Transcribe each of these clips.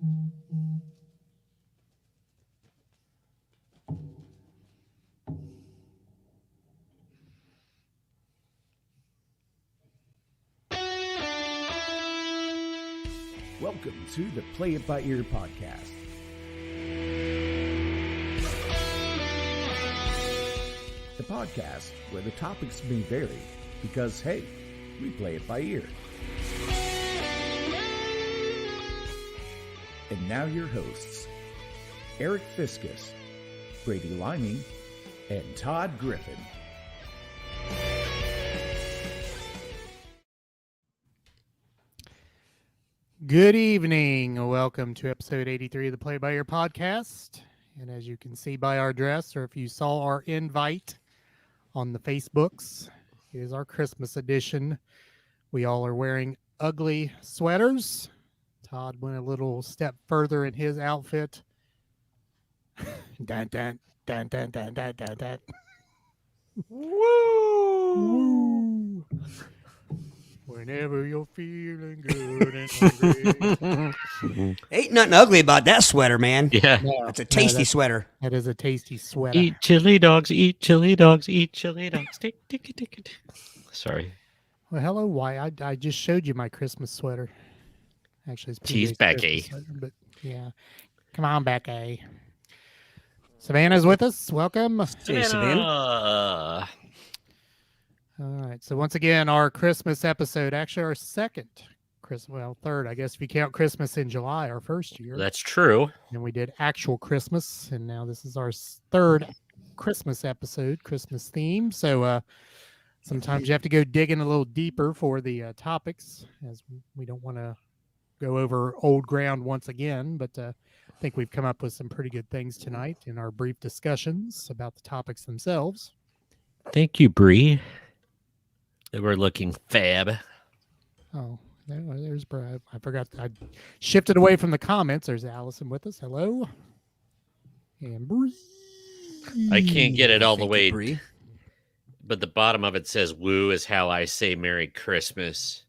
Welcome to the Play It By Ear podcast. The podcast where the topics may vary because, hey, we play it by ear. And now your hosts, Eric Fiskus, Brady Liming, and Todd Griffin. Good evening. Welcome to episode 83 of the Play By Ear podcast. And as you can see by our dress, or if you saw our invite on the Facebooks, it is our Christmas edition. We all are wearing ugly sweaters. Todd went a little step further in his outfit. Dun, dun, dun, dun, dun, dun, dun, dun. Woo! Woo! Whenever you're feeling good and hungry. Ain't nothing ugly about that sweater, man. Yeah. No, It's a tasty sweater. That is a tasty sweater. Eat chili dogs, eat chili dogs, eat chili dogs. Tick, tick, tick, tick. Sorry. Well, hello, why? I just showed you my Christmas sweater. Actually, it's Tease PJ's Becky. Christmas sweater, but yeah. Come on, Becky. Savannah's with us. Welcome. Hey, Savannah. All right. So once again, our Christmas episode, actually our second third, I guess, if you count Christmas in July, our first year. That's true. And we did actual Christmas, and now this is our third Christmas episode, Christmas theme. So sometimes you have to go digging a little deeper for the topics, as we don't want to go over old ground once again. But I think we've come up with some pretty good things tonight in our brief discussions about the topics themselves. Thank you, Bree. They were looking fab. Oh, there's Brad. I forgot. I shifted away from the comments. There's Allison with us. Hello. And Bree. I can't get it all the Thank way, you, Bree. but the bottom of it says, "Woo is how I say Merry Christmas,"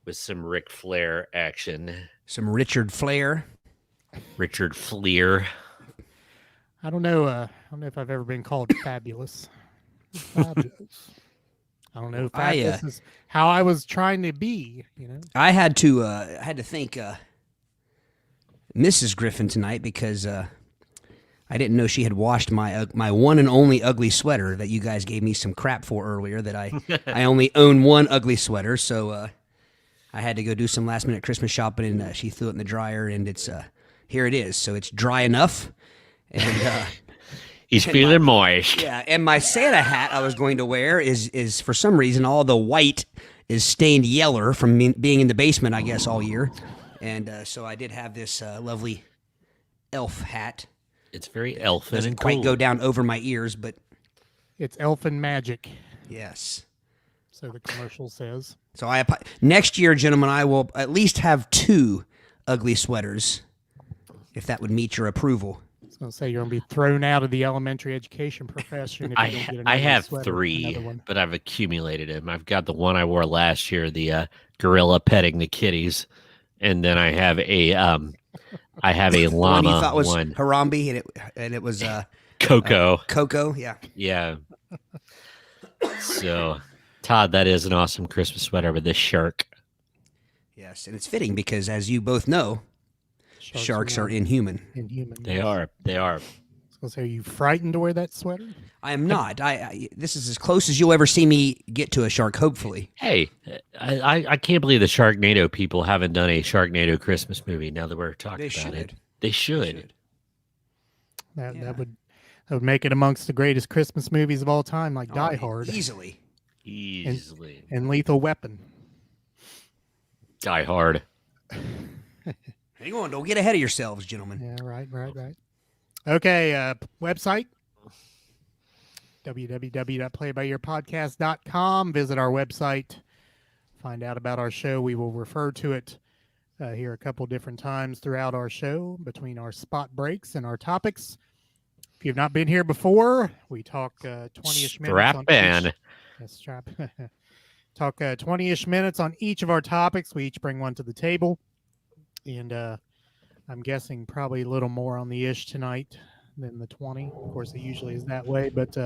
with some Ric Flair action. Some Richard Flair. Richard Fleer. I don't know. I don't know if I've ever been called fabulous. Fabulous. I don't know if fabulous is how I was trying to be. You know, I had to thank Mrs. Griffin tonight because I didn't know she had washed my one and only ugly sweater that you guys gave me some crap for earlier. That I only own one ugly sweater, so I had to go do some last minute Christmas shopping, and she threw it in the dryer, and it's here it is. So it's dry enough, and. He's feeling moist. Yeah, and my Santa hat I was going to wear is for some reason all the white is stained yeller from being in the basement, I guess, all year. And so I did have this lovely elf hat. It's very elfin Doesn't and quite cool. go down over my ears, but it's elfin magic. yes. So the commercial says. So next year, gentlemen, I will at least have 2 ugly sweaters, if that would meet your approval. I was going to say you're going to be thrown out of the elementary education profession if you don't get another I have sweater, 3, another one. but I've accumulated them. I've got the one I wore last year, the gorilla petting the kitties, and then I have a llama One you thought was one. Harambe, and it was Coco. Coco, yeah. Yeah. So, Todd, that is an awesome Christmas sweater with this shark. Yes, and it's fitting because, as you both know, sharks are inhuman. Inhuman. They yes. are. They are. I was going to say, are you frightened to wear that sweater? I am not. This is as close as you'll ever see me get to a shark, hopefully. Hey, I can't believe the Sharknado people haven't done a Sharknado Christmas movie now that we're talking about it. They should. That would make it amongst the greatest Christmas movies of all time, like Die Hard. Easily. And Lethal Weapon. Die Hard. Hang on, don't get ahead of yourselves, gentlemen. Yeah, right. Okay, website, www.playbyyourpodcast.com. Visit our website. Find out about our show. We will refer to it here a couple different times throughout our show between our spot breaks and our topics. If you've not been here before, we talk 20-ish minutes on talk 20-ish minutes on each of our topics. We each bring one to the table. And I'm guessing probably a little more on the ish tonight than the 20. Of course, it usually is that way, but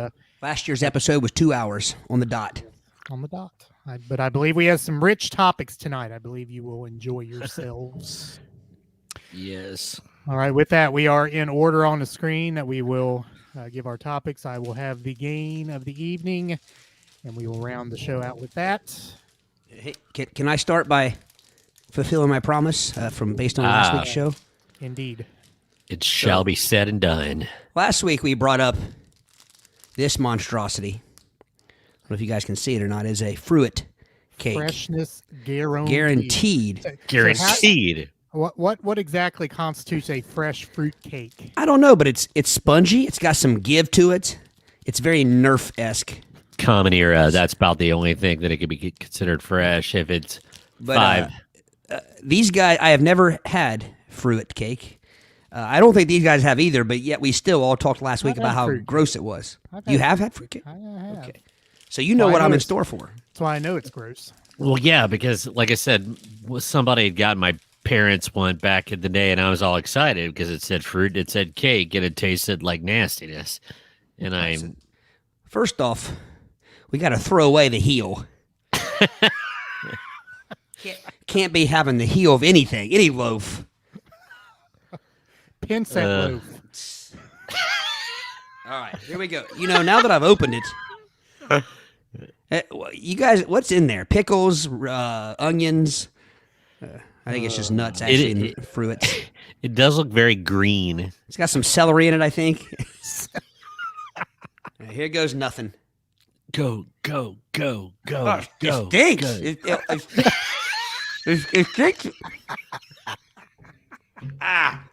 Last year's episode was 2 hours on the dot. on the dot. But I believe we have some rich topics tonight. I believe you will enjoy yourselves. Yes. All right, with that, we are in order on the screen that we will give our topics. I will have the game of the evening, and we will round the show out with that. Hey, can I start by fulfilling my promise based on last week's show? Indeed. It shall be said and done. Last week we brought up this monstrosity. I don't know if you guys can see it or not. Is a fruit cake. Freshness guaranteed. Guaranteed. What exactly constitutes a fresh fruit cake? I don't know, but it's spongy. It's got some give to it. It's very Nerf-esque. Common era. That's about the only thing that it could be considered fresh. If it's five. These guys, I have never had fruit cake. I don't think these guys have either, but yet we still all talked last week about how gross it was. You have had fruit cake? I have. Okay. So you know what I'm in store for. That's why I know it's gross. Well, yeah, because like I said, somebody had gotten my parents one back in the day, and I was all excited because it said fruit, it said cake, and it tasted like nastiness. And I'm first off, we got to throw away the heel. Can't be having the heel of anything, any loaf. Pin set loaf. All right, here we go. You know, now that I've opened it, you guys, what's in there? Pickles, onions. I think it's just nuts, actually, and fruits. It does look very green. It's got some celery in it, I think. Here goes nothing. Go, go, go, go, Oh, go. it stinks. Go. It stinks. Ah.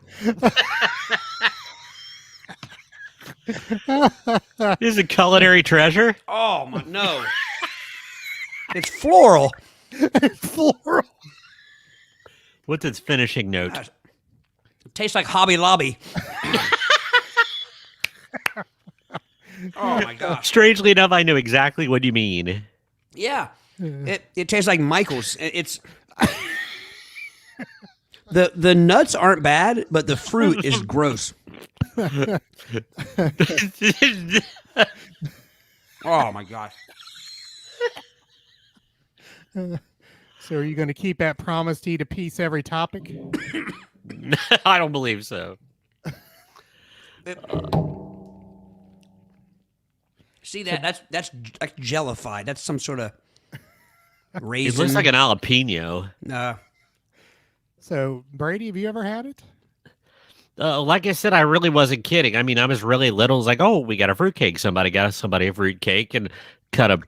Is it culinary treasure? Oh, my, no. It's floral. Floral. What's its finishing note? Gosh. It tastes like Hobby Lobby. Oh, my gosh. Strangely enough, I know exactly what you mean. Yeah. It tastes like Michael's. It's the nuts aren't bad, but the fruit is gross. Oh my gosh. So are you going to keep that promise to eat a piece every topic? I don't believe so. See that's like jellified. That's some sort of raisin. It looks like an jalapeno. So, Brady, have you ever had it? Like I said, I really wasn't kidding. I mean, I was really little. It was like, oh, we got a fruitcake. Somebody got somebody a fruitcake and cut a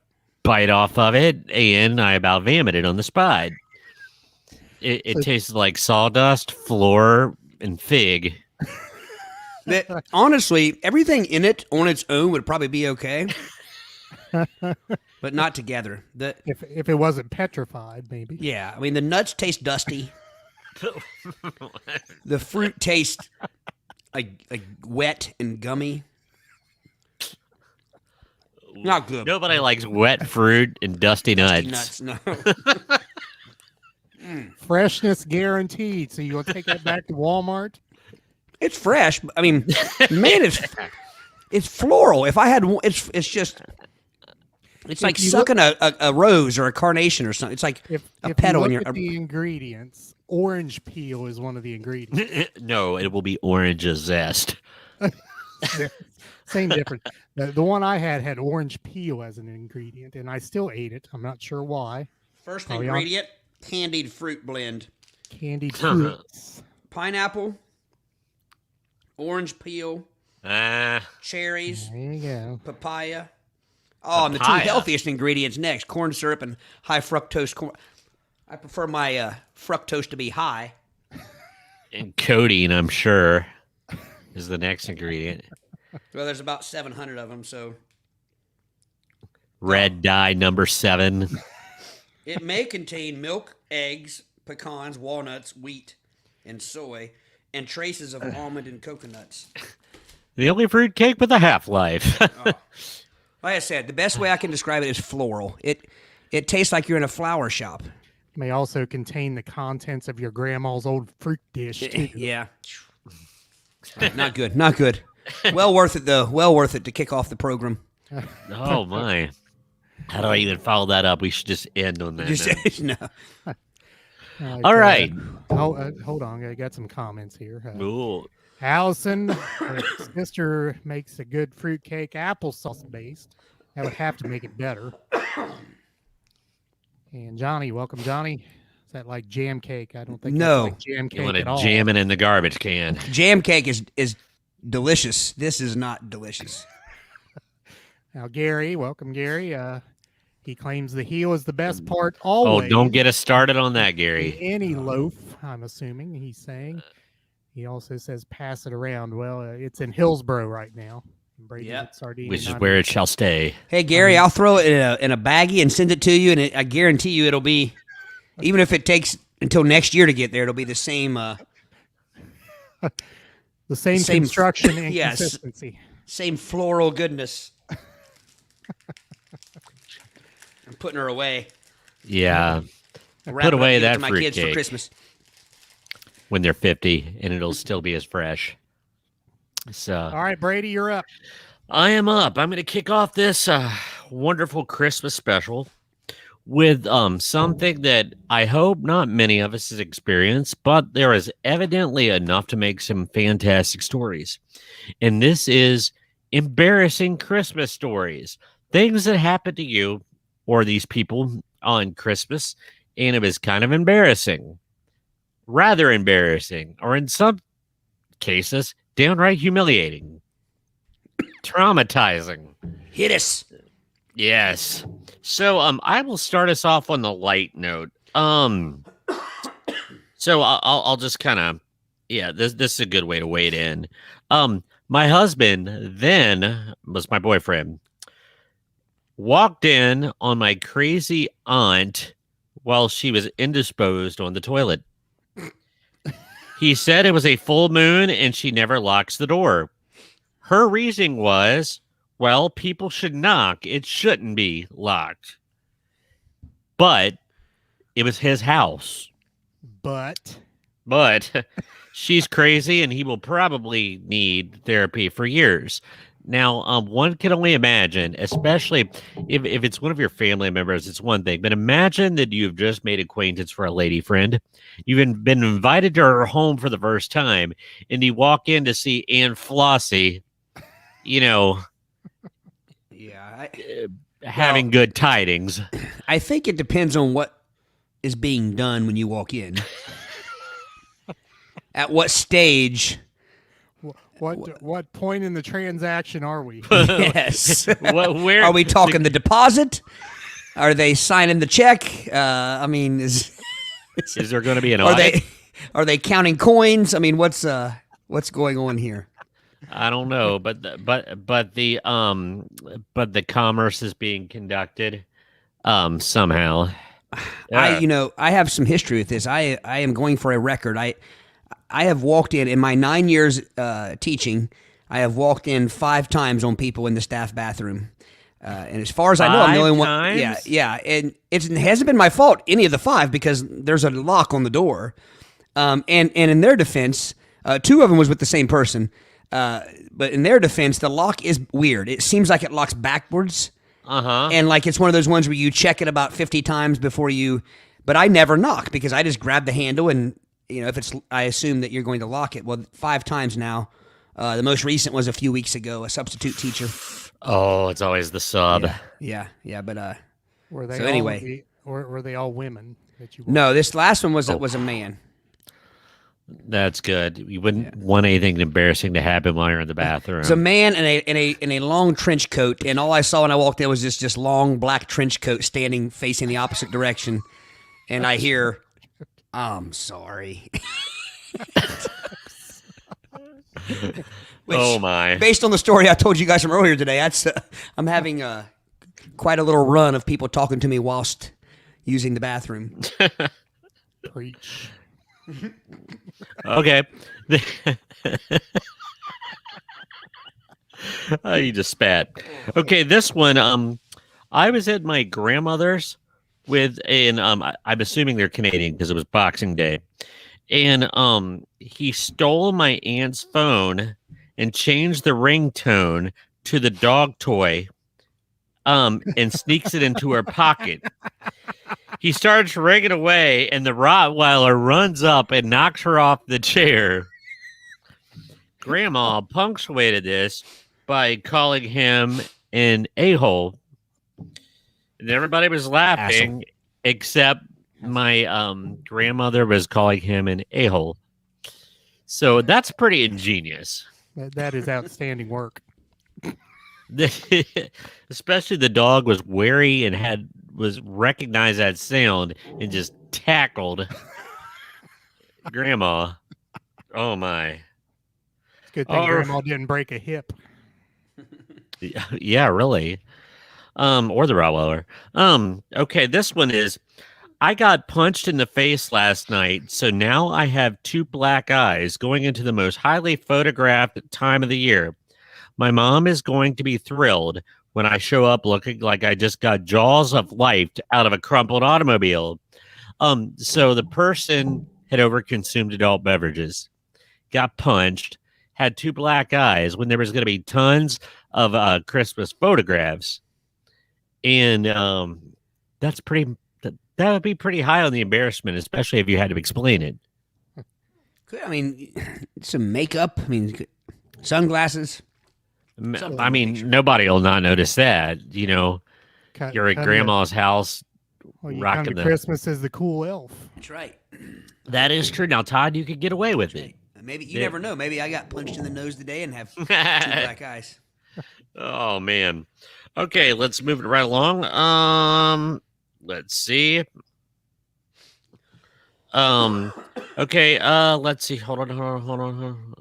bite off of it, and I about vomited on the spot. It tasted like sawdust, flour, and fig. Honestly, everything in it on its own would probably be okay, but not together. If it wasn't petrified, maybe. Yeah, I mean the nuts taste dusty. The fruit tastes like wet and gummy. Not good. Nobody likes wet fruit and dusty nuts. No. Freshness guaranteed. So you want to take that back to Walmart? It's fresh. I mean, man, it's floral. If I had, it's just. It's like sucking a rose or a carnation or something. It's like a petal in your. At the ingredients, orange peel is one of the ingredients. No, it will be orange zest. Same difference. The one I had orange peel as an ingredient, and I still ate it. I'm not sure why. First ingredient: candied fruit blend. Candied fruits. Pineapple, orange peel, cherries. There you go. Papaya. Oh, and the two healthiest ingredients next: corn syrup and high fructose corn. I prefer my fructose to be high. And codeine, I'm sure, is the next ingredient. Well, there's about 700 of them, so. Red dye number 7. It may contain milk, eggs, pecans, walnuts, wheat, and soy, and traces of almond and coconuts. The only fruit cake with a half-life. Like I said, the best way I can describe it is floral. It tastes like you're in a flower shop. May also contain the contents of your grandma's old fruit dish, too. Yeah. Not good. Not good. Well worth it, though. Well worth it to kick off the program. Oh, my. How do I even follow that up? We should just end on that. Just, no. All right. Hold on. I got some comments here. Ooh. Allison, her sister makes a good fruitcake, applesauce based. That would have to make it better. And Johnny, welcome, Johnny. Is that like jam cake? I don't think No. that's like jam cake You want at all. to jam it in the garbage can. Jam cake is delicious. This is not delicious. Now, Gary, welcome, Gary. He claims the heel is the best part Oh, always. don't get us started on that, in Gary. any loaf, I'm assuming he's saying. He also says pass it around. Well, it's in Hillsboro right now. Brady Yep. Sardine Which is and where it shall stay. Hey, Gary, I'll throw it in a baggie and send it to you, and I guarantee you it'll be, even if it takes until next year to get there, it'll be the same. the same same- construction and yes. consistency. Same floral goodness. I'm putting her away. Yeah. Wrap it up, away give it that to my kids for fruitcake. Christmas. When they're 50, and it'll still be as fresh. So All right, Brady, you're up. I am up. I'm going to kick off this wonderful Christmas special with something that I hope not many of us has experienced, but there is evidently enough to make some fantastic stories. And this is embarrassing Christmas stories. Things that happen to you or these people on Christmas, and it was kind of embarrassing. Rather embarrassing, or in some cases, downright humiliating. Traumatizing. Hit us. Yes. So I will start us off on the light note. So I'll just kind of this is a good way to wade in. My husband then was my boyfriend. Walked in on my crazy aunt while she was indisposed on the toilet. He said it was a full moon and she never locks the door. Her reasoning was, well, people should knock. It shouldn't be locked. But it was his house. But she's crazy and he will probably need therapy for years. Now, one can only imagine, especially if it's one of your family members, it's one thing. But imagine that you've just made acquaintance for a lady friend. You've been invited to her home for the first time, and you walk in to see Aunt Flossie, having good tidings. I think it depends on what is being done when you walk in. At what stage? what point in the transaction are we? Yes. Where Are we talking the deposit? Are they signing the check? I mean, is there going to be an are audit? they counting coins? I mean, what's going on here? I don't know, but the commerce is being conducted somehow. I have some history with this. I am going for a record. I have walked in my 9 years teaching. I have walked in 5 times on people in the staff bathroom. And as far as I know, I'm the only one. times? Yeah. And it hasn't been my fault, any of the 5, because there's a lock on the door. And in their defense, 2 of them was with the same person. But in their defense, the lock is weird. It seems like it locks backwards. Uh-huh. And like it's one of those ones where you check it about 50 times before you. But I never knock because I just grab the handle and if I assume that you're going to lock it. Well, 5 times now. The most recent was a few weeks ago. A substitute teacher. Oh, it's always the sub. Yeah. But Were they So all anyway. were they all women that you? no, this last one was a man. That's good. You wouldn't want anything embarrassing to happen while you're in the bathroom. It's a man in a long trench coat, and all I saw when I walked in was just long black trench coat standing facing the opposite direction, and I hear, "I'm sorry." Which, Oh my! based on the story I told you guys from earlier today, I'm having quite a little run of people talking to me whilst using the bathroom. Preach. Okay. Oh, you just spat. Okay, this one. I was at my grandmother's with and I'm assuming they're Canadian because it was Boxing Day, and he stole my aunt's phone and changed the ringtone to the dog toy, and sneaks it into her pocket. He starts ringing away, and the Rottweiler runs up and knocks her off the chair. Grandma punctuated this by calling him an a-hole. And everybody was laughing, except my grandmother was calling him an a-hole. So that's pretty ingenious. That is outstanding work. Especially the dog was wary and was recognized that sound and just tackled Grandma. Oh my. Good thing Grandma didn't break a hip. Yeah, really. Or the Rottweiler. Okay, this one is I got punched in the face last night, so now I have 2 black eyes going into the most highly photographed time of the year. My mom is going to be thrilled when I show up looking like I just got jaws of life out of a crumpled automobile. So the person had overconsumed adult beverages, got punched, had 2 black eyes when there was going to be tons of Christmas photographs. And that's pretty, that would be pretty high on the embarrassment, especially if you had to explain it. I mean, some makeup. I mean, sunglasses. I mean, nobody will not notice that. You know, you're at Grandma's house. Well, you rocking come to Christmas as the cool elf. That's right. That is true. Now, Todd, you could get away with it. Maybe you never know. Maybe I got punched in the nose today and have 2 black eyes. Oh man. Okay, let's move it right along. Let's see. Okay, let's see. Hold on.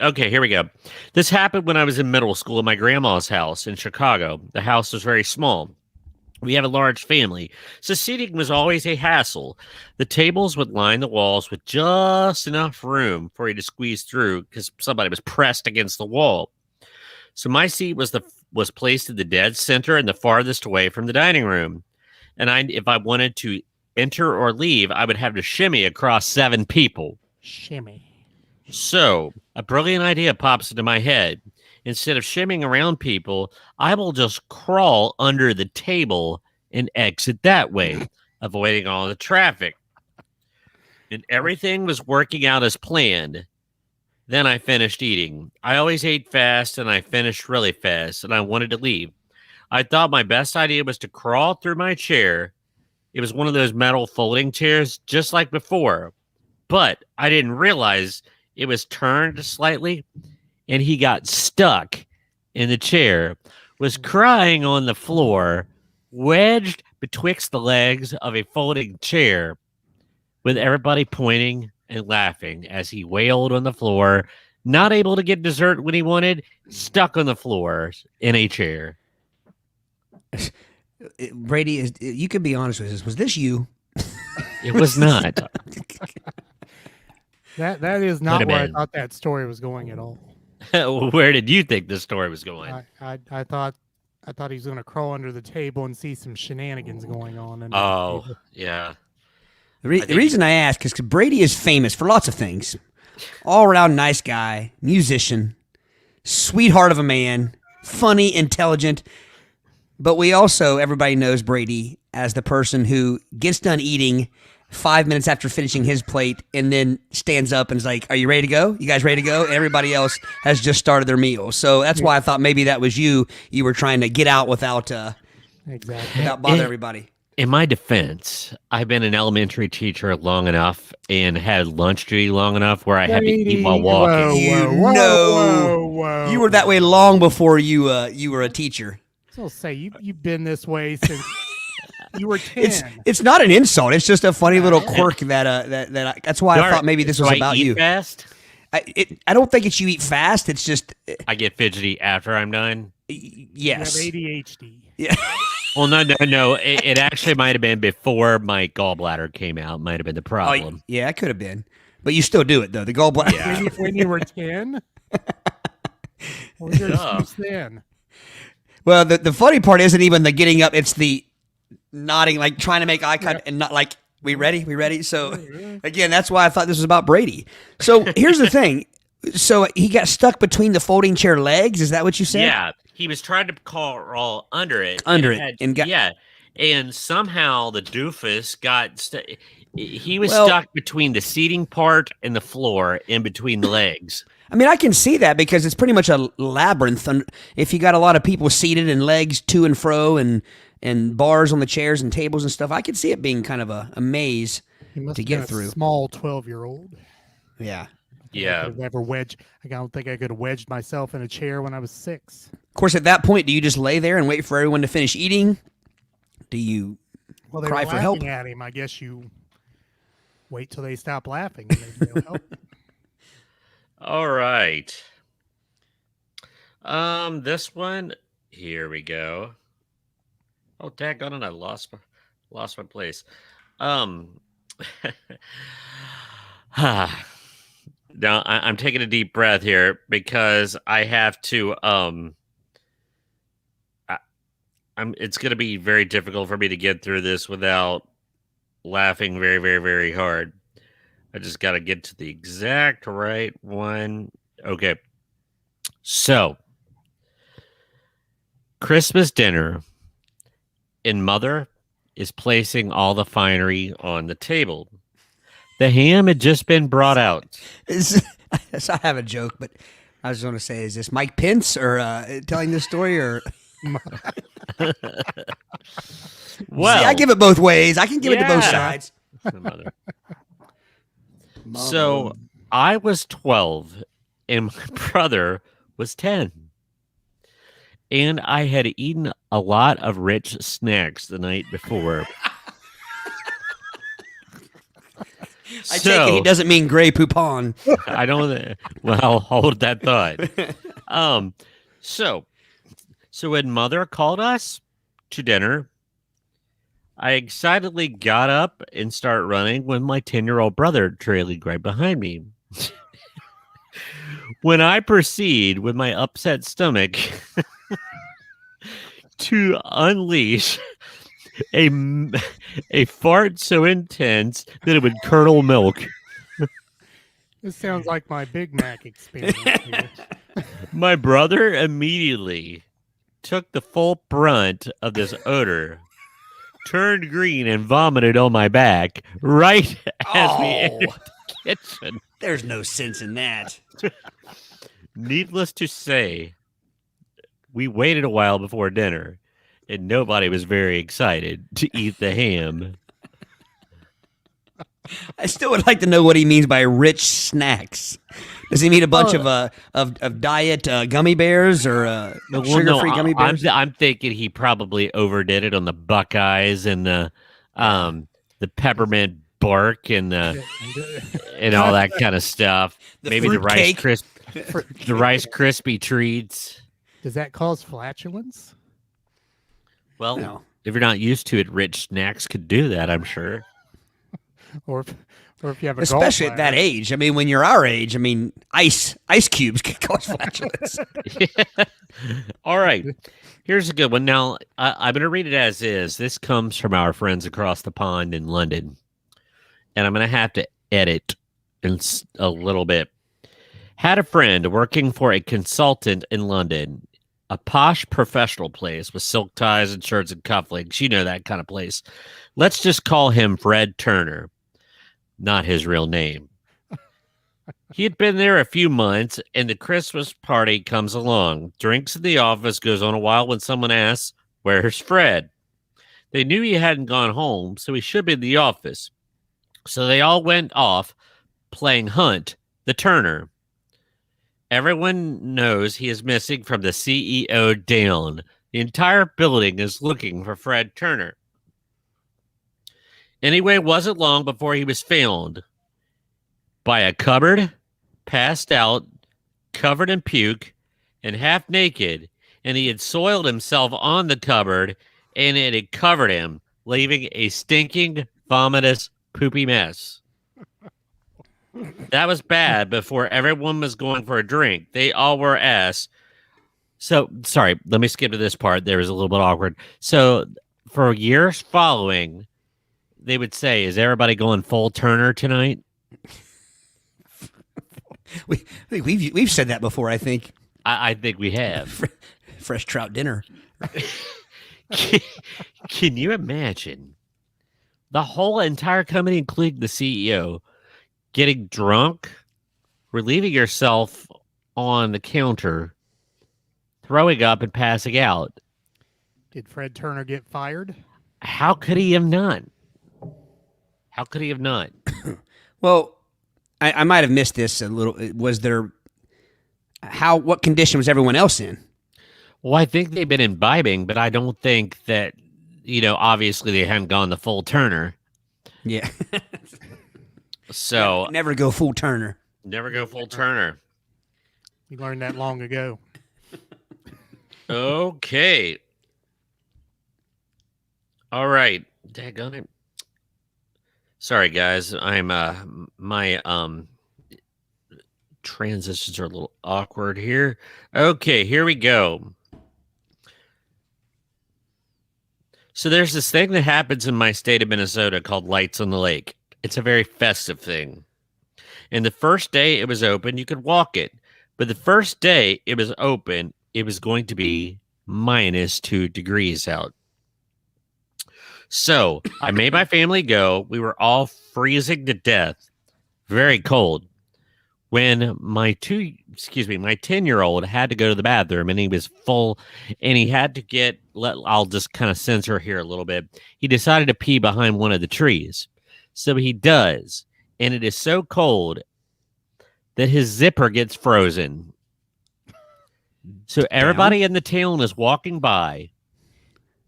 Okay, here we go. This happened when I was in middle school at my grandma's house in Chicago. The house was very small. We have a large family, so seating was always a hassle. The tables would line the walls with just enough room for you to squeeze through because somebody was pressed against the wall. So my seat was placed in the dead center and the farthest away from the dining room. And if I wanted to enter or leave, I would have to shimmy across 7 people. Shimmy. So a brilliant idea pops into my head. Instead of shimmying around people, I will just crawl under the table and exit that way, avoiding all the traffic. And everything was working out as planned. Then I finished eating. I always ate fast, and I finished really fast, and I wanted to leave. I thought my best idea was to crawl through my chair. It was one of those metal folding chairs, just like before. But I didn't realize it was turned slightly, and he got stuck in the chair, was crying on the floor, wedged betwixt the legs of a folding chair, with everybody pointing and laughing as he wailed on the floor, not able to get dessert when he wanted, stuck on the floor in a chair. Brady, you can be honest with us. Was this you? It was not. That is not where I thought that story was going at all. Where did you think this story was going? I thought he was going to crawl under the table and see some shenanigans going on. Yeah. The reason I ask is because Brady is famous for lots of things. All-around nice guy, musician, sweetheart of a man, funny, intelligent. But we also, everybody knows Brady as the person who gets done eating 5 minutes after finishing his plate and then stands up and is like, "Are you ready to go? You guys ready to go?" And everybody else has just started their meal. So that's why I thought maybe that was you. You were trying to get out without bother everybody. In my defense, I've been an elementary teacher long enough and had lunch duty long enough where I had to eat while walking. Whoa. You were that way long before you were a teacher. So I'll say you've been this way since you were 10. It's not an insult. It's just a funny little quirk that's why I thought maybe this was about you. Fast? I don't think it's you eat fast. It's just I get fidgety after I'm done. Yes. You have ADHD. Yeah. Well, no. It actually might have been before my gallbladder came out. Might have been the problem. Oh, yeah, it could have been. But you still do it, though. The gallbladder. Yeah. When you were 10? What was your excuse then? Well, the funny part isn't even the getting up; it's the nodding, like trying to make eye contact, and not like we ready, we ready. So again, that's why I thought this was about Brady. So here's the thing: so he got stuck between the folding chair legs. Is that what you said? Yeah, he was trying to crawl under it. And somehow the doofus got he was stuck between the seating part and the floor, in between the legs. I mean, I can see that because it's pretty much a labyrinth. And if you got a lot of people seated and legs to and fro and bars on the chairs and tables and stuff, I could see it being kind of a maze to get through. A small 12-year-old. Yeah. I don't think I could have wedged myself in a chair when I was 6. Of course, at that point, do you just lay there and wait for everyone to finish eating? Do you cry for help? At him. I guess you wait till they stop laughing and maybe they'll help. All right. This one. Here we go. Oh, daggone it! I lost my place. Now I'm taking a deep breath here because I have to. It's going to be very difficult for me to get through this without laughing very, very, very hard. I just got to get to the exact right one. Okay. So, Christmas dinner, and Mother is placing all the finery on the table. The ham had just been brought out. I have a joke, but I was going to say, is this Mike Pence or telling this story or? Well, see, I give it both ways. I can give it to both sides. Mother. So I was 12 and my brother was 10. And I had eaten a lot of rich snacks the night before. I take it he doesn't mean Grey Poupon. I don't. Well, hold that thought. So when Mother called us to dinner, I excitedly got up and started running with my 10-year-old brother trailing right behind me. When I proceed with my upset stomach to unleash a fart so intense that it would curdle milk. This sounds like my Big Mac experience here. My brother immediately took the full brunt of this odor, turned green, and vomited on my back right as we entered the kitchen. There's no sense in that. Needless to say, we waited a while before dinner, and nobody was very excited to eat the ham. I still would like to know what he means by rich snacks. Does he mean a bunch of diet gummy bears or sugar-free gummy bears? I'm thinking he probably overdid it on the Buckeyes and the peppermint bark and and all that kind of stuff. Maybe the Rice Krispie treats. Does that cause flatulence? Well, no. If you're not used to it, rich snacks could do that, I'm sure. Or if you have especially at that age. I mean, when you're our age, I mean, ice cubes can cause flatulence. Yeah. All right. Here's a good one. Now, I'm going to read it as is. This comes from our friends across the pond in London. And I'm going to have to edit in a little bit. Had a friend working for a consultant in London, a posh professional place with silk ties and shirts and cufflinks. You know, that kind of place. Let's just call him Fred Turner. Not his real name. He had been there a few months, and the Christmas party comes along. Drinks in the office goes on a while when someone asks, "Where's Fred?" They knew he hadn't gone home, so he should be in the office. So they all went off playing Hunt, the Turner. Everyone knows he is missing from the CEO down. The entire building is looking for Fred Turner. Anyway, it wasn't long before he was found by a cupboard, passed out, covered in puke, and half naked, and he had soiled himself on the cupboard, and it had covered him, leaving a stinking, vomitous, poopy mess. That was bad before everyone was going for a drink. They all were asked, So, sorry, let me skip to this part. There was a little bit awkward. So, for years following, they would say, "Is everybody going full Turner tonight?" We've said that before. I think. I think we have. Fresh trout dinner. Can you imagine the whole entire company, including the CEO, getting drunk, relieving yourself on the counter, throwing up, and passing out? Did Fred Turner get fired? How could he have not? How could he have not? Well, I might have missed this a little. Was there? What condition was everyone else in? Well, I think they've been imbibing, but I don't think that, obviously they hadn't gone the full Turner. Yeah. So never go full Turner. Never go full Turner. You learned that long ago. Okay. All right. Daggone it. Sorry, guys. I'm my transitions are a little awkward here. Okay, here we go. So there's this thing that happens in my state of Minnesota called Lights on the Lake. It's a very festive thing. And the first day it was open, you could walk it. But the first day it was open, it was going to be -2 degrees out. So I made my family go. We were all freezing to death. Very cold. When my 10-year-old had to go to the bathroom and he was full and he had to I'll just kind of censor here a little bit. He decided to pee behind one of the trees. So he does. And it is so cold that his zipper gets frozen. So everybody in the town is walking by.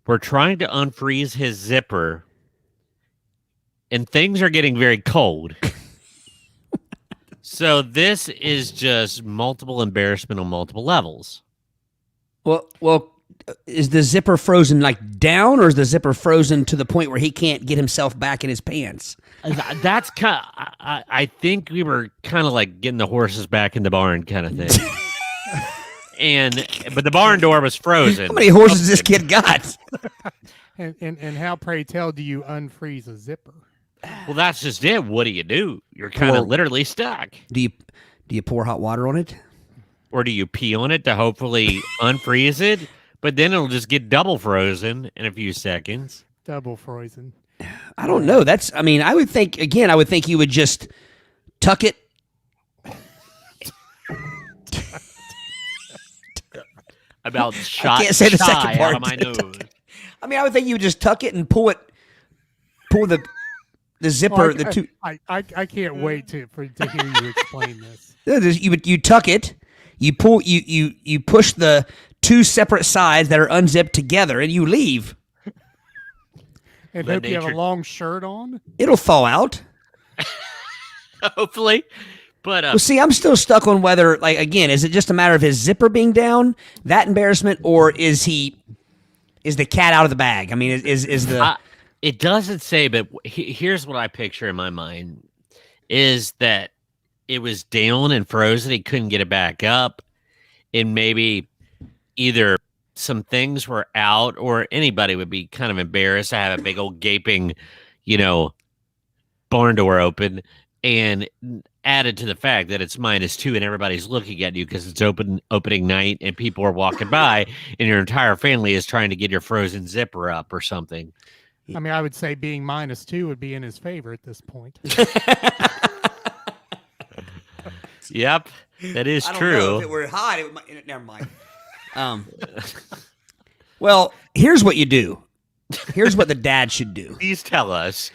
We're trying to unfreeze his zipper. And things are getting very cold. So this is just multiple embarrassment on multiple levels. Well, is the zipper frozen like down, or is the zipper frozen to the point where he can't get himself back in his pants? That's kind of, I think we were kind of like getting the horses back in the barn kind of thing. But the barn door was frozen. How many horses has this kid got? And how, pray tell, do you unfreeze a zipper? Well, that's just it. What do? You're kind of literally stuck. Do you pour hot water on it? Or do you pee on it to hopefully unfreeze it? But then it'll just get double frozen in a few seconds. Double frozen. I don't know. I would think you would just tuck it. About shot I can't say the second part. Out of my nose. I would think you would just tuck it and pull the zipper. I can't wait to hear you explain this. You tuck it, you pull, you push the two separate sides that are unzipped together, and you leave. And hope you have a long shirt on. It'll fall out. Hopefully. But well, see, I'm still stuck on whether, like, again, is it just a matter of his zipper being down, that embarrassment, or is the cat out of the bag? I mean, is the it doesn't say, but here's what I picture in my mind is that it was down and frozen. He couldn't get it back up. And maybe either some things were out or anybody would be kind of embarrassed to have a big old gaping, barn door open, and added to the fact that it's -2 and everybody's looking at you because it's opening night and people are walking by and your entire family is trying to get your frozen zipper up or something. I would say being -2 would be in his favor at this point. Yep, that is I don't true. know. If it were hot, never mind. Well, here's what you do. Here's what the dad should do. Please tell us.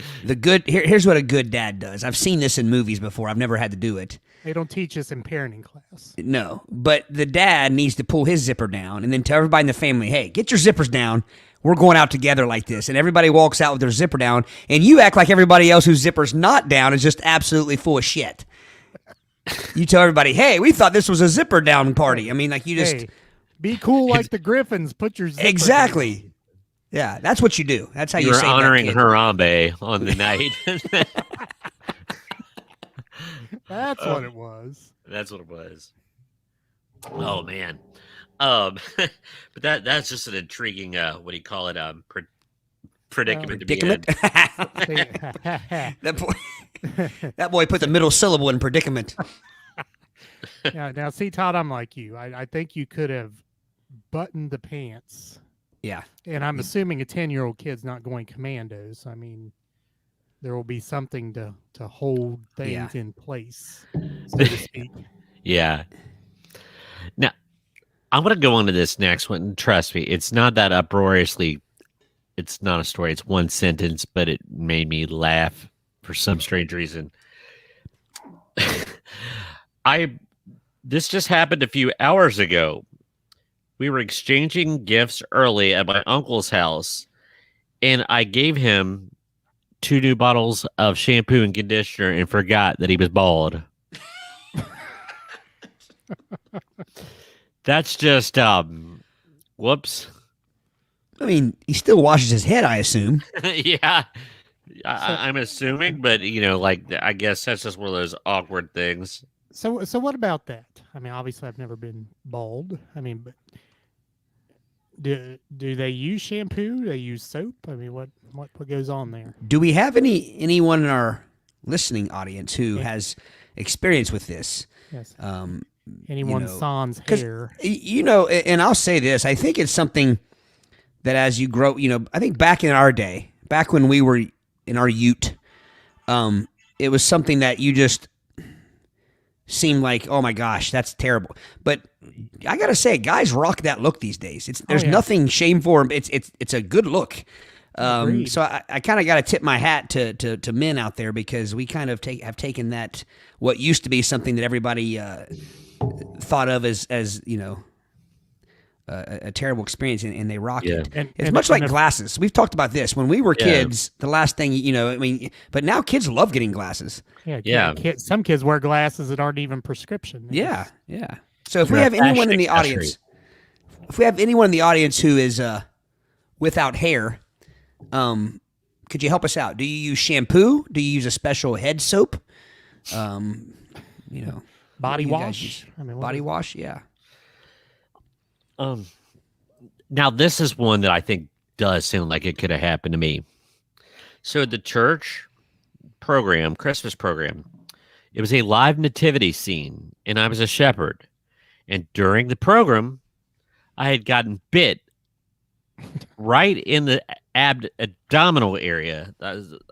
Here's what a good dad does. I've seen this in movies before. I've never had to do it. They don't teach us in parenting class. No, but the dad needs to pull his zipper down and then tell everybody in the family, hey, get your zippers down. We're going out together like this. And everybody walks out with their zipper down, and you act like everybody else whose zipper's not down is just absolutely full of shit. You tell everybody, hey, we thought this was a zipper down party. You just... Hey, be cool like the Griffins. Put your zipper Exactly. down. Yeah, that's what you do. That's how you You're save honoring that kid. Harambe on the night. That's what it was. That's what it was. Oh man. But that's just an intriguing what do you call it? Predicament to be in. Predicament. that boy. That boy put the middle syllable in predicament. Now, see, Todd, I'm like you. I think you could have buttoned the pants. Yeah. And I'm assuming a 10-year-old kid's not going commandos. I mean, there will be something to hold things in place, so to speak. Yeah. Now, I'm going to go on to this next one. Trust me, it's not that uproariously. It's not a story. It's one sentence, but it made me laugh for some strange reason. This just happened a few hours ago. We were exchanging gifts early at my uncle's house, and I gave him 2 new bottles of shampoo and conditioner and forgot that he was bald. That's just whoops. I mean, he still washes his head, I assume. Yeah. I'm assuming, but I guess that's just one of those awkward things. So what about that? I mean, obviously I've never been bald. I mean, but do they use shampoo? Do they use soap? I mean, what goes on there? Do we have anyone in our listening audience who has experience with this? Yes. Anyone sans hair? And I'll say this: I think it's something that as you grow, I think back in our day, back when we were in our ute, it was something that you just seemed like, oh my gosh, that's terrible. But I gotta say, guys rock that look these days. There's nothing shameful. It's a good look. So I kind of got to tip my hat to men out there, because we kind of have taken that, what used to be something that everybody thought of as a terrible experience, and they rock it. It's much like glasses. We've talked about this when we were kids. The last thing but now kids love getting glasses. Yeah. Some kids wear glasses that aren't even prescription. Yeah. So if we have anyone in the audience, who is without hair, could you help us out? Do you use shampoo? Do you use a special head soap? Body wash. Body wash. Yeah. Now this is one that I think does sound like it could have happened to me. So the church program, Christmas program, it was a live nativity scene, and I was a shepherd. And during the program, I had gotten bit right in the abdominal area.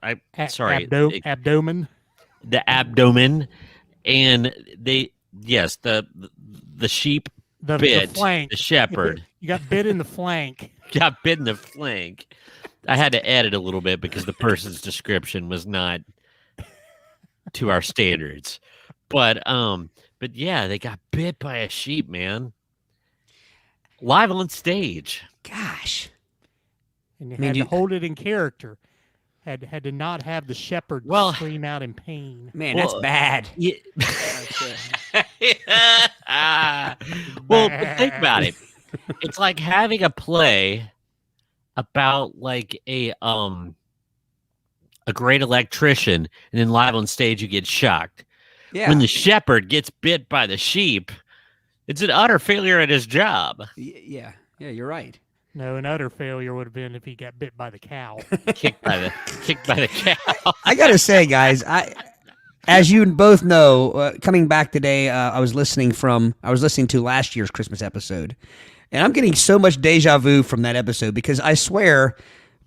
Abdomen. The abdomen, and the sheep bit the flank. The shepherd. You got bit in the flank. Got bit in the flank. I had to edit a little bit because the person's description was not to our standards. But yeah, they got bit by a sheep, man. Live on stage. Gosh. And you had to hold it in character. Had to not have the shepherd scream out in pain. Man, that's bad. Yeah. Well, think about it. It's like having a play about like a great electrician, and then live on stage you get shocked. Yeah. When the shepherd gets bit by the sheep, it's an utter failure at his job. Yeah, you're right. No, an utter failure would have been if he got bit by the cow. Kicked by the cow. I gotta say, guys, as you both know, coming back today, I was listening to last year's Christmas episode, and I'm getting so much deja vu from that episode, because I swear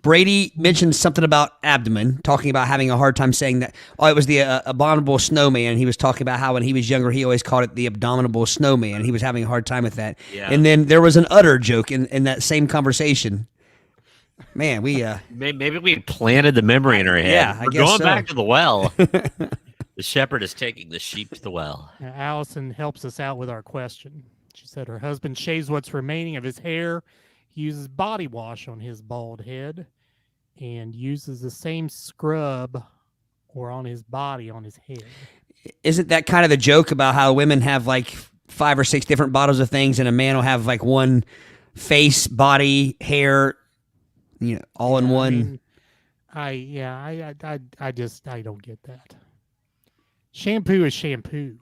Brady mentioned something about abdomen, talking about having a hard time saying that. Oh, it was the abominable snowman. He was talking about how when he was younger, he always called it the abominable snowman. He was having a hard time with that. Yeah. And then there was an utter joke in that same conversation. Man, we maybe we planted the memory in our head. Yeah, We're going back to the well. The shepherd is taking the sheep to the well. Now, Allison helps us out with our question. She said her husband shaves what's remaining of his hair. He uses body wash on his bald head and uses the same scrub or on his body on his head. Isn't that kind of the joke about how women have like 5 or 6 different bottles of things, and a man will have like one face, body, hair, all in one? I don't get that. Shampoo is shampoo,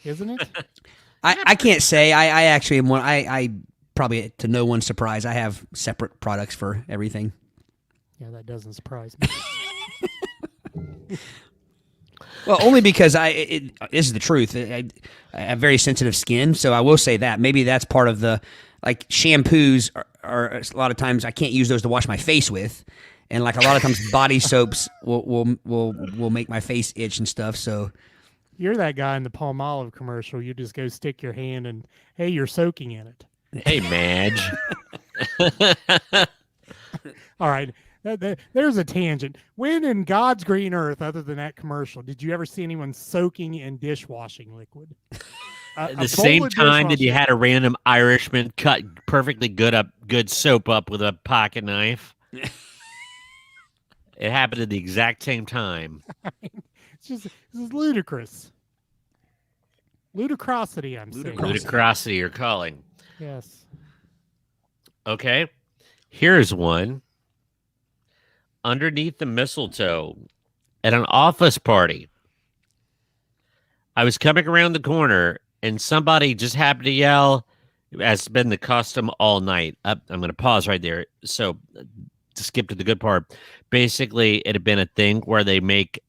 isn't it? I can't say. I actually am one. I probably, to no one's surprise, I have separate products for everything. Yeah, that doesn't surprise me. Well, only because this is the truth. I have very sensitive skin, so I will say that. Maybe that's part of the, like, shampoos are a lot of times I can't use those to wash my face with, and like a lot of times body soaps will make my face itch and stuff. So You're that guy in the Palmolive commercial. You just go stick your hand and, hey, you're soaking in it. Hey, Madge. All right. There's a tangent. When in God's green earth, other than that commercial, did you ever see anyone soaking in dishwashing liquid? The same time that you had a random Irishman cut perfectly good soap up with a pocket knife. It happened at the exact same time. This is ludicrous. Ludicrosity, I'm saying. Ludicrosity, you're calling. Yes. Okay. Here's one. Underneath the mistletoe at an office party. I was coming around the corner and somebody just happened to yell, as been the custom all night. I'm going to pause right there. So to skip to the good part, basically it had been a thing where they make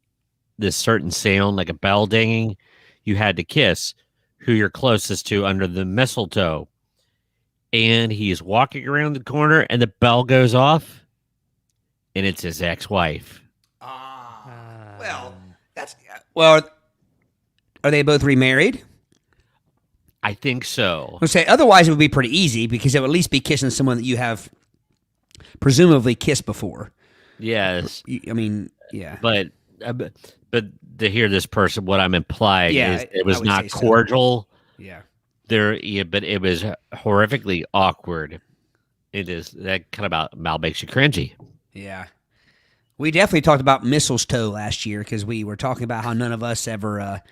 this certain sound like a bell dinging. You had to kiss who you're closest to under the mistletoe. And he's walking around the corner and the bell goes off. And it's his ex-wife. Well, are they both remarried? I think so. I would say otherwise it would be pretty easy because it would at least be kissing someone that you have presumably kissed before. Yes. I mean, yeah. But to hear this person, what I'm implying is it was not cordial. So. Yeah. But it was horrifically awkward. It is that kind of about makes you cringy. Yeah. We definitely talked about mistletoe last year because we were talking about how none of us ever,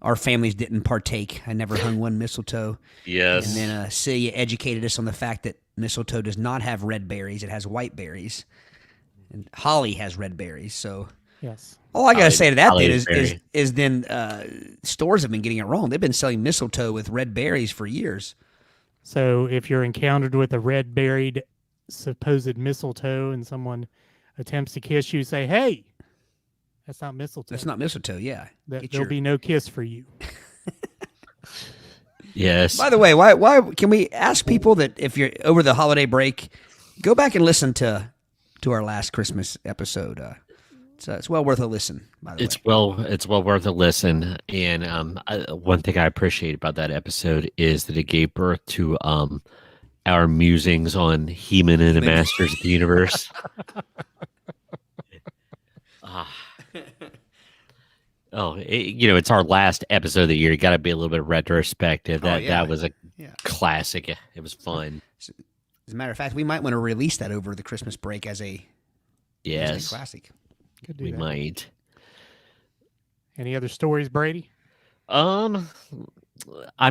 our families didn't partake. I never hung one mistletoe. Yes. And then Celia educated us on the fact that mistletoe does not have red berries. It has white berries. And holly has red berries. So yes. All I got to say to that then is then stores have been getting it wrong. They've been selling mistletoe with red berries for years. So if you're encountered with a red berried supposed mistletoe and someone attempts to kiss you, say, hey, that's not mistletoe. That's not mistletoe, yeah. There'll be no kiss for you. Yes. By the way, why can we ask people that if you're over the holiday break, go back and listen to our last Christmas episode. It's well worth a listen, by the way. It's well worth a listen. And one thing I appreciate about that episode is that it gave birth to our musings on He-Man and the Masters of the Universe. It's our last episode of the year. You got to be a little bit retrospective. That was a classic. It was fun. As a matter of fact, we might want to release that over the Christmas break as a classic. Could do we that. Might. Any other stories, Brady? I'm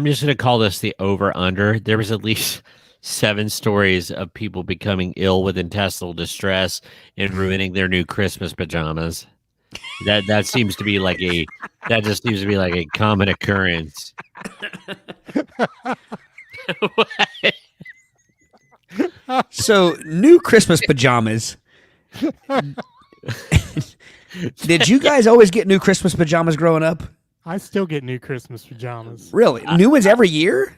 just going to call this the over-under. There was at least 7 stories of people becoming ill with intestinal distress and ruining their new Christmas pajamas. That seems to be like a common occurrence. So, new Christmas pajamas. Did you guys always get new Christmas pajamas growing up? I still get new Christmas pajamas. Really? New ones every year?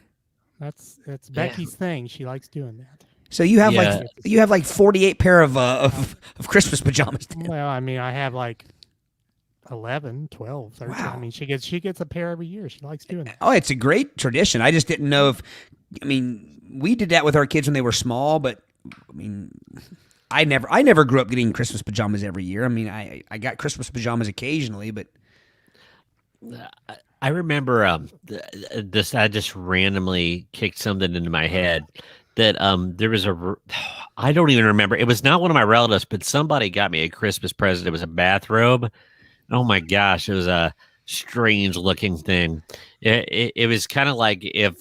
That's Becky's thing. She likes doing that. So you have like 48 pair of Christmas pajamas. Well, I mean, I have like 11, 12, 13. Wow. I mean, she gets a pair every year. She likes doing that. Oh, it's a great tradition. I just didn't know we did that with our kids when they were small, but I mean, I never grew up getting Christmas pajamas every year. I mean, I got Christmas pajamas occasionally, but I remember I just randomly kicked something into my head that there was I don't even remember. It was not one of my relatives, but somebody got me a Christmas present. It was a bathrobe. Oh my gosh, it was a strange looking thing. It was kind of like if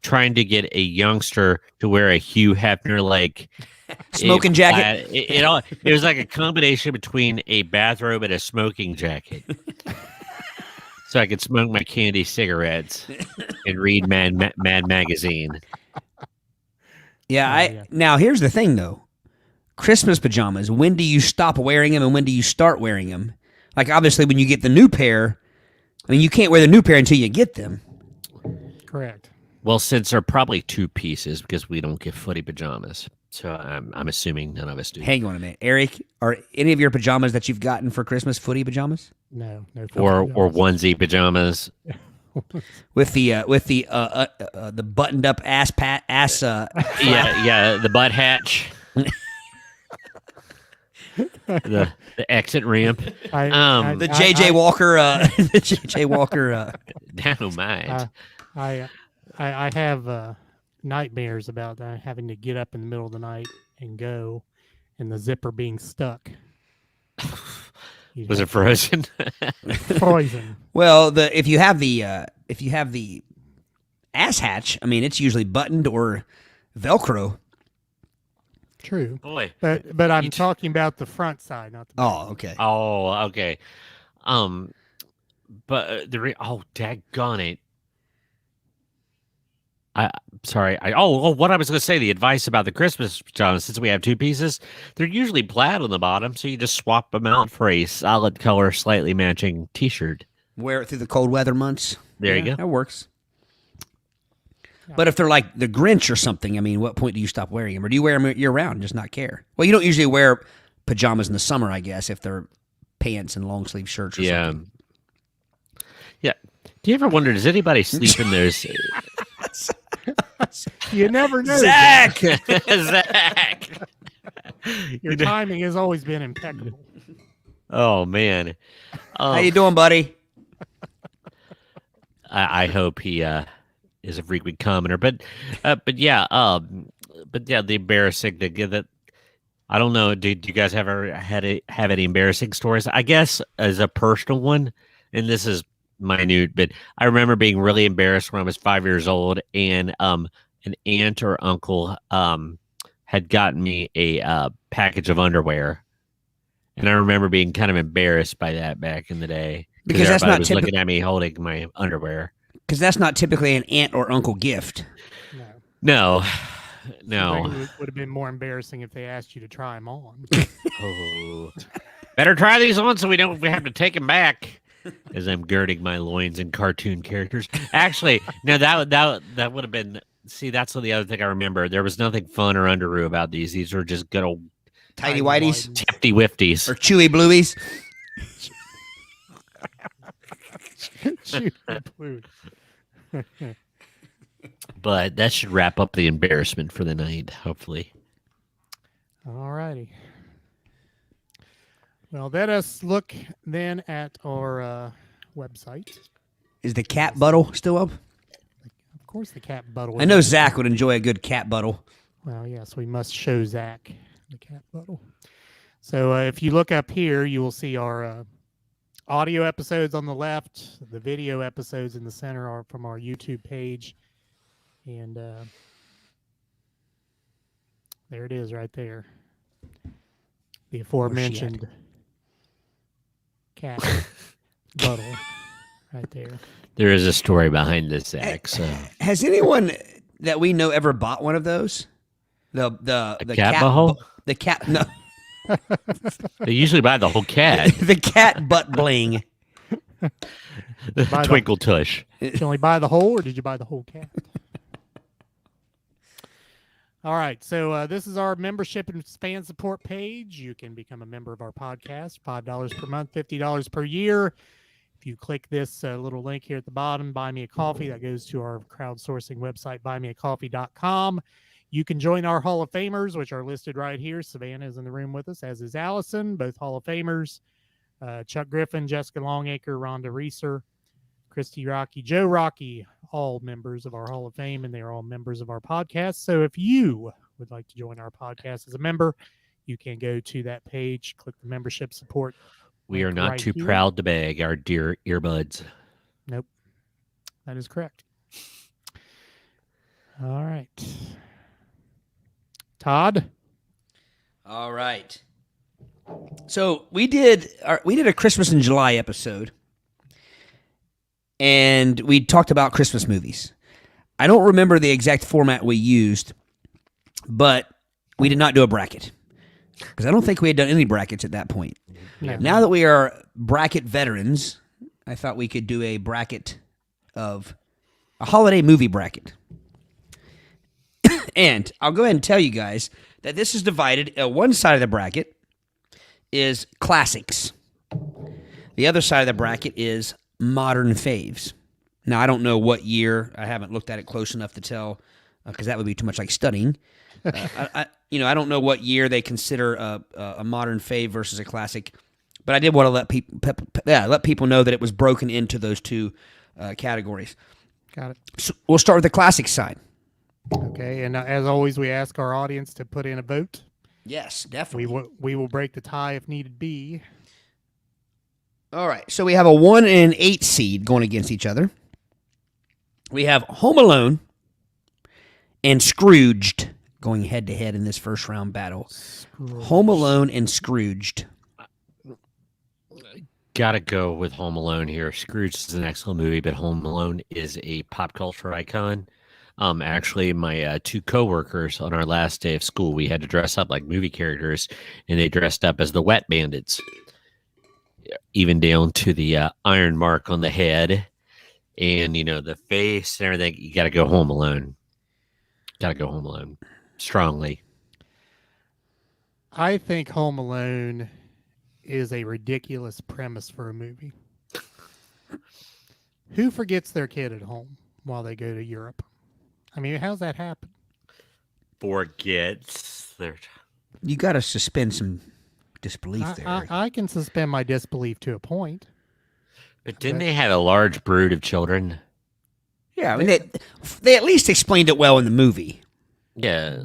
trying to get a youngster to wear a Hugh Hefner smoking jacket. It was like a combination between a bathrobe and a smoking jacket. so I could smoke my candy cigarettes and read Mad Magazine. Yeah, Now here's the thing though. Christmas pajamas, when do you stop wearing them and when do you start wearing them? Like obviously when you get the new pair, I mean you can't wear the new pair until you get them. Correct. Well, since they're probably 2 pieces because we don't get footy pajamas. So I'm assuming none of us do. Hang on a minute. Eric, are any of your pajamas that you've gotten for Christmas footy pajamas? No. Or onesie pajamas. with the buttoned up ass yeah, the butt hatch. the exit ramp. The JJ Walker the JJ Walker dynamite. I have nightmares about having to get up in the middle of the night and go, and the zipper being stuck. Was it frozen? Frozen. Well, if you have the ass hatch, I mean it's usually buttoned or Velcro. True. Boy. But I'm talking about the front side, not the back. Oh, okay. Oh, okay. But daggone it. What I was going to say, the advice about the Christmas pajamas, since we have 2 pieces, they're usually plaid on the bottom, so you just swap them out for a solid color, slightly matching T-shirt. Wear it through the cold weather months. There you go. That works. But if they're like the Grinch or something, I mean, what point do you stop wearing them? Or do you wear them year-round and just not care? Well, you don't usually wear pajamas in the summer, I guess, if they're pants and long-sleeve shirts or something. Yeah. Do you ever wonder, does anybody sleep in those... You never know. Zach! Zach! Your timing has always been impeccable. Oh, man. How you doing, buddy? I hope he is a frequent commenter. But yeah, the embarrassing to give that. I don't know. Do you guys ever have any embarrassing stories? I guess as a personal one, and this is minute, but I remember being really embarrassed when I was 5 years old, and an aunt or uncle had gotten me a package of underwear, and I remember being kind of embarrassed by that back in the day because that's not looking at me holding my underwear. Because that's not typically an aunt or uncle gift. No. It would have been more embarrassing if they asked you to try them on. Oh, better try these on so we have to take them back. As I'm girding my loins in cartoon characters. Actually, no, that would have been. See, that's the other thing I remember. There was nothing fun or underoo about these. These were just good old tighty whities, hefty wifties, or chewy blueies. Chewy blue. But that should wrap up the embarrassment for the night, hopefully. All righty. Well, let us look then at our website. Is the cat buttle still up? Of course, the cat buttle. I know Zach would enjoy a good cat buttle. Well, yes, we must show Zach the cat buttle. So if you look up here, you will see our audio episodes on the left. The video episodes in the center are from our YouTube page. And there it is right there. The aforementioned cat buttle right there. There is a story behind this, Zach. So. Has anyone that we know ever bought one of those? The cat butthole? The cat, no. They usually buy the whole cat. The cat butt bling. Twinkle tush. Did you only buy the whole, or did you buy the whole cat? All right, so this is our membership and fan support page. You can become a member of our podcast, $5 per month, $50 per year. If you click this little link here at the bottom, Buy Me a Coffee, that goes to our crowdsourcing website, buymeacoffee.com. You can join our Hall of Famers, which are listed right here. Savannah is in the room with us, as is Allison, both Hall of Famers. Chuck Griffin, Jessica Longacre, Rhonda Reeser, Christy Rocky, Joe Rocky, all members of our Hall of Fame, and they're all members of our podcast. So if you would like to join our podcast as a member, you can go to that page, click the membership support. We are not right too here. proud to beg our dear earbuds. Nope. That is correct. All right. Todd? All right. So we did a Christmas in July episode. and we talked about Christmas movies. I don't remember the exact format we used, but we did not do a bracket because I don't think we had done any brackets at that point. No. Now that we are bracket veterans, I thought we could do a bracket of a holiday movie bracket. And I'll go ahead and tell you guys that this is divided. One side of the bracket is classics. The other side of the bracket is modern faves. Now, I don't know what year. I haven't looked at it close enough to tell because that would be too much like studying. I don't know what year they consider a modern fave versus a classic, but I did want to let people know that it was broken into those two categories. Got it. So we'll start with the classic side. Okay, and as always, we ask our audience to put in a vote. Yes, definitely. We will break the tie if needed be. All right, so we have a 1 and an 8 seed going against each other. We have Home Alone and Scrooged going head-to-head in this first round battle. Scrooge. Home Alone and Scrooged. Gotta go with Home Alone here. Scrooge is an excellent movie, but Home Alone is a pop culture icon. Actually, my two coworkers on our last day of school, we had to dress up like movie characters, and they dressed up as the Wet Bandits, even down to the iron mark on the head, and the face and everything. You got to go Home Alone. Got to go Home Alone strongly. I think Home Alone is a ridiculous premise for a movie. Who forgets their kid at home while they go to Europe? I mean, how's that happen? Forgets their. You got to suspend some disbelief there. I can suspend my disbelief to a point. But didn't they have a large brood of children? Yeah, I mean, they at least explained it well in the movie. Yeah.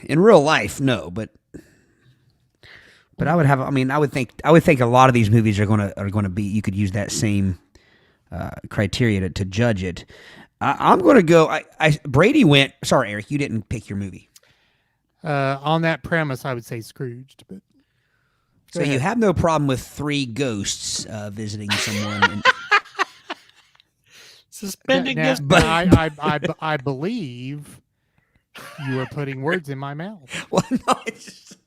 In real life, no, but I would have. I mean, I would think a lot of these movies are gonna be. You could use that same criteria to judge it. I'm gonna go. Brady went. Sorry, Eric, you didn't pick your movie. On that premise, I would say Scrooged. But so you have no problem with 3 ghosts visiting someone. And, Suspending now, this. but I believe you are putting words in my mouth. well, no, it's just,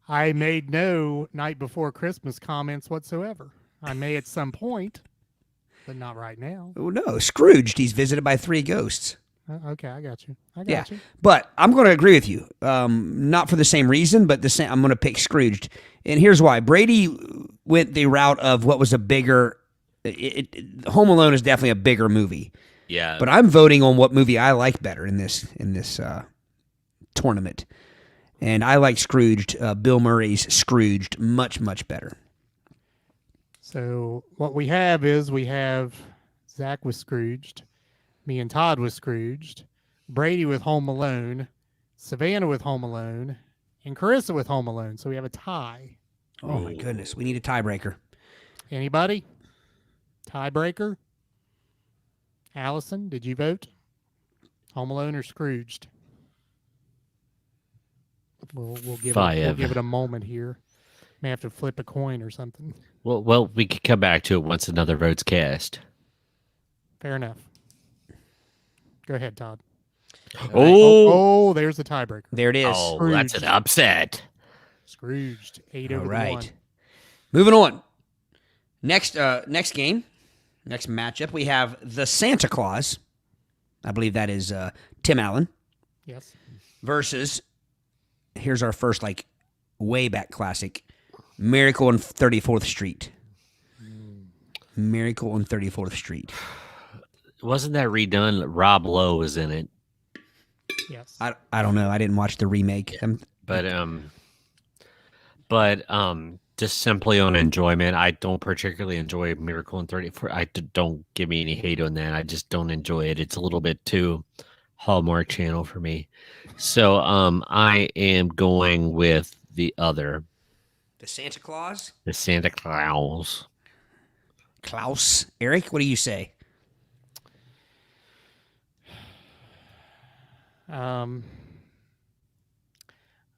I made no Night Before Christmas comments whatsoever. I may at some point, but not right now. oh, no, Scrooged. He's visited by 3 ghosts. Okay, I got you. Yeah, but I'm going to agree with you. Not for the same reason, but the same. I'm going to pick Scrooged, and here's why. Brady went the route of what was a bigger. Home Alone is definitely a bigger movie. Yeah, but I'm voting on what movie I like better in this tournament, and I like Scrooged. Bill Murray's Scrooged much better. So what we have is Zach was Scrooged, me and Todd was Scrooged, Brady with Home Alone, Savannah with Home Alone, and Carissa with Home Alone. So we have a tie. Oh my goodness, we need a tiebreaker. Anybody? Tiebreaker? Allison, did you vote? Home Alone or Scrooged? We'll give it a moment here. May have to flip a coin or something. Well, we could come back to it once another vote's cast. Fair enough. Go ahead, Todd. Oh, there's the tiebreaker. There it is. Oh, that's an upset. Scrooged 8 over All right. 1. Moving on. Next game, next matchup, we have the Santa Claus. I believe that is Tim Allen. Yes. Versus, here's our first way back classic, Miracle on 34th Street. Miracle on 34th Street. Wasn't that redone? Rob Lowe was in it. Yes. I don't know. I didn't watch the remake. But just simply on enjoyment, I don't particularly enjoy Miracle on 34. Don't give me any hate on that. I just don't enjoy it. It's a little bit too Hallmark Channel for me. So I am going with the other. The Santa Claus? The Santa Claus. Klaus. Eric, what do you say?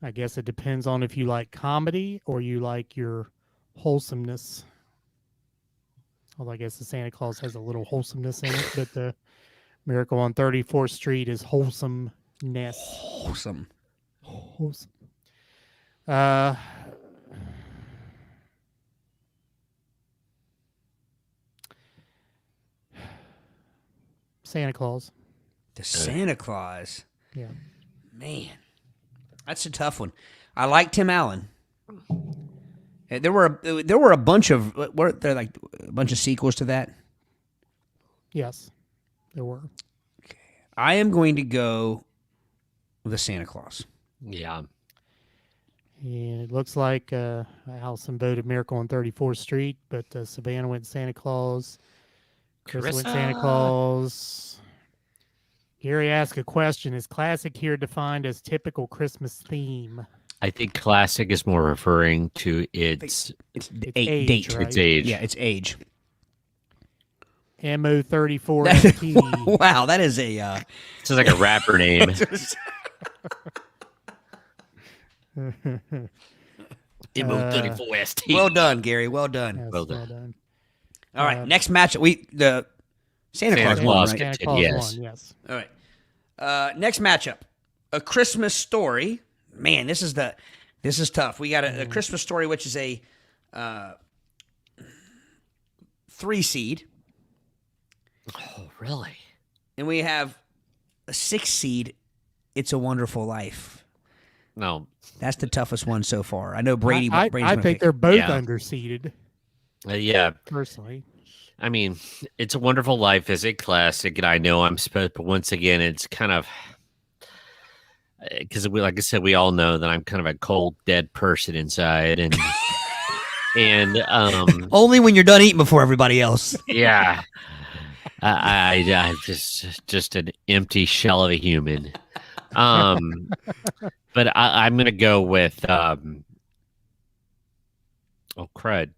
I guess it depends on if you like comedy or you like your wholesomeness. Although I guess the Santa Claus has a little wholesomeness in it, but the Miracle on 34th Street is wholesomeness. Wholesome. Wholesome. Santa Claus. The Santa Claus. Yeah. Man, that's a tough one. I like Tim Allen. There were a bunch of weren't there like a bunch of sequels to that? Yes, there were. I am going to go with the Santa Claus. Yeah. And it looks like Allison voted Miracle on 34th Street, but Savannah went Santa Claus. Chris went Santa Claus. Gary asked a question. Is classic here defined as typical Christmas theme? I think classic is more referring to its age, date. right? its age. Yeah, it's age. MO34FT. Wow, that is a. Sounds like a rapper name. MO34ST. Well done, Gary. Well done. Yes, Well done. All right, next match. The Santa Claus won, Claus right? Santa Yes. Claus Yes. won, yes. All right. Next matchup, A Christmas Story. Man, this is tough. We got a Christmas Story, which is a 3 seed, Oh, really? and we have a 6 seed. It's a Wonderful Life. No. That's the toughest one so far. I know Brady's I my think pick. they're both Yeah. underseeded, Yeah. personally. I mean, It's a Wonderful Life is a classic, and I know I'm supposed, but once again, it's kind of because, like I said, we all know that I'm kind of a cold, dead person inside, and Only when you're done eating before everybody else. yeah, I'm just an empty shell of a human. But I'm gonna go with oh crud,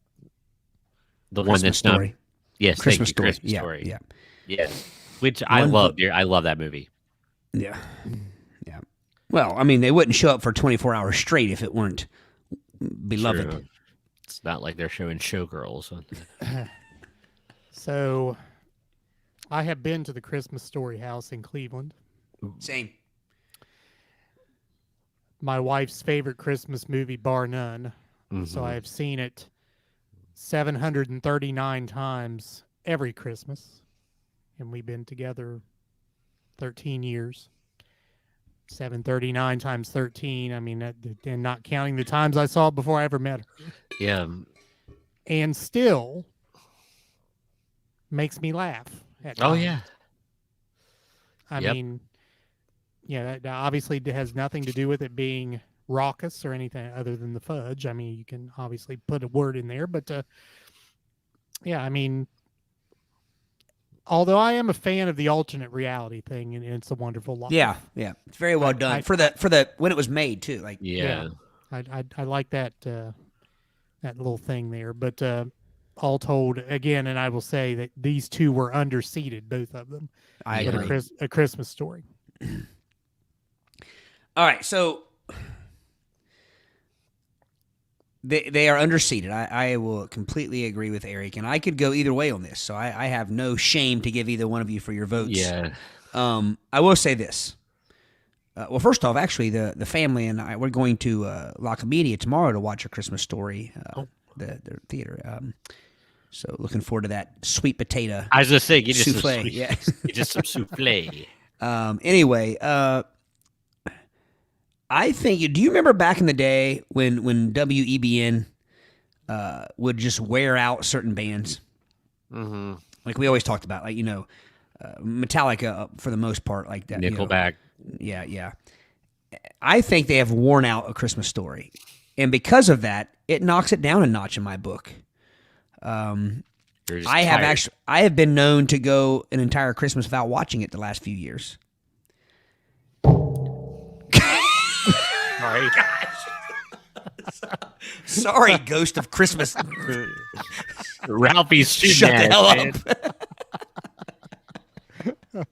the one that's Story. not. Yes, Christmas thank you, Story. Christmas Yeah, Story. yeah. Yes, which I One love. I love that movie. Yeah. Yeah. Well, I mean, they wouldn't show up for 24 hours straight if it weren't beloved. True. It's not like they're showing Showgirls. So, I have been to the Christmas Story house in Cleveland. Same. My wife's favorite Christmas movie, bar none. So I've seen it 739 times every Christmas. And we've been together 13 years. 739 times 13. I mean, and not counting the times I saw it before I ever met her. Yeah. And still makes me laugh. At Oh times. yeah. I Yep. mean, yeah, that obviously has nothing to do with it being raucous or anything other than the fudge. I mean, you can obviously put a word in there, but yeah, I mean, although I am a fan of the alternate reality thing, and It's a Wonderful Life. Yeah, yeah. It's very well done for the when it was made too. Like Yeah. I like that that little thing there. But all told, again, and I will say that these two were underseeded, both of them. I But agree. a Christmas Story. All right, so they are underseeded. I will completely agree with Eric, and I could go either way on this. So I have no shame to give either one of you for your votes. Yeah. I will say this. Well, first off, actually, the family and I we're going to La Comedia tomorrow to watch A Christmas Story, the theater. So looking forward to that sweet potato I was just saying, you just souffle. some, Yeah. you just some souffle. Anyway, I think. Do you remember back in the day when WEBN would just wear out certain bands? Mm-hmm. Like we always talked about, like Metallica for the most part, like that. Nickelback. Yeah. I think they have worn out A Christmas Story, and because of that, it knocks it down a notch in my book. You're just I have tired. I have been known to go an entire Christmas without watching it the last few years. Sorry. Sorry, Ghost of Christmas. Ralphie's shooting Shut the at hell us, man. up.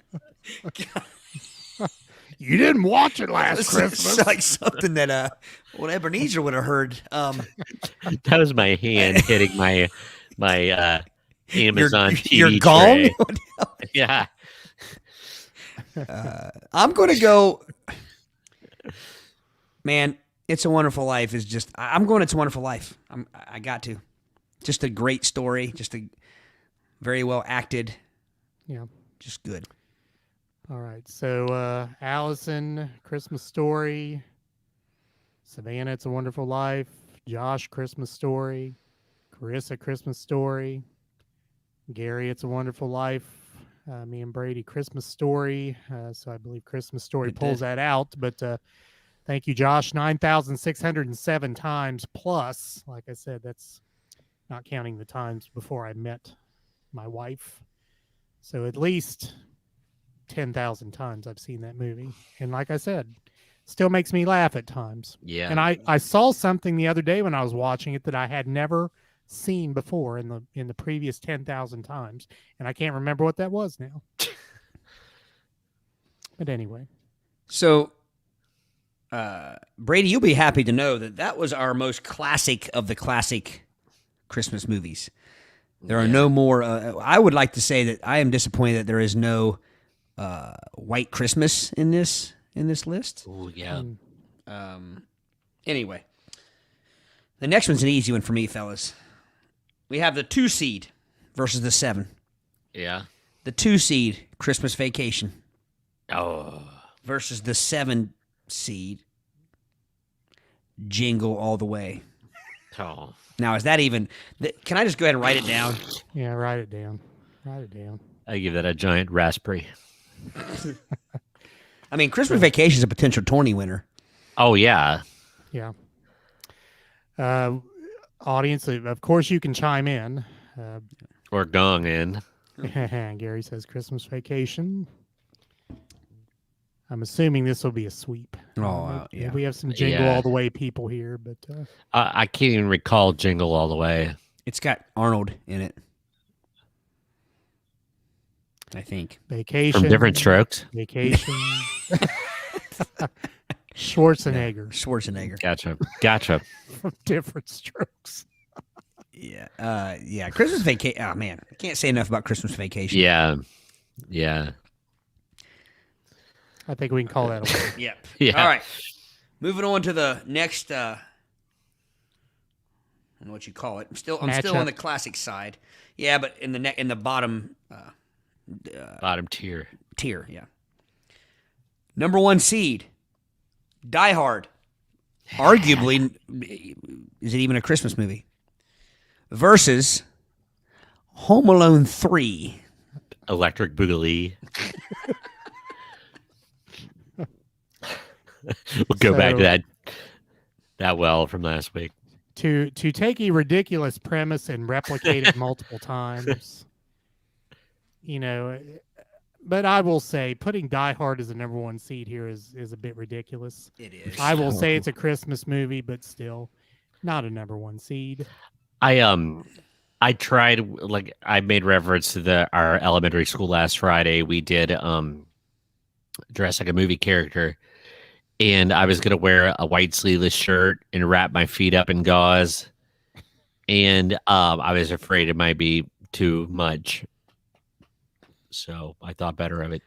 You didn't watch it last It's Christmas. like something that Ebenezer would have heard. That was my hand hitting my Amazon TV your gong. tray. Yeah. I'm going to go. Man, It's a Wonderful Life is just. I'm going. It's a Wonderful Life. I got to. Just a great story. Just a very well acted. Yeah. Just good. All right. So Allison, Christmas Story. Savannah, It's a Wonderful Life. Josh, Christmas Story. Carissa, Christmas Story. Gary, It's a Wonderful Life. Me and Brady, Christmas Story. So I believe Christmas Story pulls that out. But thank you, Josh. 9,607 times plus. Like I said, that's not counting the times before I met my wife. So at least 10,000 times I've seen that movie. And like I said, still makes me laugh at times. Yeah. And I saw something the other day when I was watching it that I had never seen before in the previous 10,000 times, and I can't remember what that was now. But anyway, so Brady, you'll be happy to know that was our most classic of the classic Christmas movies. There are no more. I would like to say that I am disappointed that there is no White Christmas in this list. Oh yeah. Anyway, the next one's an easy one for me, fellas. We have the 2 seed versus the 7. Yeah. The 2 seed, Christmas Vacation, Oh. versus the 7 seed, Jingle All the Way. Oh. Now, is that even? Can I just go ahead and write it down? yeah, write it down. Write it down. I give that a giant raspberry. I mean, Christmas Vacation is a potential tourney winner. Oh yeah. Yeah. Audience, of course, you can chime in. Or gong in. Gary says Christmas Vacation. I'm assuming this will be a sweep. Yeah. We have some Jingle Yeah. All the Way people here, but I can't even recall Jingle All the Way. It's got Arnold in it, I think. Vacation. From Different Strokes. Vacation. Schwarzenegger. Gotcha. From Different Strokes. Yeah. Christmas Vacation. Oh man, I can't say enough about Christmas Vacation. Yeah. I think we can call that a win. Yep. Yeah. All right. Moving on to the next. I don't know what you call it. I'm still on Matchup. the classic side. Yeah, but in the bottom Bottom tier. tier. Yeah. Number 1 seed, Die Hard. Arguably, is it even a Christmas movie? Versus Home Alone 3. Electric Boogaloo. We'll go back to that well from last week. To take a ridiculous premise and replicate it multiple times, but I will say putting Die Hard as the number 1 seed here is a bit ridiculous. It is. I will say it's a Christmas movie, but still not a number 1 seed. I tried, like, I made reference to our elementary school last Friday. We did dress like a movie character, and I was gonna wear a white sleeveless shirt and wrap my feet up in gauze, and I was afraid it might be too much, so I thought better of it.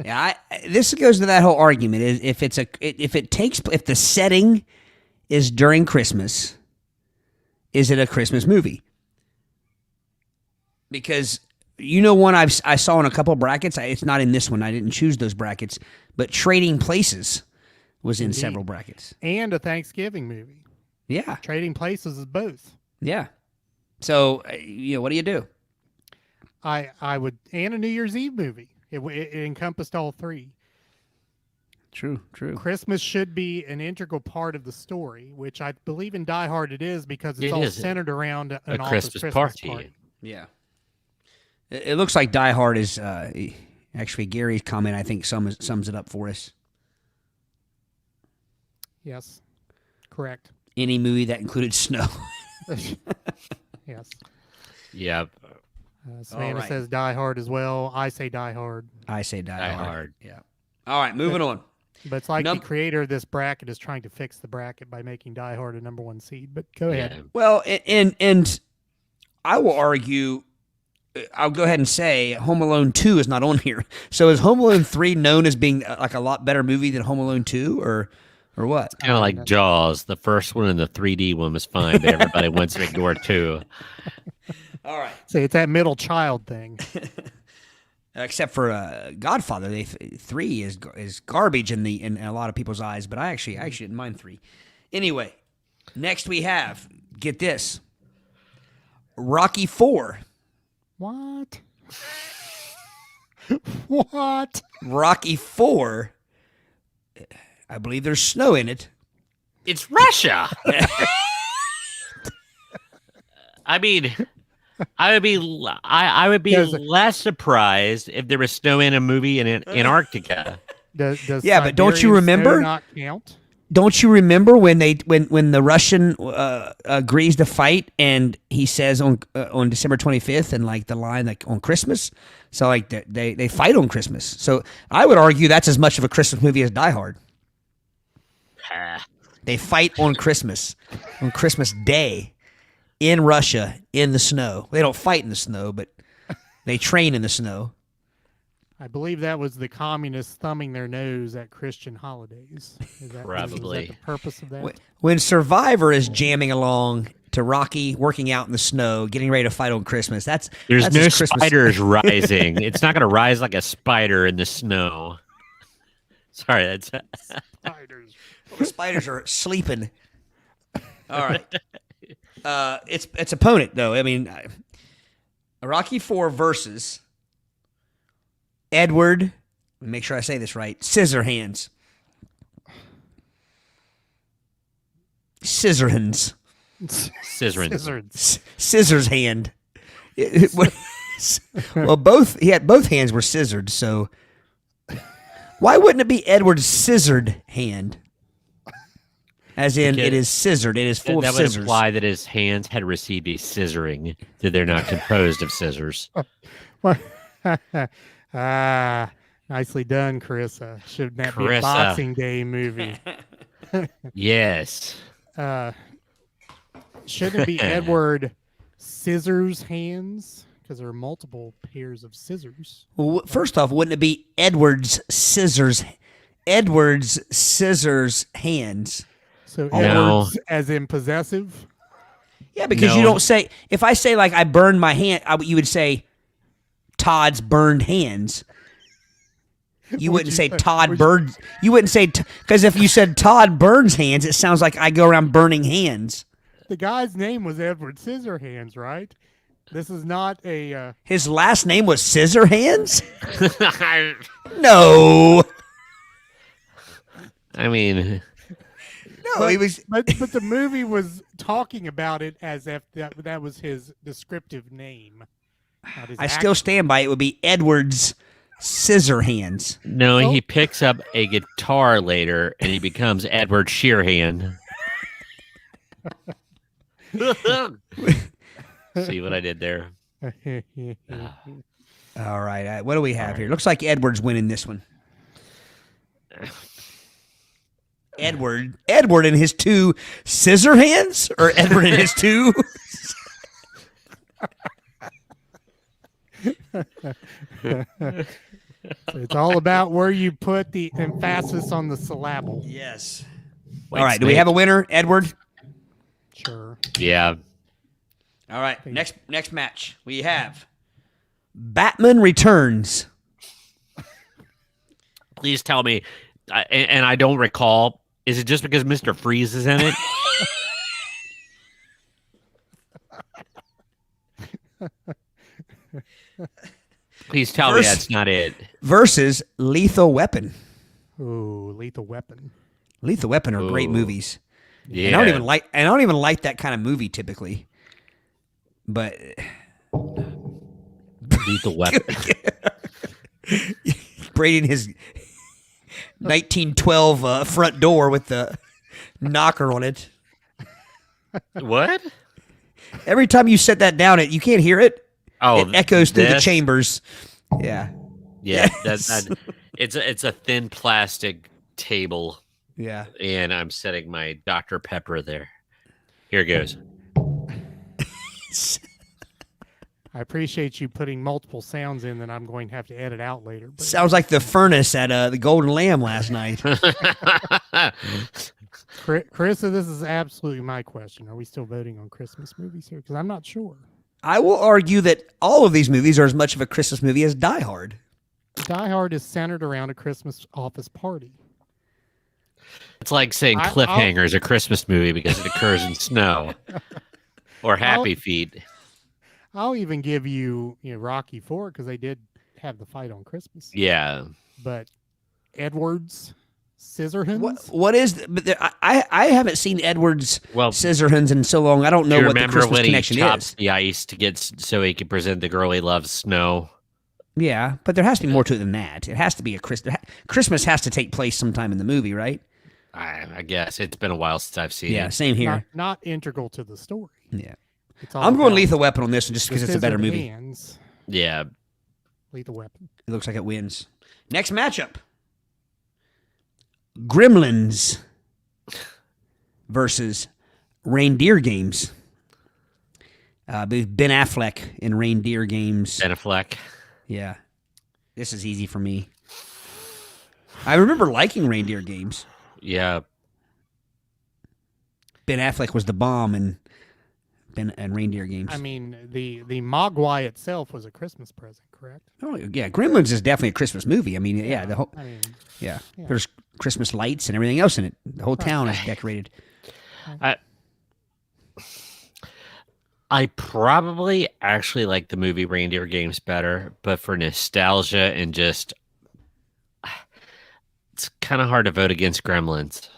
Yeah, this goes to that whole argument. If the setting is during Christmas, is it a Christmas movie? Because one I saw in a couple brackets. It's not in this one. I didn't choose those brackets, but Trading Places was in several brackets. And a Thanksgiving movie. Yeah, Trading Places is both. yeah. So what do you do? I would, and a New Year's Eve movie. It encompassed all 3. True. Christmas should be an integral part of the story, which I believe in Die Hard it is, because it's It all is centered around an a office Christmas party. Yeah. It looks like Die Hard is actually Gary's comment. I think sums it up for us. Yes, correct. Any movie that included snow. Yes. Yeah. Savannah right. says Die Hard as well. I say Die Hard. I say Die Die Hard. Hard. Yeah. All right, moving on. But it's like Num- the creator of this bracket is trying to fix the bracket by making Die Hard a number 1 seed. But go ahead. Yeah. Well, and I will argue. I'll go ahead and say Home Alone 2 is not on here. So is Home Alone 3 known as being like a lot better movie than Home Alone 2, or what? Kind of like Jaws. The first one and the 3D one was fine, but everybody wants to ignore 2. All right. So it's that middle child thing. Except for Godfather, 3 is garbage in a lot of people's eyes. But I actually didn't mind 3. Anyway, next we have, get this, Rocky 4. What? What? Rocky 4. I believe there's snow in it. It's Russia. I mean, I would be less surprised if there was snow in a movie in Antarctica. Does but don't you Siberian remember? snow not count? Don't you remember when the Russian agrees to fight and he says on December 25th and like the line like on Christmas? So like they fight on Christmas. So I would argue that's as much of a Christmas movie as Die Hard. They fight on Christmas Day in Russia in the snow. They don't fight in the snow, but they train in the snow. I believe that was the communists thumbing their nose at Christian holidays. Probably. Was that the purpose of that? When Survivor is jamming along to Rocky working out in the snow, getting ready to fight on Christmas, there's no Christmas. spiders rising. It's not going to rise like a spider in the snow. Sorry, that's Spiders. The spiders are sleeping. All right. Its opponent though. I mean, Rocky 4 versus Edward. Let me make sure I say this right. Scissorhands. Scissorhands. Scissors hand. Well, he had both hands were scissored. So why wouldn't it be Edward's scissored hand? As in, it is scissored. It is full of scissors. That would imply that his hands had received a scissoring, that they're not composed of scissors. Nicely done, Carissa. Should that be a Boxing Day movie? Yes. Shouldn't it be Edward Scissors Hands? Because there are multiple pairs of scissors. Well, first off, wouldn't it be Edward's scissors? Edward's scissors hands. So Edward's as in possessive? Yeah, because you don't say, if I say like I burned my hand, you would say Todd's burned hands. You wouldn't say Todd burned. You wouldn't say, because if you said Todd burns hands, it sounds like I go around burning hands. The guy's name was Edward Scissorhands, right? This is not a... His last name was Scissorhands? No. I mean... No, he was... But the movie was talking about it as if that was his descriptive name. I still stand by it. Would be Edward's Scissorhands. No, he picks up a guitar later and he becomes Edward Sheerhand. See what I did there? All right. What do we have here? Looks like Edward's winning this one. Edward and his two scissor hands, or Edward and his two. It's all about where you put the emphasis on the syllable. Yes. All right. Do we have a winner, Edward? Sure. Yeah. All right. Next match we have Batman Returns. Please tell me, and I don't recall. Is it just because Mr. Freeze is in it? Please tell me that's not it. Versus Lethal Weapon. Ooh, Lethal Weapon. Lethal Weapon are great movies. Yeah. And I don't even like that kind of movie typically. But Lethal Weapon. Brady in his 1912 front door with the knocker on it. What? Every time you set that down, you can't hear it. Oh, it echoes through the chambers. Yeah. Yeah, it's a thin plastic table. Yeah. And I'm setting my Dr. Pepper there. Here goes. I appreciate you putting multiple sounds in that I'm going to have to edit out later. But Sounds like the furnace at the Golden Lamb last night. Carissa, this is absolutely my question. Are we still voting on Christmas movies here? Because I'm not sure. I will argue that all of these movies are as much of a Christmas movie as Die Hard. Die Hard is centered around a Christmas office party. It's like saying Cliffhanger is a Christmas movie because it occurs in snow. Or Happy Feet. I'll even give you, Rocky IV because they did have the fight on Christmas. Yeah. But Edwards Scissorhands? What is? I haven't seen Edwards Scissorhands in so long. I don't know what the Christmas connection is. Remember when he chops the ice to get so he can present the girl he loves snow? Yeah, but there has to be more to it than that. It has to be a Christmas has to take place sometime in the movie, right? I guess it's been a while since I've seen it. Yeah, same here. Not integral to the story. Yeah, I'm going Lethal Weapon on this one just because it's a better movie. Yeah, Lethal Weapon. It looks like it wins. Next matchup: Gremlins versus Reindeer Games. Ben Affleck in Reindeer Games. Ben Affleck. Yeah, this is easy for me. I remember liking Reindeer Games. Yeah. Ben Affleck was the bomb in Reindeer Games. I mean, the Mogwai itself was a Christmas present, correct? Oh yeah, Gremlins is definitely a Christmas movie. I mean, the whole there's Christmas lights and everything else in it. The whole town is decorated. I probably actually like the movie Reindeer Games better, but for nostalgia and just it's kind of hard to vote against Gremlins.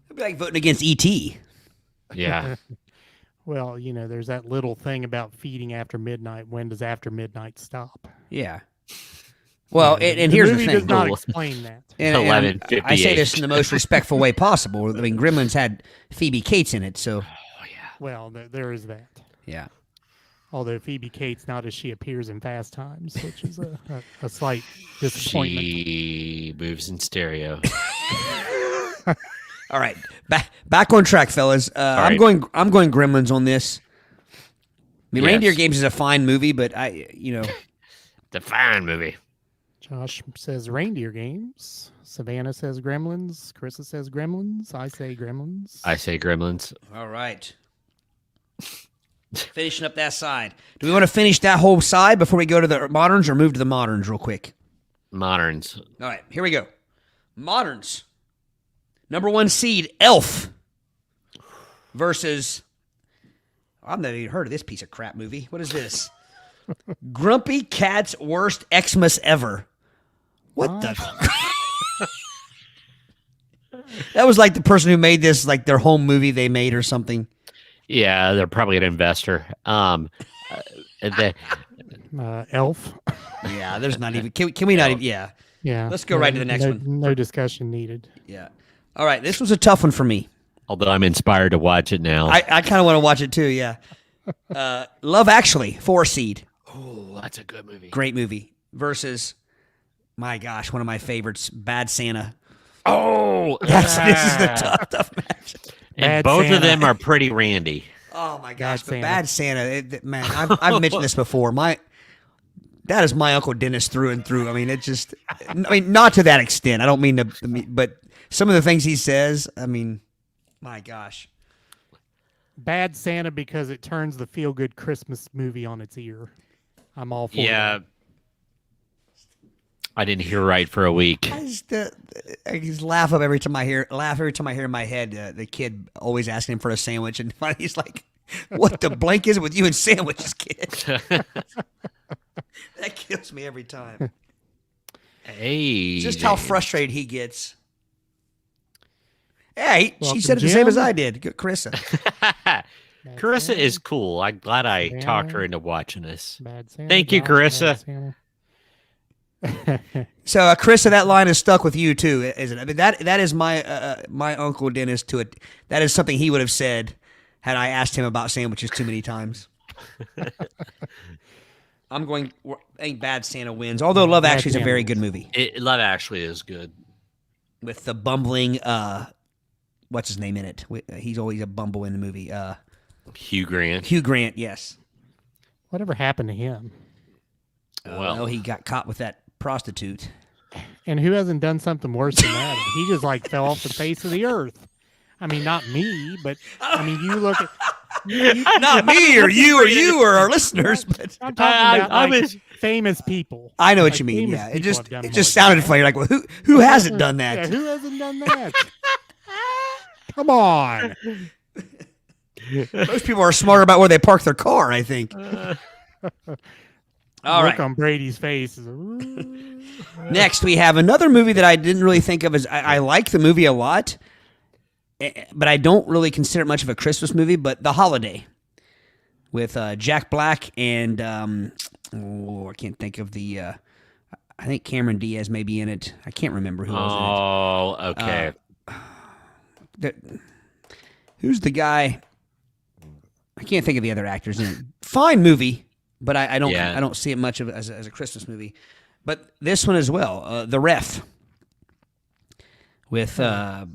It'd be like voting against E.T. Yeah. Well, there's that little thing about feeding after midnight. When does after midnight stop? Yeah. Well, and here's the thing. The movie does not explain that. And 11:58. I say this in the most respectful way possible. I mean, Gremlins had Phoebe Cates in it, so. Oh, yeah. Well, there is that. Yeah. Although Phoebe Cates not as she appears in Fast Times, which is a slight disappointment. She moves in stereo. All right, back on track, fellas. I'm going Gremlins on this. I mean, Yes. Reindeer Games is a fine movie, but The fine movie. Josh says Reindeer Games. Savannah says Gremlins. Carissa says Gremlins. I say Gremlins. I say Gremlins. All right. Finishing up that side. Do we want to finish that whole side before we go to the moderns or move to the moderns real quick? Moderns. All right, here we go. Moderns. Number 1 seed, Elf. Versus, I've never even heard of this piece of crap movie. What is this? Grumpy Cat's Worst Xmas Ever. What the? That was like the person who made this, like their home movie they made or something. Yeah, they're probably an investor. Elf. Yeah, there's not even. Can we not even? Yeah. Yeah. Let's go right to the next one. No discussion needed. Yeah. All right, this was a tough one for me. Although I'm inspired to watch it now. I kind of want to watch it too. Yeah. Love Actually, 4 seed. Oh, that's a good movie. Great movie. Versus, my gosh, one of my favorites, Bad Santa. Oh, This is the tough match. And Bad both Santa. of them are pretty randy. Oh my gosh, but Santa. Bad Santa, man, I've mentioned this before. That is my Uncle Dennis through and through. I mean, not to that extent. I don't mean to, but some of the things he says, I mean, my gosh. Bad Santa because it turns the feel-good Christmas movie on its ear. I'm all for Yeah. that. I didn't hear right for a week. I just laugh every time I hear in my head the kid always asking him for a sandwich, and he's like, "What the blank is it with you and sandwiches, kid?" That kills me every time. Hey. Just how frustrated he gets. Yeah, she Welcome, said it the same Jim. as I did. Good, Carissa. Carissa is cool. I'm glad I Santa. talked her into watching this. Bad Santa. Thank you, Josh, Carissa. Bad Santa. So, Carissa, that line is stuck with you too, isn't it? I mean, that is my Uncle Dennis to it. That is something he would have said had I asked him about sandwiches too many times. I think Bad Santa wins. Although Love Bad Actually is a Santa very wins. good movie Love Actually is good. with the bumbling. What's his name in it? He's always a bumble in the movie. Hugh Grant. Hugh Grant. Yes. Whatever happened to him? Well, he got caught with that prostitute. And who hasn't done something worse than that? He just like fell off the face of the earth. I mean, not me, but I mean, you look at Not me or you or our listeners, but I'm talking about I like, was- famous people. I know what Like, you mean. famous Yeah, it people just have done it more just than sounded that. funny. Like, well, who hasn't done that? Yeah, who hasn't done that? Come on. Most people are smarter about where they park their car, I think. All Look right. on Brady's face. is, Next, we have another movie that I didn't really think of as I like the movie a lot, but I don't really consider it much of a Christmas movie. But The Holiday with Jack Black and I can't think of the. I think Cameron Diaz may be in it. I can't remember who was in it. Oh, okay. Who's the guy? I can't think of the other actors in it. Fine movie, but I don't Yeah. I don't see it much of as a Christmas movie. But this one as well, The Ref, with Dennis,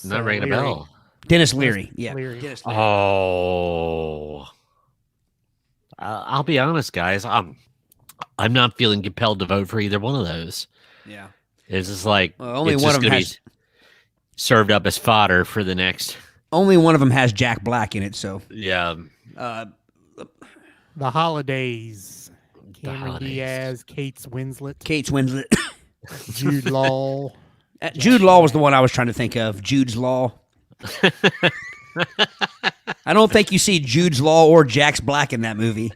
Not ringing a Leary. bell. Dennis Leary. Yeah, Leary. Dennis Leary. Oh, I'll be honest, guys. I'm not feeling compelled to vote for either one of those. Yeah. It's just like Well, only it's one just of them gonna has. be served up as fodder for the next. Only one of them has Jack Black in it. So Yeah, The Holidays. Cameron Holidays. Diaz, Kate Winslet, Kate Winslet. Jude Law. Jude Law was the one I was trying to think of. Jude's Law. I don't think you see Jude's Law or Jack Black in that movie.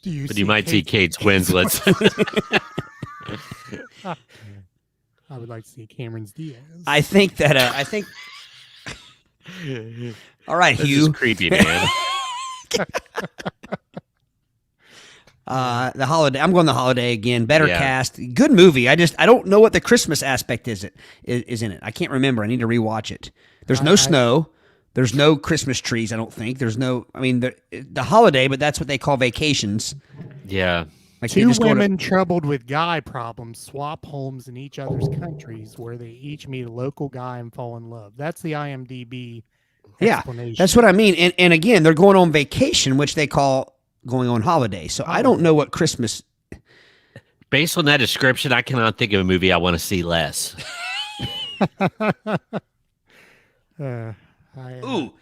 but you might see Kate Winslet. I would like to see Cameron's Diaz. I think that. All right, This is Hugh. creepy, man. The Holiday. I'm going The Holiday again. Better Yeah. cast. Good movie. I don't know what the Christmas aspect is in it. I can't remember. I need to rewatch it. There's no snow. There's no Christmas trees. I don't think. There's no. I mean, the Holiday, but that's what they call vacations. Yeah. Like they Two just go to- women troubled with guy problems swap homes in each other's countries where they each meet a local guy and fall in love. That's the IMDb Yeah, explanation. that's what I mean. And again, they're going on vacation, which they call going on holiday. So I don't know what Christmas. Based on that description, I cannot think of a movie I want to see less. Ooh.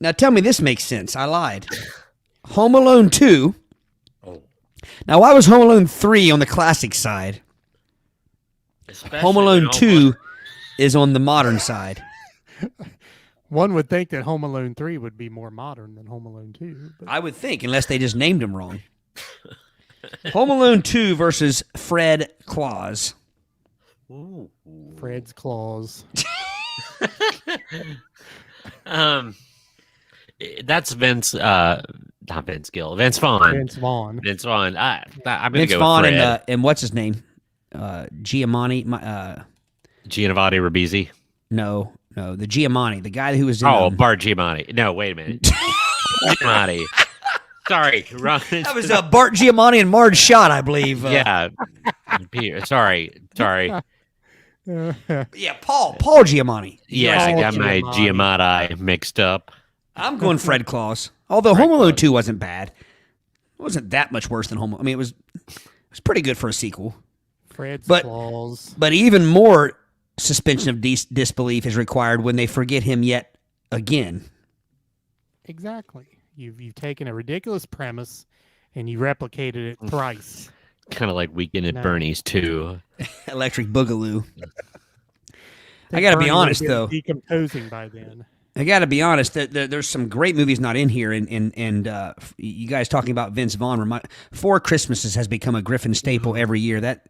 Now tell me this makes sense. I lied. Home Alone 2. Oh. Now, why was Home Alone 3 on the classic side? Home Alone 2 is on the modern side. One would think that Home Alone 3 would be more modern than Home Alone 2. But I would think, unless they just named him wrong. Home Alone 2 versus Fred Claus. Ooh. Fred's Claus. That's Vince. Not Vince Gill. Vince Vaughn. Vince Vaughn. Vince Vaughn. I'm gonna Vince go Vaughn with Fred. and what's his name? Giamatti. Giovanni Ribisi. No, the Giamatti, the guy who was in. Oh, Bart Giamatti. No, wait a minute. Giamatti. Sorry, wrong. That was Bart Giamatti and Marge Schott, I believe. Yeah. Sorry. Yeah, Paul Giamatti. Yeah, I Paul got my Giamatti mixed up. I'm going Fred Claus. Although Home Alone 2 wasn't bad. It wasn't that much worse than Home Alone. I mean, it was pretty good for a sequel. Fred's But- Claus. But even more suspension of disbelief is required when they forget him yet again. Exactly. You've taken a ridiculous premise and you replicated it thrice. Kind of like Weekend at No. Bernie's too. Electric Boogaloo. Think I gotta be Bernie honest, would've though. been decomposing by then. I got to be honest. There's some great movies not in here, and you guys talking about Vince Vaughn. Four Christmases has become a Griffin staple every year. That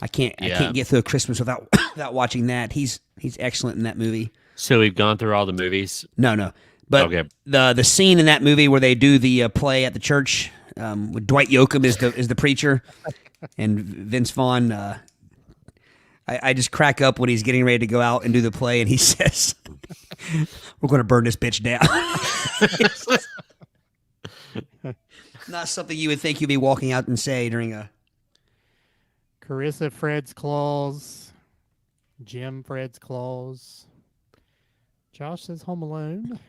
I can't get through a Christmas without watching that. He's excellent in that movie. So we've gone through all the movies. No, but Okay. the scene in that movie where they do the play at the church with Dwight Yoakam is the preacher, and Vince Vaughn. I just crack up when he's getting ready to go out and do the play, and he says, "We're going to burn this bitch down." Not something you would think you'd be walking out and say during a. Carissa Fred's Claus. Jim Fred's Claus. Josh says Home Alone.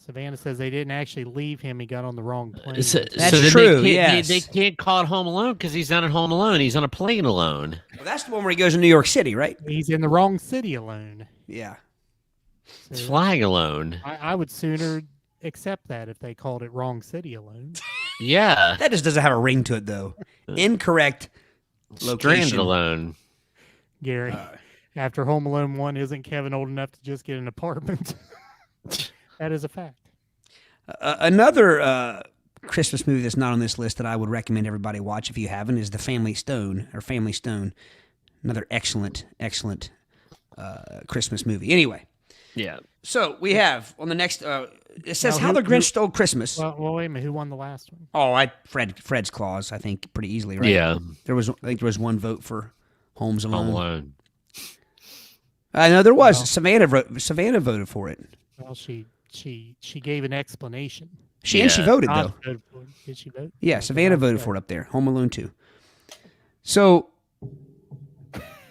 Savannah says they didn't actually leave him. He got on the wrong plane. That's then true, They can't call it Home Alone because he's not at home alone. He's on a plane alone. Well, that's the one where he goes to New York City, right? He's in the wrong city alone. Yeah. He's flying alone. I would sooner accept that if they called it wrong city alone. Yeah. That just doesn't have a ring to it, though. Incorrect Stranded location. alone. Gary, after Home Alone 1, isn't Kevin old enough to just get an apartment? That is a fact. Another Christmas movie that's not on this list that I would recommend everybody watch if you haven't is The Family Stone. Another excellent Christmas movie. Anyway, Yeah. so we have on the next. It says Now, How the who- Grinch Stole Christmas. Well, wait a minute. Who won the last one? Oh, Fred's Claus. I think pretty easily, right? Yeah. I think there was one vote for Holmes Alone. Home Alone. No, there was. Well- Savannah voted for it. Well, she gave an explanation. She Yeah. voted Todd though. voted for it. Did she vote? Yeah, Okay, Savannah Todd voted for it up there. Home Alone 2. So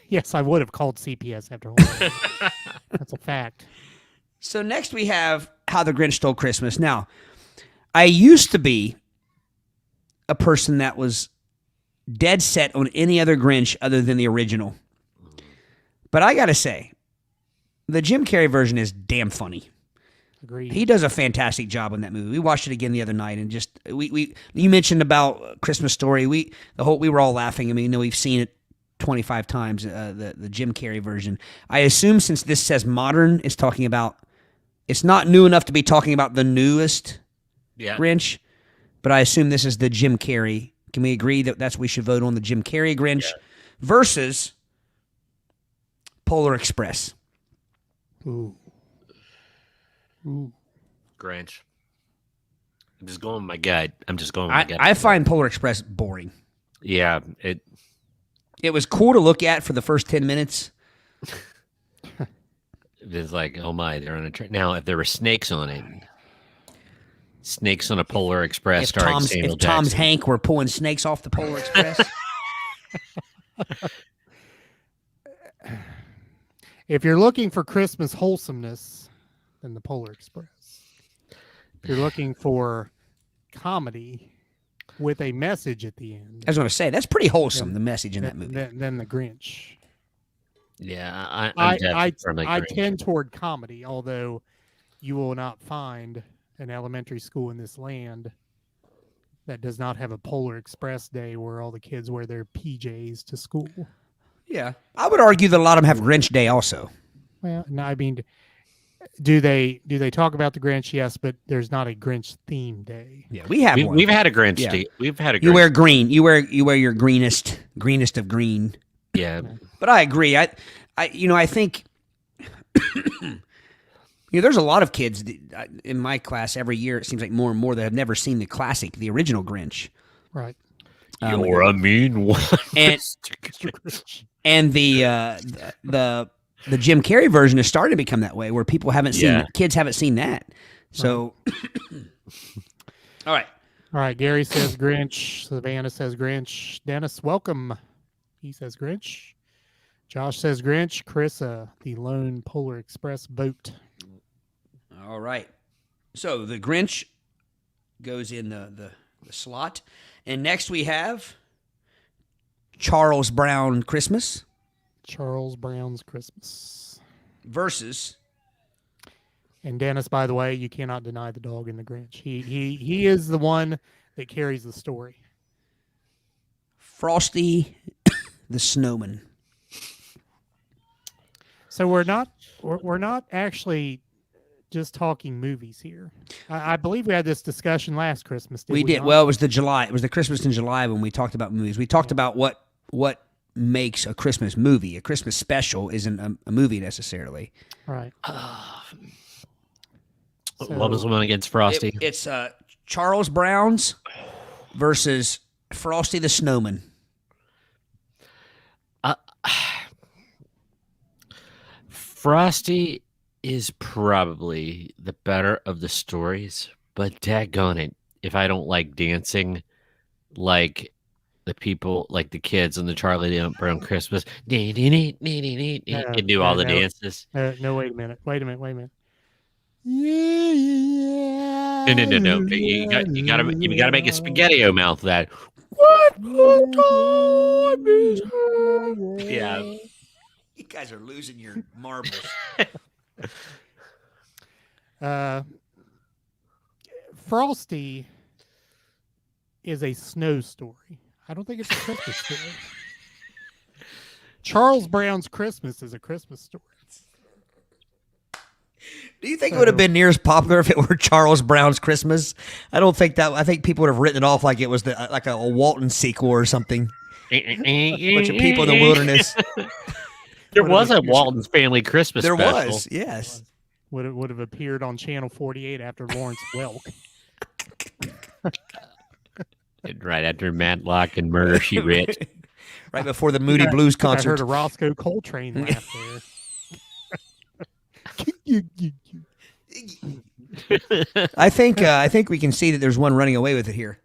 Yes, I would have called CPS after Home Alone. That's a fact. So next we have How the Grinch Stole Christmas. Now, I used to be a person that was dead set on any other Grinch other than the original. But I got to say, the Jim Carrey version is damn funny. Agreed. He does a fantastic job in that movie. We watched it again the other night, and just you mentioned about Christmas Story. We were all laughing. I mean, we've seen it 25 times. The Jim Carrey version. I assume since this says modern, it's talking about. It's not new enough to be talking about the newest Grinch, but I assume this is the Jim Carrey. Can we agree that we should vote on the Jim Carrey Grinch versus Polar Express? Ooh. Grinch. I'm just going with my gut. I find Polar Express boring. Yeah. It was cool to look at for the first 10 minutes. It's like, oh my, they're on a train. Now, if there were snakes on it, snakes on a Polar Express If starring Samuel Tom's Jackson. Hank were pulling snakes off the Polar Express. If you're looking for Christmas wholesomeness, then the Polar Express. If you're looking for comedy with a message at the end, I was going to say, that's pretty wholesome, the message in that movie. then the Grinch. Yeah, I'm I definitely from the I Grinch. tend toward comedy, although you will not find an elementary school in this land that does not have a Polar Express day where all the kids wear their PJs to school. Yeah. I would argue that a lot of them have Grinch Day also. Well, no, I mean, do they talk about the Grinch? Yes, but there's not a Grinch theme day. Yeah, we have one. We've had a Grinch. Yeah. We've had a Grinch. You wear green. You wear your greenest of green. Yeah. But I agree. I think there's a lot of kids in my class every year. It seems like more and more that have never seen the classic, the original Grinch. Right. You're a mean one. And Mr. Grinch. and the Jim Carrey version is starting to become that way, where people haven't seen kids haven't seen that. So, all right. All right. Gary says Grinch. Savannah says Grinch. Dennis, welcome. He says Grinch. Josh says Grinch. Chris, the lone Polar Express boat. All right. So the Grinch goes in the slot. And next we have Charles Brown Christmas Charles Brown's Christmas. versus And Dennis, by the way, you cannot deny the dog in the Grinch. He is the one that carries the story. Frosty the Snowman. So we're not actually just talking movies here. I believe we had this discussion last Christmas. We did. not? Well, it was the Christmas in July when we talked about movies. We talked about what makes a Christmas movie. A Christmas special isn't a movie necessarily. Right. What was the one against Frosty? It's Charles Brown's versus Frosty the Snowman. Frosty is probably the better of the stories, but daggone it, if I don't like dancing like the people, like the kids on the Charlie Brown Christmas, can do all the dances. No, wait a minute. Yeah. No. You gotta make a spaghetti-o mouth. That. What time is it? Yeah. You guys are losing your marbles. Frosty is a snow story. I don't think it's a Christmas story. Charles Brown's Christmas is a Christmas story. Do you think it would have been near as popular if it were Charles Brown's Christmas? I don't think that. I think people would have written it off like it was like a Walton sequel or something. Bunch of people in the wilderness. There was a Walton's Family Christmas There special. was, yes. Would have appeared on Channel 48 after Lawrence Welk. Right after Matlock and Murder, She Wrote. Right before the Moody Blues I heard concert. a Roscoe Coltrane laugh there. I think we can see that there's one running away with it here.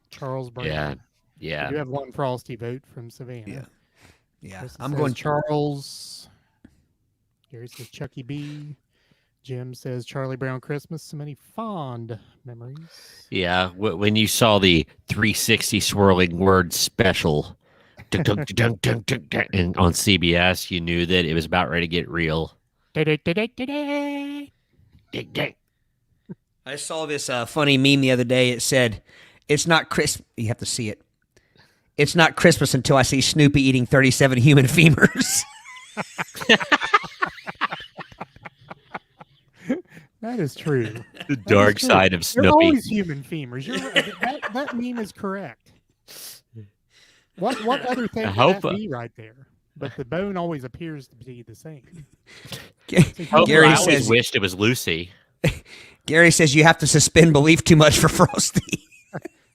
Charles Brown. Yeah. You have one Frosty vote from Savannah. Yeah. Chris I'm says going Charles. Gary says Chucky B. Jim says Charlie Brown Christmas. So many fond memories. Yeah, when you saw the 360 swirling word special and on CBS, you knew that it was about ready to get real. I saw this funny meme the other day. It said, "It's not Christmas." You have to see it. It's not Christmas until I see Snoopy eating 37 human femurs. That is true. The dark side of They're Snoopy. always human femurs. You're right. That meme is correct. What other thing would that be right there? But the bone always appears to be the same. Gary I says, always wished it was Lucy. Gary says you have to suspend belief too much for Frosty.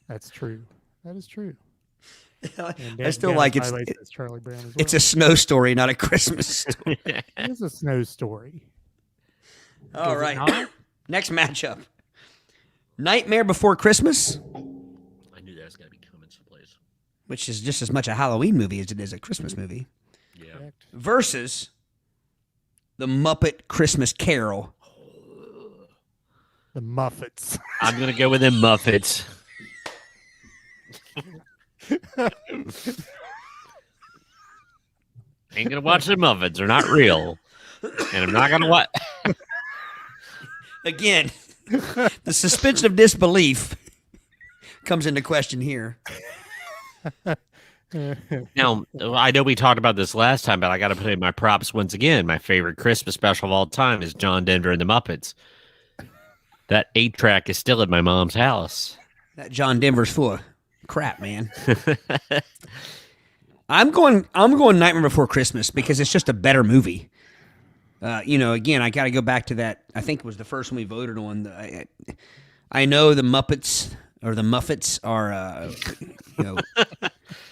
That's true. That is true. I still like it. Charlie Brown as well. It's a snow story, not a Christmas story. It is a snow story. All right. Next matchup. Nightmare Before Christmas, I knew that was going to be coming someplace. which is just as much a Halloween movie as it is a Christmas movie, Yeah. versus The Muppet Christmas Carol. The Muppets. I'm going to go with them Muppets. Ain't going to watch the Muppets. They're not real. And I'm not going to watch. Again, the suspension of disbelief comes into question here. Now, I know we talked about this last time, but I got to put in my props once again. My favorite Christmas special of all time is John Denver and the Muppets. That 8-track is still at my mom's house. That John Denver's full of crap, man. I'm going Nightmare Before Christmas because it's just a better movie. Again, I got to go back to that. I think it was the first one we voted on. I know the Muppets or the Muffets are,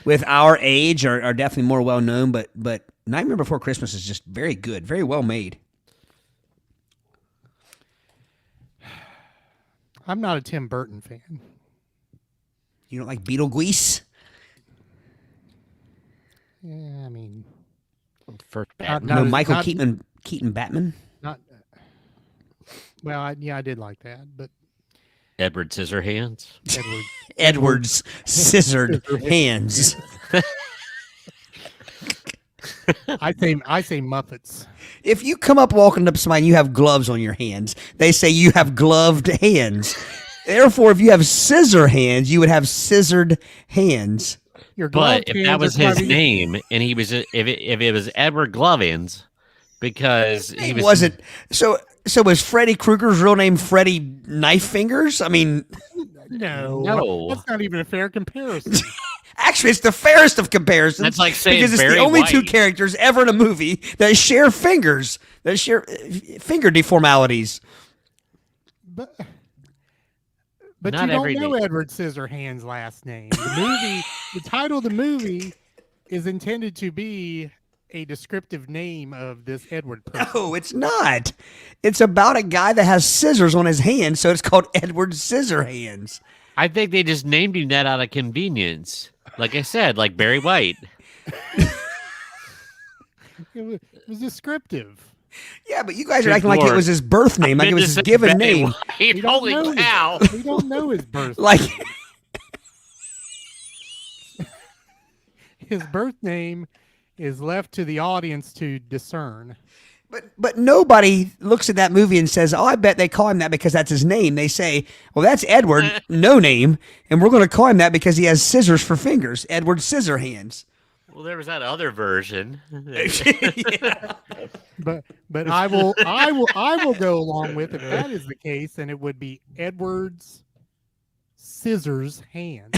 with our age are definitely more well known. But Nightmare Before Christmas is just very good, very well made. I'm not a Tim Burton fan. You don't like Beetlejuice? Yeah, I mean, First Michael Keaton Batman? Not. Well, I did like that, but Edward Scissorhands. Edward's scissored hands. I say Muppets. If you come up walking up to somebody and you have gloves on your hands, they say you have gloved hands. Therefore, if you have scissor hands, you would have scissored hands. But if that was his name, and he was, if it was Edward Glovins, because he wasn't. So was Freddy Krueger's real name Freddy Knife Fingers? I mean, no, that's not even a fair comparison. Actually, it's the fairest of comparisons. That's like saying because it's Barry the only White. two characters ever in a movie that share fingers, that share finger deformalities. But Not you don't every know day. Edward Scissorhands' last name. The title of the movie is intended to be a descriptive name of this Edward person. No, it's not. It's about a guy that has scissors on his hand, so it's called Edward Scissorhands. I think they just named him that out of convenience. Like I said, like Barry White. was descriptive. Yeah, but you guys are Good acting like it Lord. was his birth name, like it was his given name. Holy cow! We don't know his birth. Like His birth name is left to the audience to discern. But nobody looks at that movie and says, "Oh, I bet they call him that because that's his name." They say, "Well, that's Edward, no name, and we're going to call him that because he has scissors for fingers, Edward Scissorhands." Well, there was that other version. But I will go along with if that is the case, and it would be Edward's scissors hand.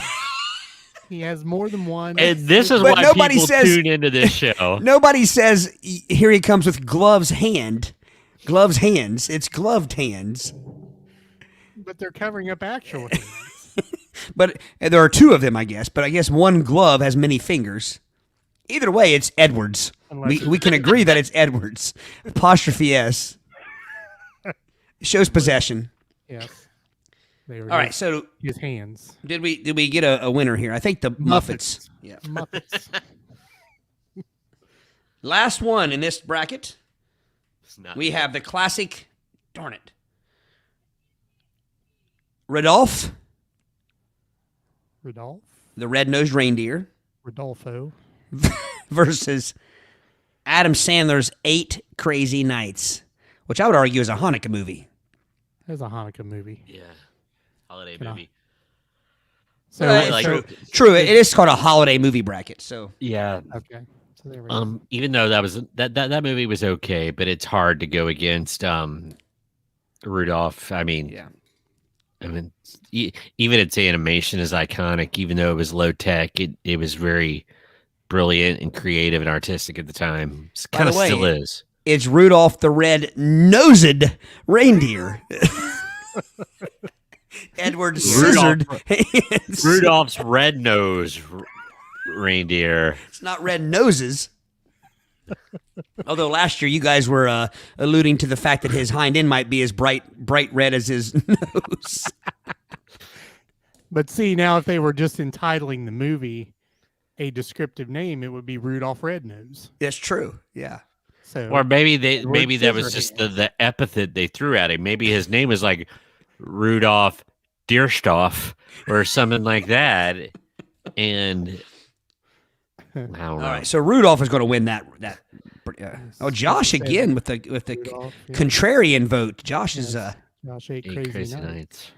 He has more than one. And this is But why nobody people says- tune into this show. Nobody says, "Here he comes with gloves hands." It's gloved hands. But they're covering up actual hands. But there are two of them, I guess. But I guess one glove has many fingers. Either way, it's Edwards. Unless We can agree that it's Edwards. Apostrophe S. Shows possession. Yes. They were All right, so his hands. did we get a winner here? I think the Muppets. Yeah. Muppets. Last one in this bracket, It's not we have the classic. Darn it. Rudolph, Rudolph. the red-nosed reindeer, Rodolfo. versus Adam Sandler's 8 Crazy Nights, which I would argue is a Hanukkah movie. There's a Hanukkah movie. Yeah. Holiday Can I- movie. So, Right, so- True, it is called a holiday movie bracket. So Yeah. okay. So there we go. Even though that movie was okay, but it's hard to go against Rudolph. I mean, yeah, even its animation is iconic. Even though it was low tech, it was very brilliant and creative and artistic at the time. It By kind the of way, still is. it's Rudolph the red-nosed reindeer. Edward Scissored hands. Rudolph's red nose reindeer. It's not red noses. Although last year you guys were alluding to the fact that his hind end might be as bright red as his nose. But see, now if they were just entitling the movie a descriptive name, it would be Rudolph Rednose. That's true. Yeah. So Or maybe word that was just the epithet they threw at him. Maybe his name was like Rudolph Deerstoff or something like that. And I don't know. All right. So Rudolph is going to win that. Oh, Josh again with the Rudolph, yeah. contrarian vote. Josh is Josh ate Eight crazy, nights. Nights.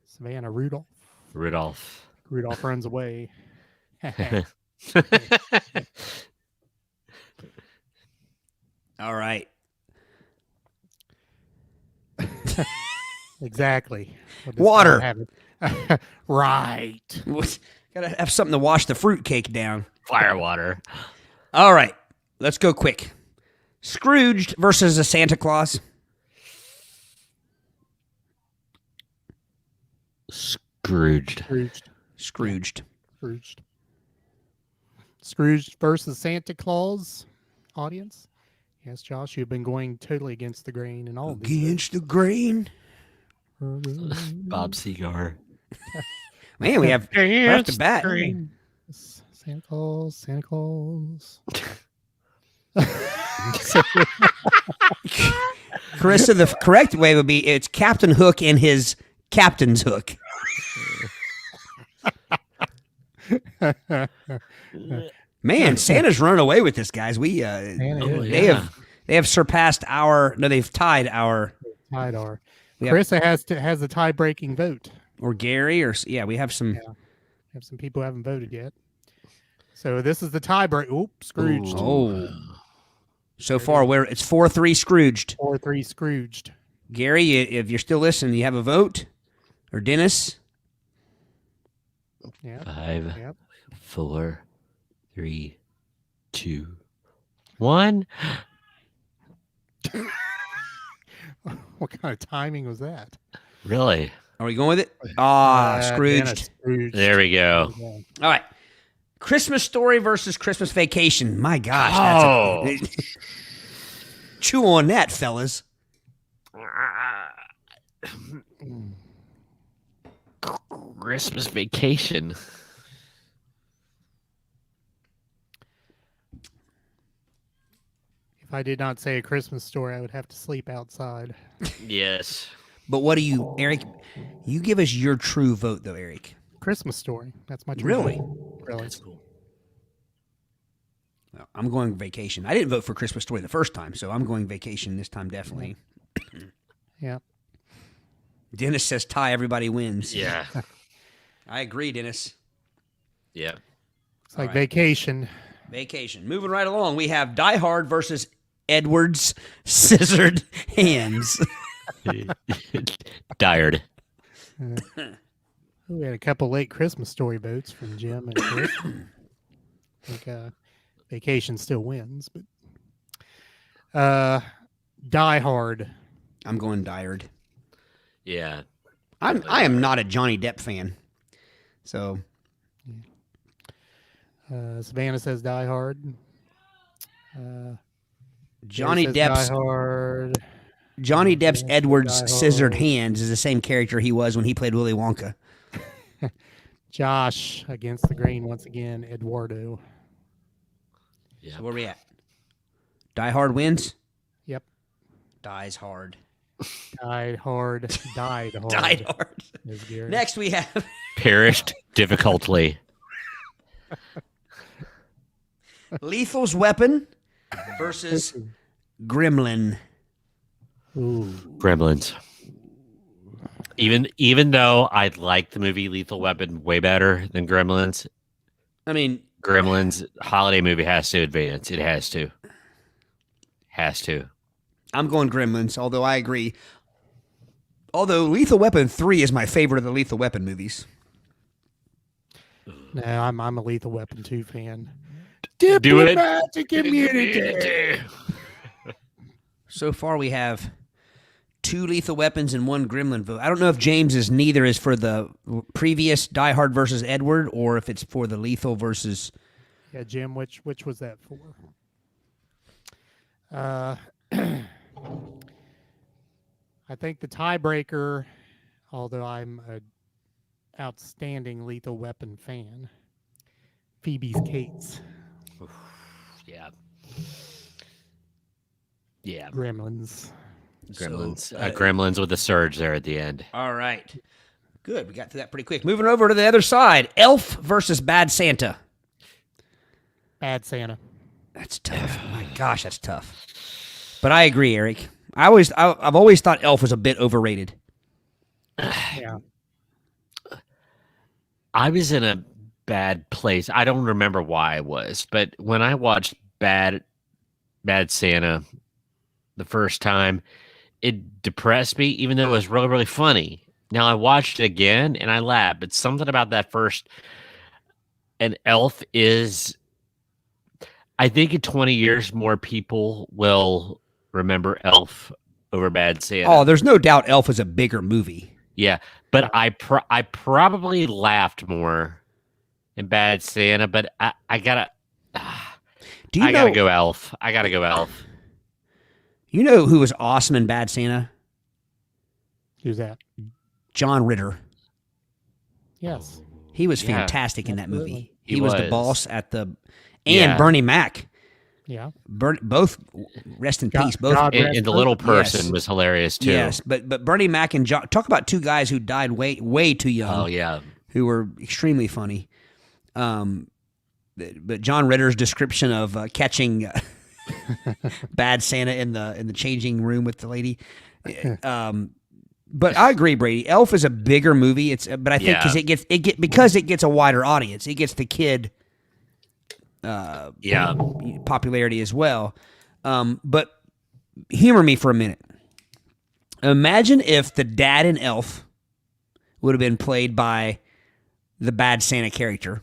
Savannah Rudolph. Rudolph. Rudolph runs away. all right. Exactly. We'll just Water. have it. Right. Gotta have something to wash the fruitcake down. Firewater. All right. Let's go quick. Scrooged versus a Santa Claus. Scrooged. Scrooged. Scrooged. Scrooge versus Santa Claus audience. Yes, Josh, you've been going totally against the grain and all of these. Against the grain. Bob Segar. Man, we have right off the bat. Santa Claus, Santa Claus. Carissa, the correct way would be it's Captain Hook and his captain's hook. Man, Santa's running away with this, guys. We Santa is. they have surpassed our. No, they've tied our. Tied are. We have- Carissa has a tie-breaking vote. Or Gary, or yeah, we have some. Yeah. Have some people who haven't voted yet. So this is the tie-break. Oops, Scrooged. Oh, so far where it's 4-3 Scrooged. 4-3 Scrooged. Gary, if you're still listening, you have a vote, or Dennis. Yeah. 5, Yep. 4, 3, 2, 1. What kind of timing was that? Really? Are we going with it? Scrooged. Dennis, Scrooged. There we go. Yeah. All right. Christmas Story versus Christmas Vacation. My gosh. Oh. That's chew on that, fellas. Christmas Vacation. If I did not say A Christmas Story, I would have to sleep outside. Yes. But what do you, Eric? You give us your true vote, though, Eric. Christmas Story. That's my true Really? vote. Really. That's cool. Well, I'm going Vacation. I didn't vote for Christmas Story the first time, so I'm going Vacation this time, definitely. Yeah. Dennis says tie, everybody wins. Yeah. I agree, Dennis. Yeah. It's like right. Vacation. Vacation. Moving right along, we have Die Hard versus Edward's Scissored Hands. Tired. We had a couple late Christmas Story votes from Jim and Chris. I think Vacation still wins, but Die Hard. I'm going Die Hard. Yeah. I am not a Johnny Depp fan, so Savannah says Die Hard. Johnny Jerry says Depp's Die Hard. Johnny Depp's Die Edward's Scissored Hard. Hands is the same character he was when he played Willy Wonka. Josh against the green once again. Eduardo. Yeah. So where we at? Die Hard wins. Yep. Dies hard. Died hard. Died hard. Died hard. Ms. Gary. Next we have Perished difficultly. Lethal's Weapon versus Gremlin. Ooh. Gremlins. Even though I like the movie Lethal Weapon way better than Gremlins, I mean, Gremlins holiday movie has to advance. It has to. Has to. I'm going Gremlins, although I agree. Although Lethal Weapon 3 is my favorite of the Lethal Weapon movies. No, I'm a Lethal Weapon 2 fan. Do it. Diplomatic immunity. So far we have 2 Lethal Weapons and 1 Gremlin vote. I don't know if James is neither is for the previous Die Hard versus Edward or if it's for the Lethal versus... Yeah, Jim, which was that for? I think the tiebreaker, although I'm an outstanding Lethal Weapon fan, Phoebe's Kate's Yeah. Yeah. Gremlins. Gremlins. So, Gremlins with a surge there at the end. All right. Good. We got through that pretty quick. Moving over to the other side. Elf versus Bad Santa. Bad Santa. That's tough. Oh my gosh, that's tough. But I agree, Eric. I've always thought Elf was a bit overrated. Yeah. I was in a bad place. I don't remember why I was, but when I watched Bad Santa the first time, it depressed me, even though it was really, really funny. Now I watched it again and I laughed. But something about that first, and Elf is, I think in 20 years more people will remember Elf over Bad Santa. Oh, there's no doubt Elf is a bigger movie. Yeah, but I probably laughed more in Bad Santa, but I gotta gotta go Elf. I gotta go Elf. You know who was awesome in Bad Santa? Who's that? John Ritter. Yes. He was Yeah, fantastic in that movie. absolutely. He was the was. boss at the... And Yeah. Bernie Mac. Yeah. Both, rest in God- peace. Both. God And the little person Yes. was hilarious too. Yes, but Bernie Mac and John... Talk about 2 guys who died way too young. Oh yeah. Who were extremely funny. But John Ritter's description of catching Bad Santa in the changing room with the lady. But I agree, Brady. Elf is a bigger movie. But I think because it gets a wider audience, it gets the kid popularity as well. But humor me for a minute. Imagine if the dad in Elf would have been played by the Bad Santa character.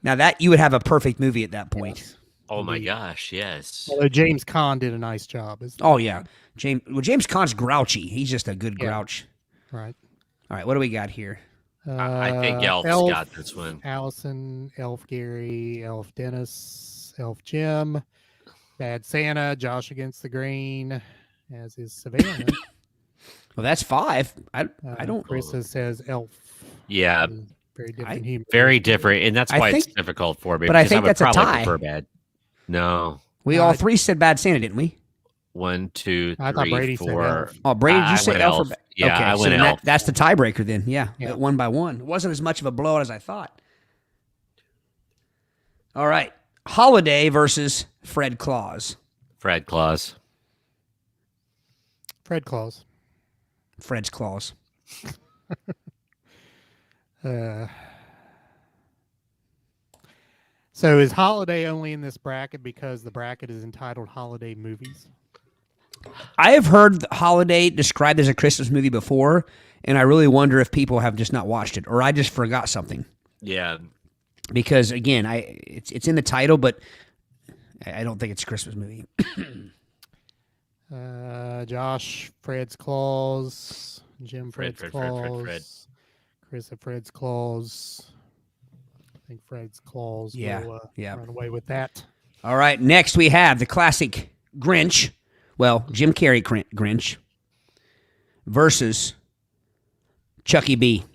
Now that you would have a perfect movie at that point. Yes. Oh my gosh, yes. Although James Caan did a nice job. Oh yeah, James Caan's grouchy. He's just a good grouch. Right. All right, what do we got here? I think Elf's Elf, got this one. Allison, Elf Gary, Elf Dennis, Elf Jim, Bad Santa, Josh against the green, as is Savannah. Well, that's 5. I don't. Chris says Elf. Yeah, Very different humor. very different, and that's I why it's think- difficult for me. but I because think would that's a probably tie. prefer Bad. No, We all three said Bad Santa, didn't we? 1, 2, I thought 3, Brady said 4. Elf. Oh, Brady, did I you say went Elf? Elf. Or Yeah, okay, I so went then Elf. that's the tiebreaker then. Yeah, Yeah. 1 by 1. It wasn't as much of a blowout as I thought. All right. Holiday versus Fred Claus. Fred Claus. Fred Claus. Fred's Claus. So is Holiday only in this bracket because the bracket is entitled Holiday Movies? I have heard Holiday described as a Christmas movie before, and I really wonder if people have just not watched it, or I just forgot something. Yeah. Because again, it's in the title, but I don't think it's a Christmas movie. Josh, Fred's Claus. Jim, Fred, Fred's Fred, Claus. Fred. Chris, Fred's Claus. I think Fred's Claus Yeah, will yeah. run away with that. All right, next we have the classic Grinch. Well, Jim Carrey Grinch versus Chucky B.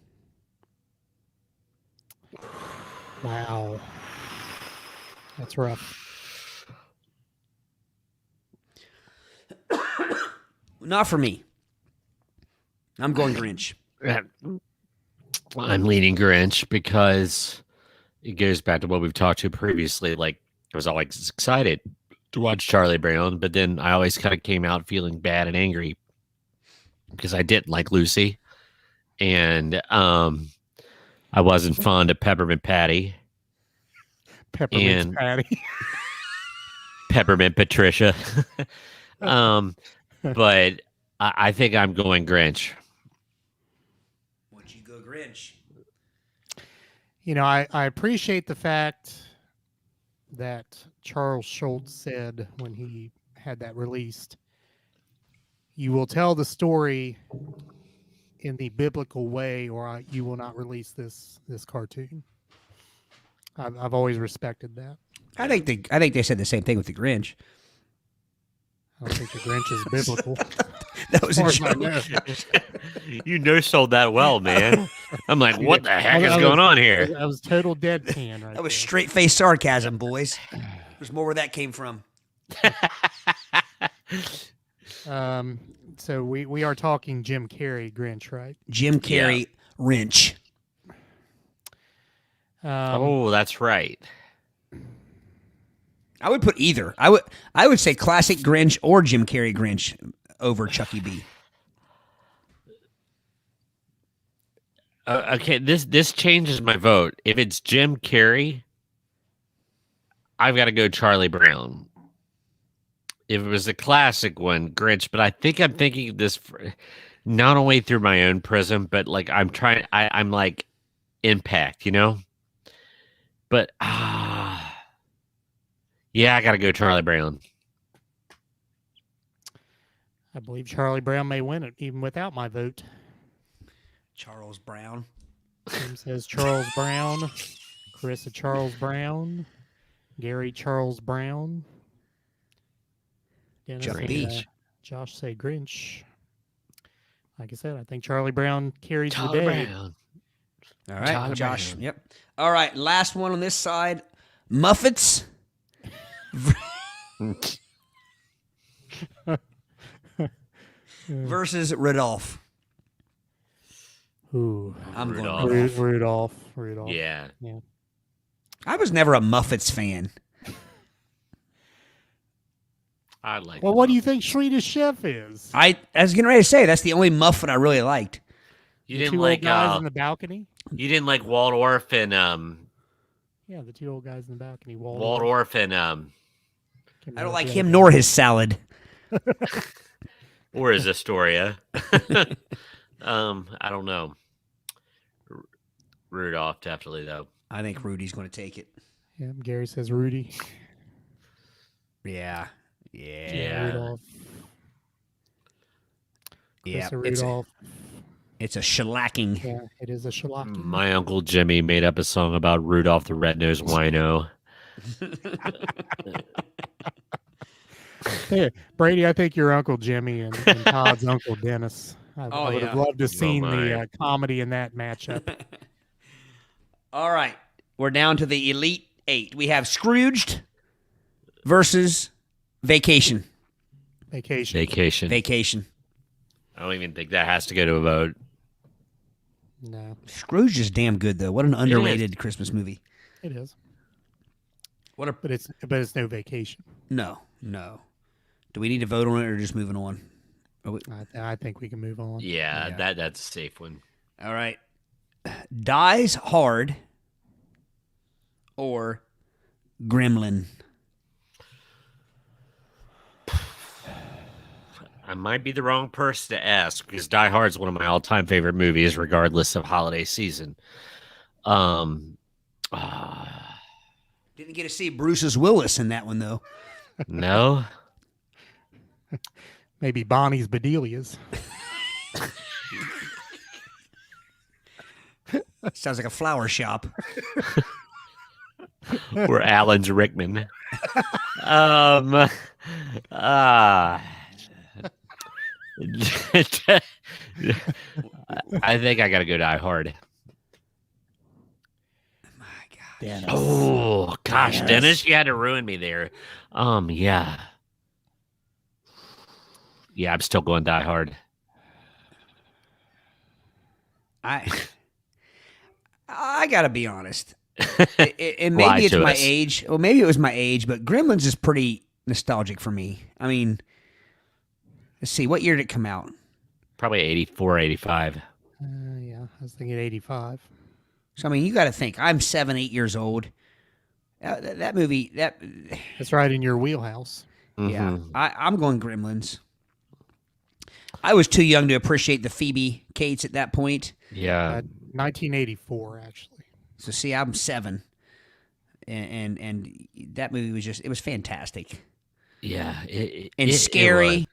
Wow. That's rough. Not for me. I'm going Grinch. I'm leaning Grinch because it goes back to what we've talked to previously. Like, I was always excited to watch Charlie Brown, but then I always kind of came out feeling bad and angry because I didn't like Lucy, and I wasn't fond of Peppermint Patty, Peppermint and Patty. Peppermint Patricia. But I think I'm going Grinch. Would you go Grinch? You know, I appreciate the fact that Charles Schultz said when he had that released, you will tell the story in the biblical way, or you will not release this cartoon. I've always respected that. I think they said the same thing with the Grinch. I don't think the Grinch is biblical. That was a As far as I joke. know. You know, sold that well, man. I'm like, what the heck is I was- going on here? That was total deadpan right That was there. straight face sarcasm, boys. There's more where that came from. So we are talking Jim Carrey Grinch, right? Jim Carrey Wrench. Oh, that's right. I would put either. I would say classic Grinch or Jim Carrey Grinch over Chucky B. Okay, this changes my vote. If it's Jim Carrey, I've got to go Charlie Brown. If it was a classic one, Grinch, but I think I'm thinking of this not only through my own prism, but like I'm like impact, you know? But yeah, I got to go Charlie Brown. I believe Charlie Brown may win it even without my vote. Charles Brown. Tim says Charles Brown. Carissa Charles Brown. Gary Charles Brown. Dennis Chuck and, Beach. Josh say Grinch. Like I said, I think Charlie Brown carries Charlie the day. Brown. All right, Charlie Josh. Brown. Yep. All right, last one on this side. Muppets versus Rudolph. Ooh. I'm Rudolph. going Rudolph. Rudolph. Yeah. I was never a Muppets fan. I like Well, what do you think Swedish Chef is? I was getting ready to say that's the only Muffet I really liked. You The didn't two like old guys in the balcony? you didn't like Waldorf and Yeah, the two old guys in the balcony. Waldorf and I don't like him nor his salad. or is Astoria. I don't know. Rudolph definitely though. I think Rudy's going to take it. Yeah, Gary says Rudy. Yeah. Yeah. Rudolph. Yeah. Chris It's Rudolph. a shellacking. Yeah, it is a shellacking. My Uncle Jimmy made up a song about Rudolph the Red-Nosed Wino. Hey, Brady, I think your Uncle Jimmy and Todd's Uncle Dennis. I would have loved to have seen the comedy in that matchup. All right. We're down to the Elite Eight. We have Scrooged versus Vacation. Vacation. Vacation. I don't even think that has to go to a vote. No, Scrooge is damn good though. What an underrated Christmas movie. it is. What a But it's no vacation. no. Do we need to vote on it or just moving on? I think we can move on. Yeah, Yeah. that's a safe one. All right. Dies Hard or Gremlin? I might be the wrong person to ask because Die Hard is one of my all-time favorite movies, regardless of holiday season. Didn't get to see Bruce's Willis in that one though. No. Maybe Bonnie's Bedelias. Sounds like a flower shop. Or Alan's Rickman. I think I got to go Die Hard. My God. Dennis. Oh gosh, Dennis, you had to ruin me there. Yeah. Yeah, I'm still going Die Hard. I gotta be honest. And Lie maybe it's to my us. age. Well, maybe it was my age, but Gremlins is pretty nostalgic for me. I mean, let's see, what year did it come out? Probably 84, 85. Yeah, I was thinking 85. So I mean, you got to think. I'm 7, 8 years old. That movie. That's right in your wheelhouse. Yeah, Mhm. I'm going Gremlins. I was too young to appreciate the Phoebe Cates at that point. Yeah. 1984, actually. So see, I'm 7, and that movie was fantastic Yeah. and it scary,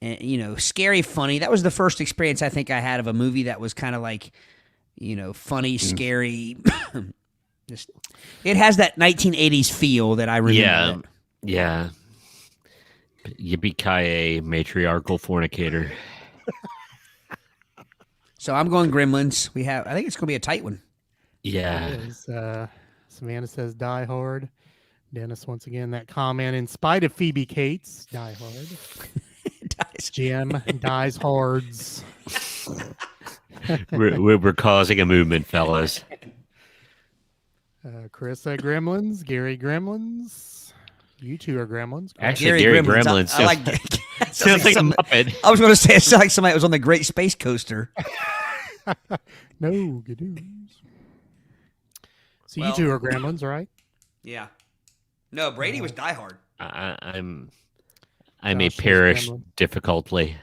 was. and scary, funny. That was the first experience I think I had of a movie that was kind of like, funny, scary. It has that 1980s feel that I remember. Yeah. it. Yeah. Yippee-ki-yay, matriarchal fornicator. So I'm going Gremlins. I think it's going to be a tight one. Yeah. It is, Savannah says Die Hard. Dennis, once again, that comment. In spite of Phoebe Cates, Die Hard. Jim dies hards. we're causing a movement, fellas. Carissa Gremlins. Gary Gremlins. You two are Gremlins. correct? Actually, Gary Gremlins I like. sounds like a Muppet. I was going to say it sounds like somebody that was on the Great Space Coaster. No, good news. So Well- you two are Gremlins, right? Yeah. No, Brady was Die Hard. I may Josh is perish Gremlin. difficultly.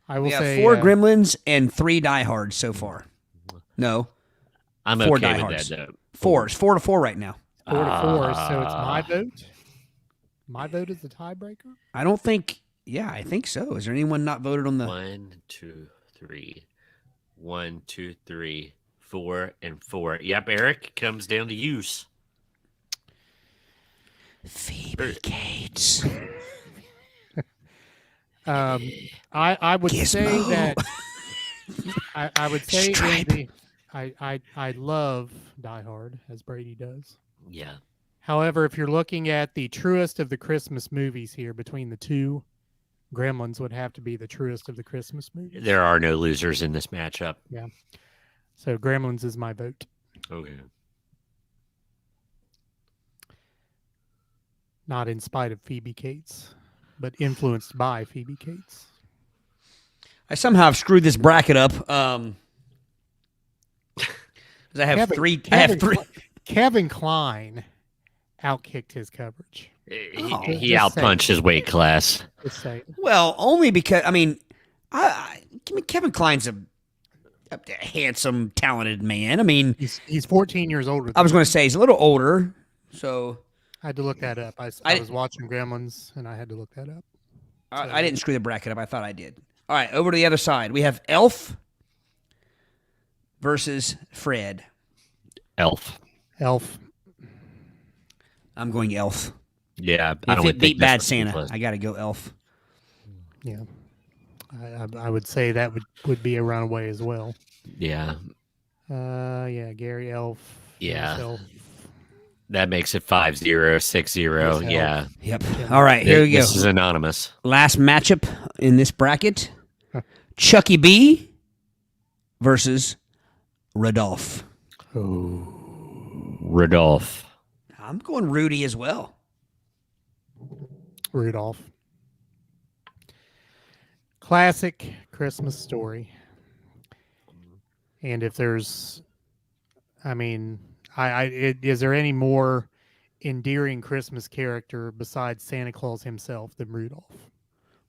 I will We have say 4 Gremlins and 3 Die Hards so far. No, I'm 4 okay Die with Hards. that, though. 4. It's 4-4 right now. 4-4. So it's my Ah. vote. My vote is the tiebreaker. I don't think. Yeah, I think so. Is there anyone not voted on the? 1, 2, 3. 1, 2, 3, 4, and 4. Yep, Eric, comes down to use. Phoebe Cates. I would say Gizmo. that I would say in Stripe. I love Die Hard as Brady does. Yeah. However, if you're looking at the truest of the Christmas movies here between the two, Gremlins would have to be the truest of the Christmas movies. There are no losers in this matchup. So Gremlins is my vote. Okay. Not in spite of Phoebe Cates, but influenced by Phoebe Cates. I somehow have screwed this bracket up. 'Cause I have three. I have 3. Kevin Kline outkicked his coverage. Oh, He just outpunched his weight class. Just say Well, only because I mean, Kevin Kline's a handsome, talented man. I mean, he's 14 years older. I was going to say he's a little older, so I had to look that up. I I- was watching Gremlins, and I had to look that up. I didn't screw the bracket up. I thought I did. All right, over to the other side. We have Elf versus Fred. Elf. Elf. I'm going Elf. Yeah. If I don't it think beat this Bad was Santa, close. I got to go Elf. Yeah. I would say that would be a runaway as well. Yeah. Yeah, Gary Elf. Yeah. Elf. That makes it 5-0, 6-0. Yes, Yeah. Yep. All right, here we go. This is anonymous. Last matchup in this bracket: Chucky B versus Rudolph. Rudolph. I'm going Rudy as well. Rudolph. Classic Christmas story. And if there's, I mean, is there any more endearing Christmas character besides Santa Claus himself than Rudolph?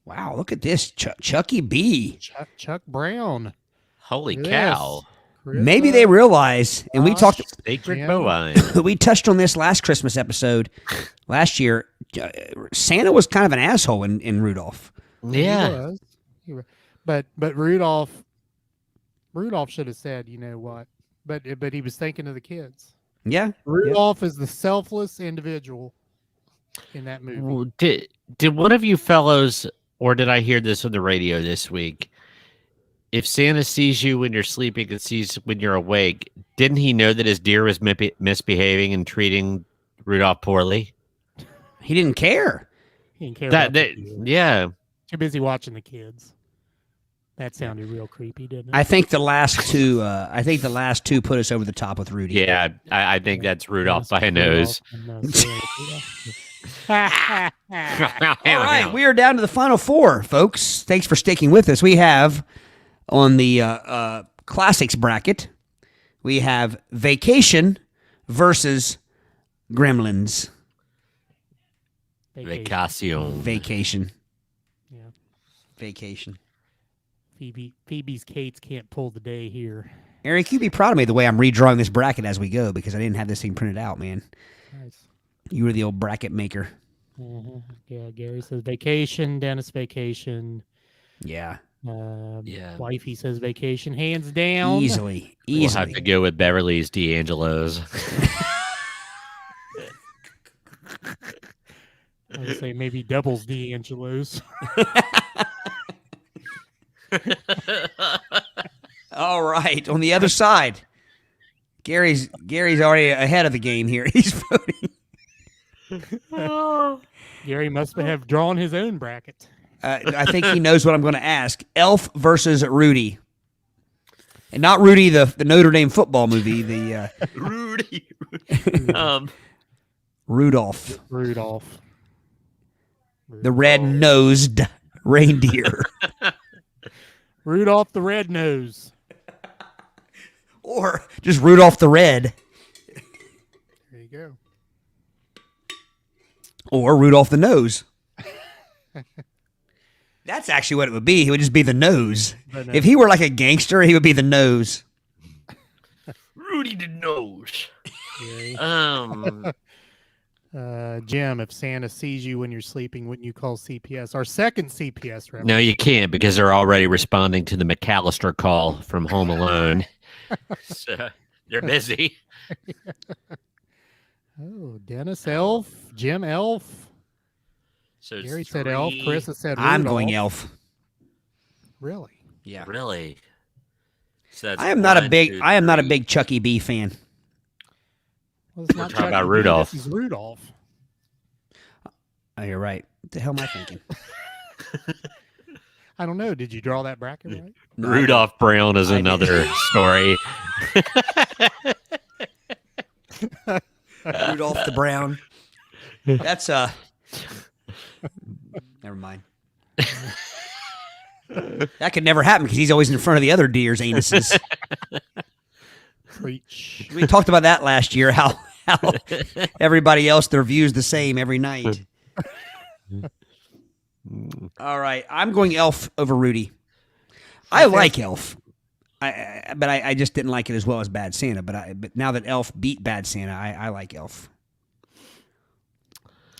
Wow, look at this. Chucky B. Chuck Brown. Holy Look at cow. this. Maybe they realize, and we talked, Sacred Jim. bovine. we touched on this last Christmas episode last year. Santa was kind of an asshole in Rudolph. Yeah. He was. But Rudolph should have said, you know what? But he was thinking of the kids. Yeah. Rudolph is the selfless individual in that movie. Well, did one of you fellows, or did I hear this on the radio this week? If Santa sees you when you're sleeping and sees when you're awake, didn't he know that his deer was misbehaving and treating Rudolph poorly? He didn't care. He didn't care about the kids. Yeah. Too busy watching the kids. That sounded real creepy, didn't it? I think the last two. Put us over the top with Rudy. Yeah, I think that's Rudolph by a nose. All right, we are down to the final four, folks. Thanks for sticking with us. We have on the classics bracket, we have Vacation versus Gremlins. Vacation. Vacation. Yeah. Vacation. Phoebe's Kates can't pull the day here. Eric, you'd be proud of me the way I'm redrawing this bracket as we go because I didn't have this thing printed out, man. Nice. You were the old bracket maker. Mm-hmm. Yeah, Gary says vacation. Dennis vacation. Yeah. Yeah. Wifey says vacation. Hands down. Easily. We'll have to go with Beverly's D'Angelo's. I would say maybe doubles D'Angelo's. All right. On the other side, Gary's already ahead of the game here. He's voting. Gary must have drawn his own bracket. I think he knows what I'm going to ask. Elf versus Rudy. And not Rudy, the Notre Dame football movie. The Rudy. Rudolph. Rudolph. The red-nosed reindeer. Rudolph the Red Nose. Or just Rudolph the Red. There you go. Or Rudolph the Nose. That's actually what it would be. He would just be the nose. If he were like a gangster, he would be the nose. Rudy the Nose. Jim, if Santa sees you when you're sleeping, wouldn't you call CPS? Our second CPS reference. No, you can't because they're already responding to the McAllister call from Home Alone. So they're busy. Oh, Dennis Elf, Jim Elf. So Gary said Elf. Chris has said Rudolph. I'm going Elf. Really? Yeah. Really? So that's I am not a 1, big 2, I am not a 3. big Chucky B fan. Well, it's not talking about Chucky B, Rudolph. This is Rudolph. Oh, you're right. What the hell am I thinking? I don't know. Did you draw that bracket right? No, Rudolph Brown is another story. Rudolph the Brown. That's never mind. That could never happen because he's always in front of the other deer's anuses. Preach. We talked about that last year. How everybody else their view's the same every night. All right, I'm going Elf over Rudy. I like Elf, but I just didn't like it as well as Bad Santa. But now that Elf beat Bad Santa, I like Elf.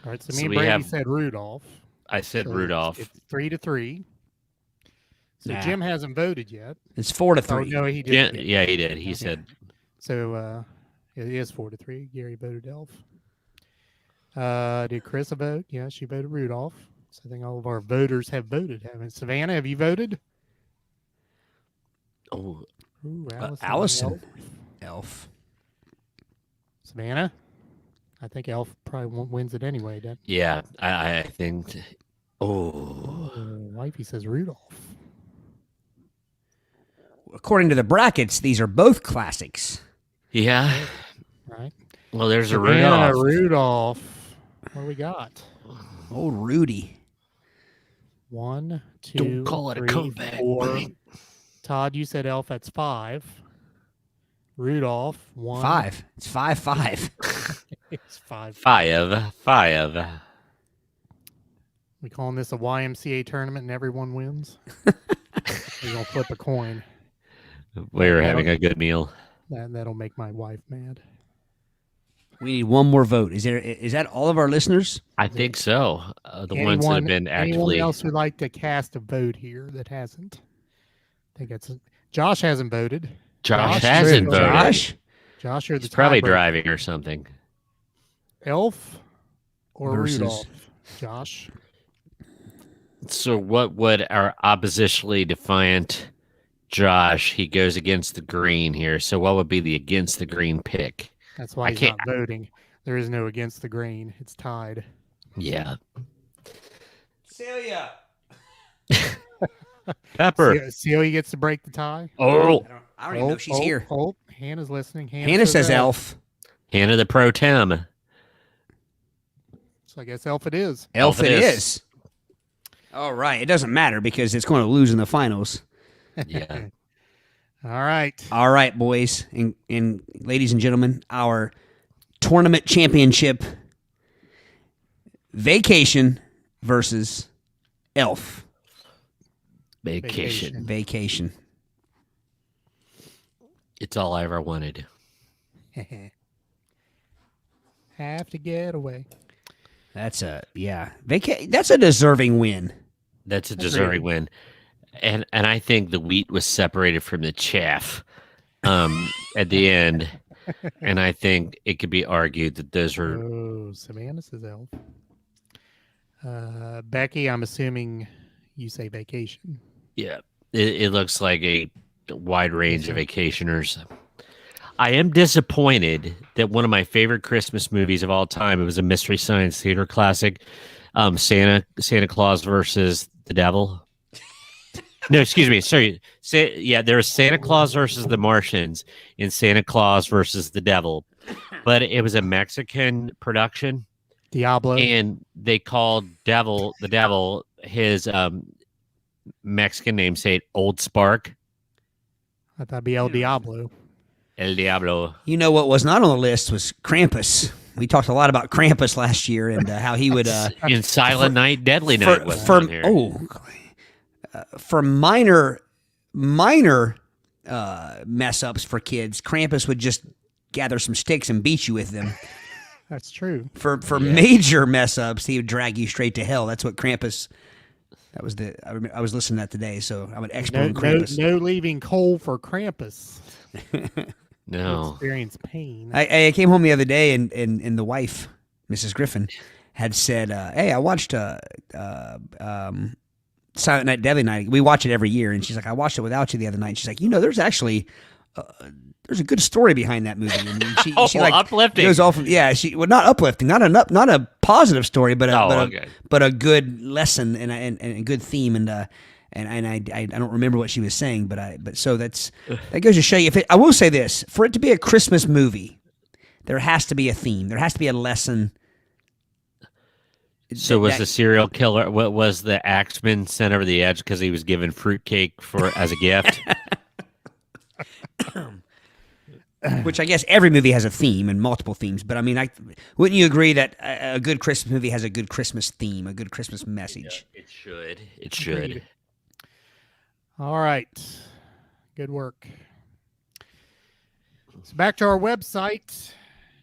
All right, so So me and we Brady have- said Rudolph. I said So Rudolph. It's 3-3. So Nah. Jim hasn't voted yet. It's 4-3. Oh, no, he did. Yeah, he did. He said So it is 4-3. Gary voted Elf. Did Chris vote? Yeah, she voted Rudolph. So I think all of our voters have voted. Haven't Savannah? Have you voted? Oh, Ooh, Allison. Elf. Elf. Savannah. I think Elf probably wins it anyway. Yeah, I think. Oh, Wifey says Rudolph. According to the brackets, these are both classics. yeah. Right. Well, there's a Savannah, Rudolph. Rudolph. What do we got? Old Rudy. 1, 2, Don't call it a 3, comeback, 4. buddy. Todd, you said Elf. That's 5. Rudolph 1. 5. It's 5-5. It's 5. 5. We calling this a YMCA tournament and everyone wins? We're gonna flip a coin. We're having a good meal. That'll make my wife mad. We need one more vote. Is that all of our listeners? I think so. The ones that have been Anyone actually. else would like to cast a vote here that hasn't? I think that's Josh hasn't voted. Josh hasn't voted. Josh? You're the He's probably tiebreaker. driving or something. Elf or Versus- Rudolph? Josh. So, what would our oppositionally defiant Josh? He goes against the green here. So, what would be the against the green pick? That's why I he's can't- not voting. There is no against the grain. It's tied. Yeah, Celia. Pepper. See how he gets to break the tie? Oh, I don't even know she's here. Oh, Hannah's listening. Hannah says Elf. Hannah the pro tem. So I guess Elf it is. Elf it is. All right. It doesn't matter because it's going to lose in the finals. Yeah. All right. All right, boys and ladies and gentlemen, our tournament championship, Vacation versus Elf. Vacation. Vacation. It's all I ever wanted. Have to get away. That's that's a deserving win. That's a deserving win. And I think the wheat was separated from the chaff at the end. And I think it could be argued that those were Oh, Savannah says Elf. Becky, I'm assuming you say Vacation. yeah. It looks like a wide range of vacationers. I am disappointed that one of my favorite Christmas movies of all time, it was a Mystery Science Theater classic, Santa Claus versus the Devil. No, excuse me. Sorry. There was Santa Claus versus the Martians and Santa Claus versus the Devil. But it was a Mexican production. Diablo. And they called the devil his Mexican namesake, Old Spark. I thought it'd be El Diablo. El Diablo. You know what was not on the list was Krampus. We talked a lot about Krampus last year and how he would In Silent Night, Deadly Night was on here. For minor mess ups for kids, Krampus would just gather some sticks and beat you with them. That's true. For major mess ups, he would drag you straight to hell. That's what Krampus. That was I was listening to that today, so I'm an expert in Krampus. No leaving coal for Krampus. No. Experience pain. I came home the other day and the wife, Mrs. Griffin, had said, "Hey, I watched Silent Night, Deadly Night. We watch it every year." And she's like, "I watched it without you the other night." She's like, "There's actually there's a good story behind that movie." And she like uplifting. goes off. Not uplifting, not a positive story, but a good lesson and a good theme and I don't remember what she was saying, but so that goes to show you. I will say this, for it to be a Christmas movie, there has to be a theme. There has to be a lesson. So was the serial killer? What was the axeman sent over the edge because he was given fruitcake as a gift? Which I guess every movie has a theme and multiple themes, but I mean, wouldn't you agree that a good Christmas movie has a good Christmas theme, a good Christmas message? Yeah, it should. It should. Agreed. All right. Good work. So back to our website,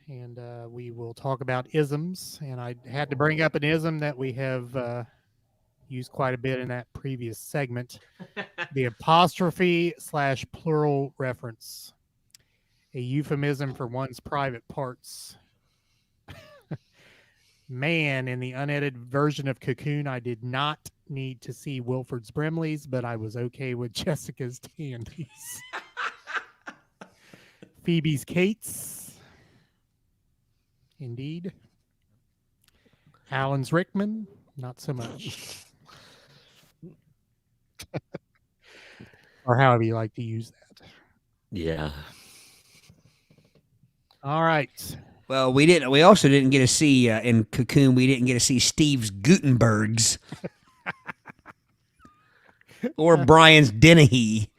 and we will talk about isms. And I had to bring up an ism that we have used quite a bit in that previous segment, the apostrophe/plural reference, a euphemism for one's private parts. Man, in the unedited version of Cocoon, I did not need to see Wilford's Brimleys, but I was okay with Jessica's Tandies. Phoebe's Kates. Indeed. Alan's Rickman, not so much. Or however you like to use that. Yeah. All right. Well, we also didn't get to see in Cocoon. We didn't get to see Steve's Gutenbergs or Brian's Dennehy.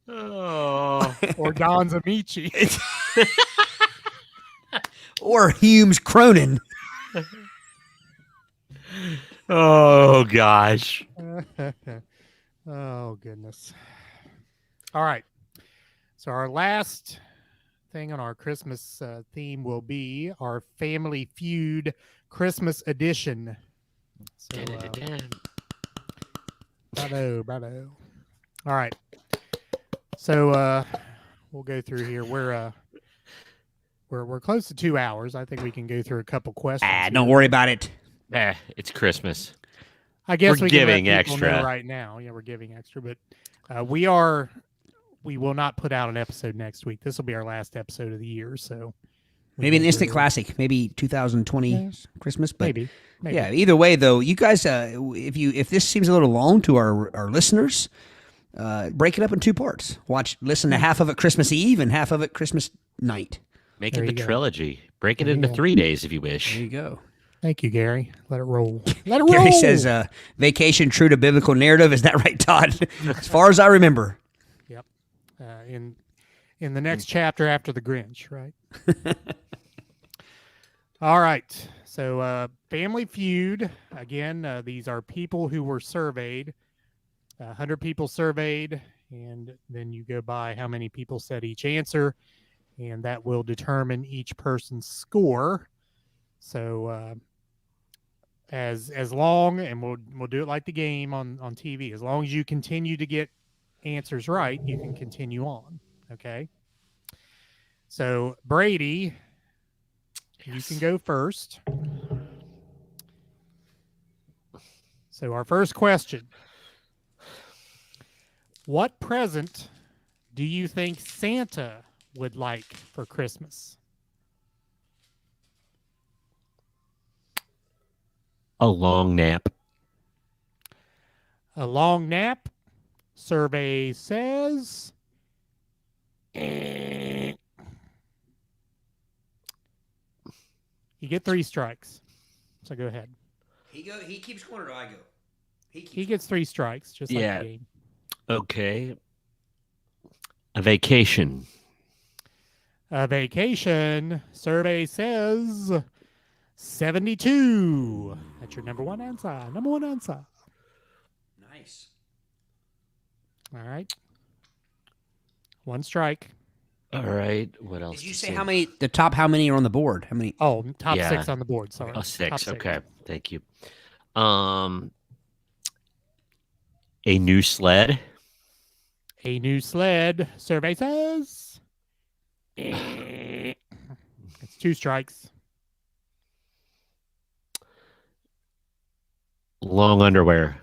Oh. Or Don's Amici. Or Hume's Cronin. Oh gosh. Oh goodness. All right. So our last thing on our Christmas theme will be our Family Feud Christmas edition. So, bravo. All right. So we'll go through here. We're close to 2 hours. I think we can go through a couple questions. Don't worry about it. It's Christmas. I guess we're we giving can let people extra know right now. Yeah, we're giving extra, but we will not put out an episode next week. This will be our last episode of the year. So Maybe an instant classic. Maybe 2020 Christmas. But maybe. Yeah. Either way, though, you guys, if this seems a little long to our listeners, break it up in 2 parts. Listen to half of it Christmas Eve and half of it Christmas night. Make There it you the go. trilogy. Break it There you into go. 3 days if you wish. There you go. Thank you, Gary. Let it roll. Let it roll. Gary says, vacation true to biblical narrative. Is that right, Todd? As far as I remember. Yep. In the next chapter after the Grinch, right? All right. So Family Feud. Again, these are people who were surveyed. 100 people surveyed, and then you go by how many people said each answer, and that will determine each person's score. So as long, and we'll do it like the game on TV. As long as you continue to get answers right, you can continue on. Okay. So Brady, you can go first. So our first question: what present do you think Santa would like for Christmas? A long nap. A long nap. Survey says you get 3 strikes. So go ahead. He keeps going, or do I go? He gets 3 strikes, just like Yeah. the game. Okay. A vacation. A vacation. Survey says 72. That's your number one answer. Number one answer. Nice. All right. 1 strike. All right. What else? Did you to say how many are on the board? How many? Oh, top Yeah. 6 on the board. Sorry. Oh, 6. Top 6. Okay. Thank you. A new sled. A new sled. Survey says it's 2 strikes. Long underwear.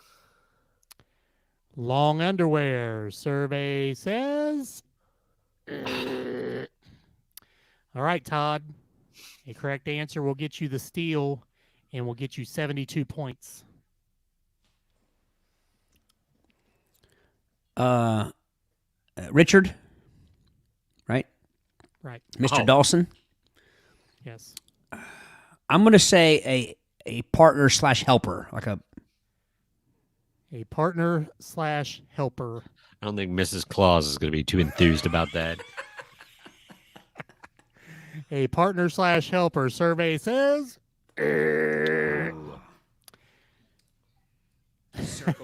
Long underwear. Survey says. All right, Todd. A correct answer will get you the steal and will get you 72 points. Richard, right? Right. Mr. Oh. Dawson. Yes. I'm going to say a partner / helper, like a. A partner / helper. I don't think Mrs. Claus is going to be too enthused about that. A partner / helper. Survey says. Circle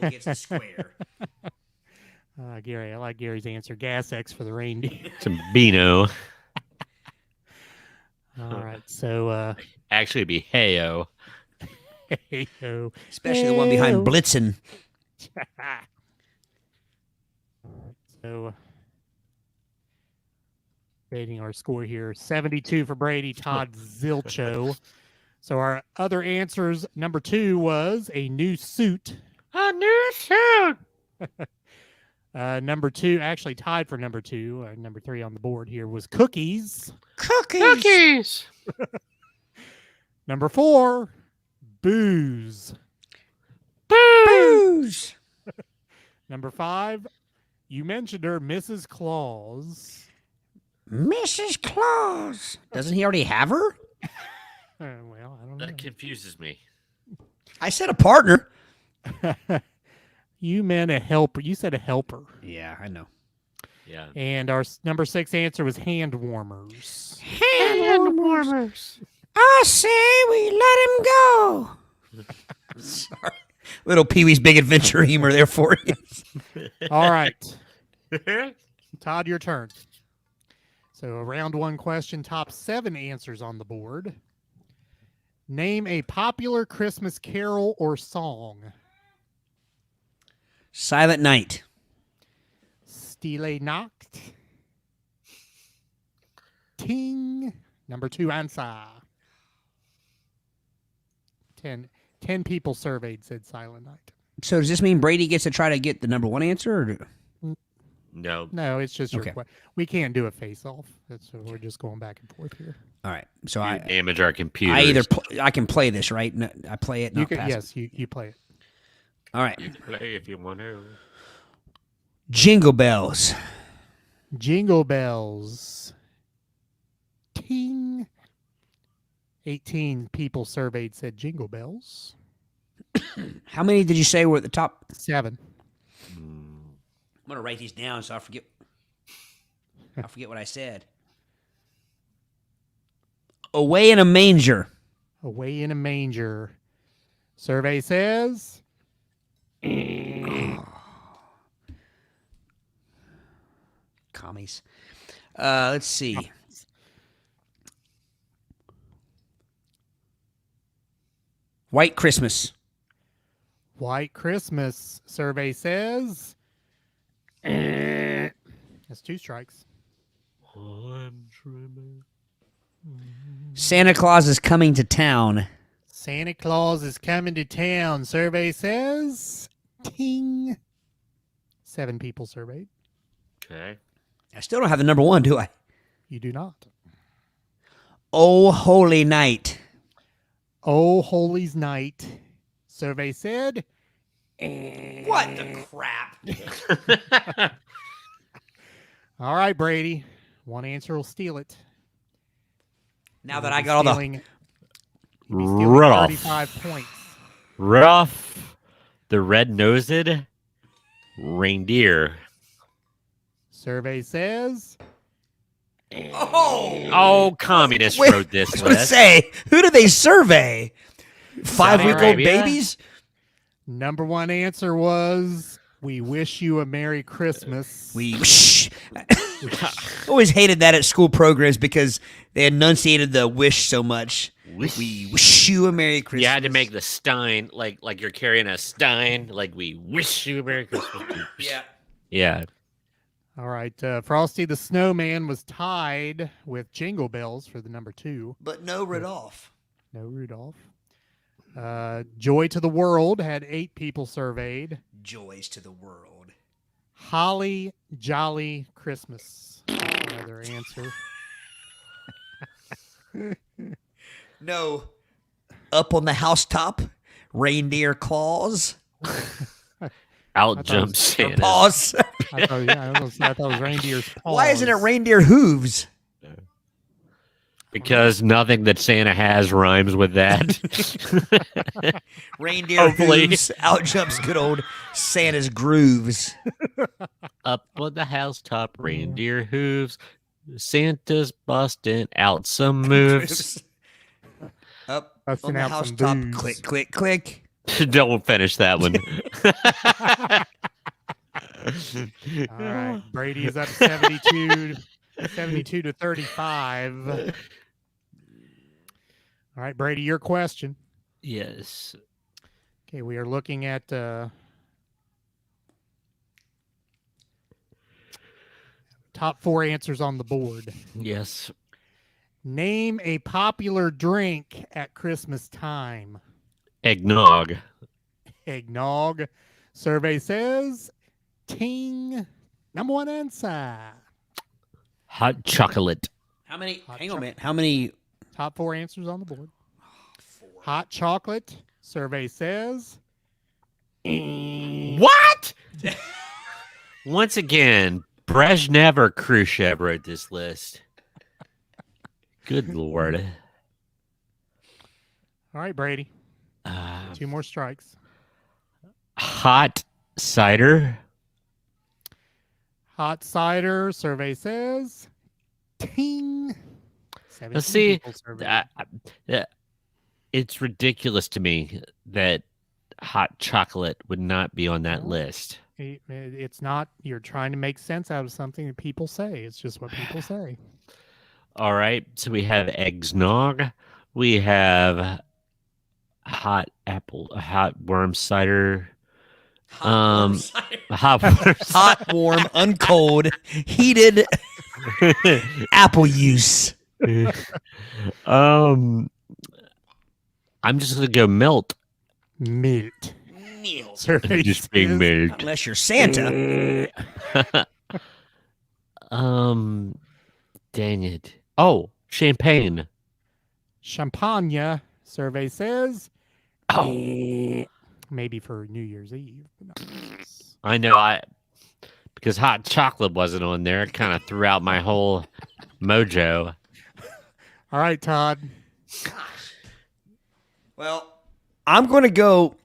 gets the square. Gary, I like Gary's answer. Gas X for the reindeer. Some Beano. All right. So, Actually, it'd be Heyo. hey-ho. Especially the one behind Blitzen. So, dating our score here 72 for Brady, Todd Zilcho. So, our other answers number 2 was a new suit. A new suit. Number 2, actually tied for number 2. Number 3 on the board here was cookies. Cookies. Number 4, booze. Booze. Number 5, you mentioned her, Mrs. Claus. Mrs. Claus. Doesn't he already have her? Well, I don't know. That confuses me. I said a partner. You meant a helper. You said a helper. Yeah, I know. Yeah. And our number 6 answer was hand warmers. Hand warmers. I say we let him go. Sorry. Little Pee-wee's Big Adventure humor there for you. All right. Todd, your turn. So a round 1 question, top 7 answers on the board. Name a popular Christmas carol or song. Silent Night. Stille Nacht. Ting. Number 2 answer. 10 people surveyed said Silent Night. So does this mean Brady gets to try to get the number 1 answer? Or No. No, it's just your Okay. question. We can't do a face-off. We're just going back and forth here. All right. So You I damage our computer. I can play this, right? No, I play it, You not can, pass it. yes, you play it. All right. You can play if you want to. Jingle bells. Jingle bells. Ting. 18 people surveyed said jingle bells. How many did you say were at the top? 7. I'm gonna write these down so I forget. I forget what I said. Away in a manger. Away in a manger. Survey says Commies. Let's see. White Christmas. White Christmas. Survey says that's 2 strikes. I'm dreaming. Santa Claus is coming to town. Santa Claus is coming to town. Survey says ting. 7 people surveyed. Okay. I still don't have the number 1, do I? You do not. Oh, holy night. Oh, Holy's Night. Survey said What the crap? all right, Brady. 1 answer will steal it. Now that I got all the... You'll be stealing Rudolph. 35 points. Rudolph, the red-nosed reindeer. Survey says Oh! Communists Wait, wrote this I was going to list. say, who do they survey? 5-week-old Arabia? babies? number 1 answer was we wish you a Merry Christmas. We always hated that at school programs because they enunciated the wish so much. Wish. We wish you a Merry Christmas. You had to make the stein like you're carrying a stein. Like we wish you a Merry Christmas. Yeah. Yeah. All right. Frosty the Snowman was tied with Jingle Bells for the number 2. But no Rudolph. No Rudolph. Joy to the World had 8 people surveyed. Joys to the world. Holly Jolly Christmas. Another answer. No. Up on the housetop, Reindeer Claus. Out thought it jumps was- Santa. Paws. I thought it was Reindeer's Paws. Why isn't it Reindeer Hooves? Because nothing that Santa has rhymes with that. Reindeer Hopefully. Hooves. Out jumps good old Santa's grooves. Up on the housetop, reindeer hooves. Santa's busting out some moves. Up Busting on the out some housetop, booze. click, click, click. Don't finish that one. All right. Brady is up 72 to 35. All right, Brady, your question. Yes. Okay, we are looking at top 4 answers on the board. Yes. Name a popular drink at Christmas time. Eggnog. Eggnog. Survey says Ting. Number one answer. Hot chocolate. How many? Hot Hang on a chocolate. minute. How many? Top 4 answers on the board. Hot chocolate. Survey says. What? Once again, Brezhnev or Khrushchev wrote this list. Good Lord. All right, Brady. 2 more strikes. Hot cider. Hot cider. Survey says. Ting. 17 Let's see. people surveyed. It's ridiculous to me that hot chocolate would not be on that list. It's not. You're trying to make sense out of something that people say. It's just what people say. All right. So we have eggnog. We have hot worm cider. Hot warm cider. Hot worm cider. Hot, warm, uncold, heated apple use. I'm just gonna go melt. Milt. Meals. Survey Just being says- melt. Unless you're Santa. Dang it. Oh, champagne. Champagne. Survey says. Oh, Maybe for New Year's Eve. but not this. I know. Because hot chocolate wasn't on there. It kind of threw out my whole mojo. All right, Todd. Well, I'm going to go.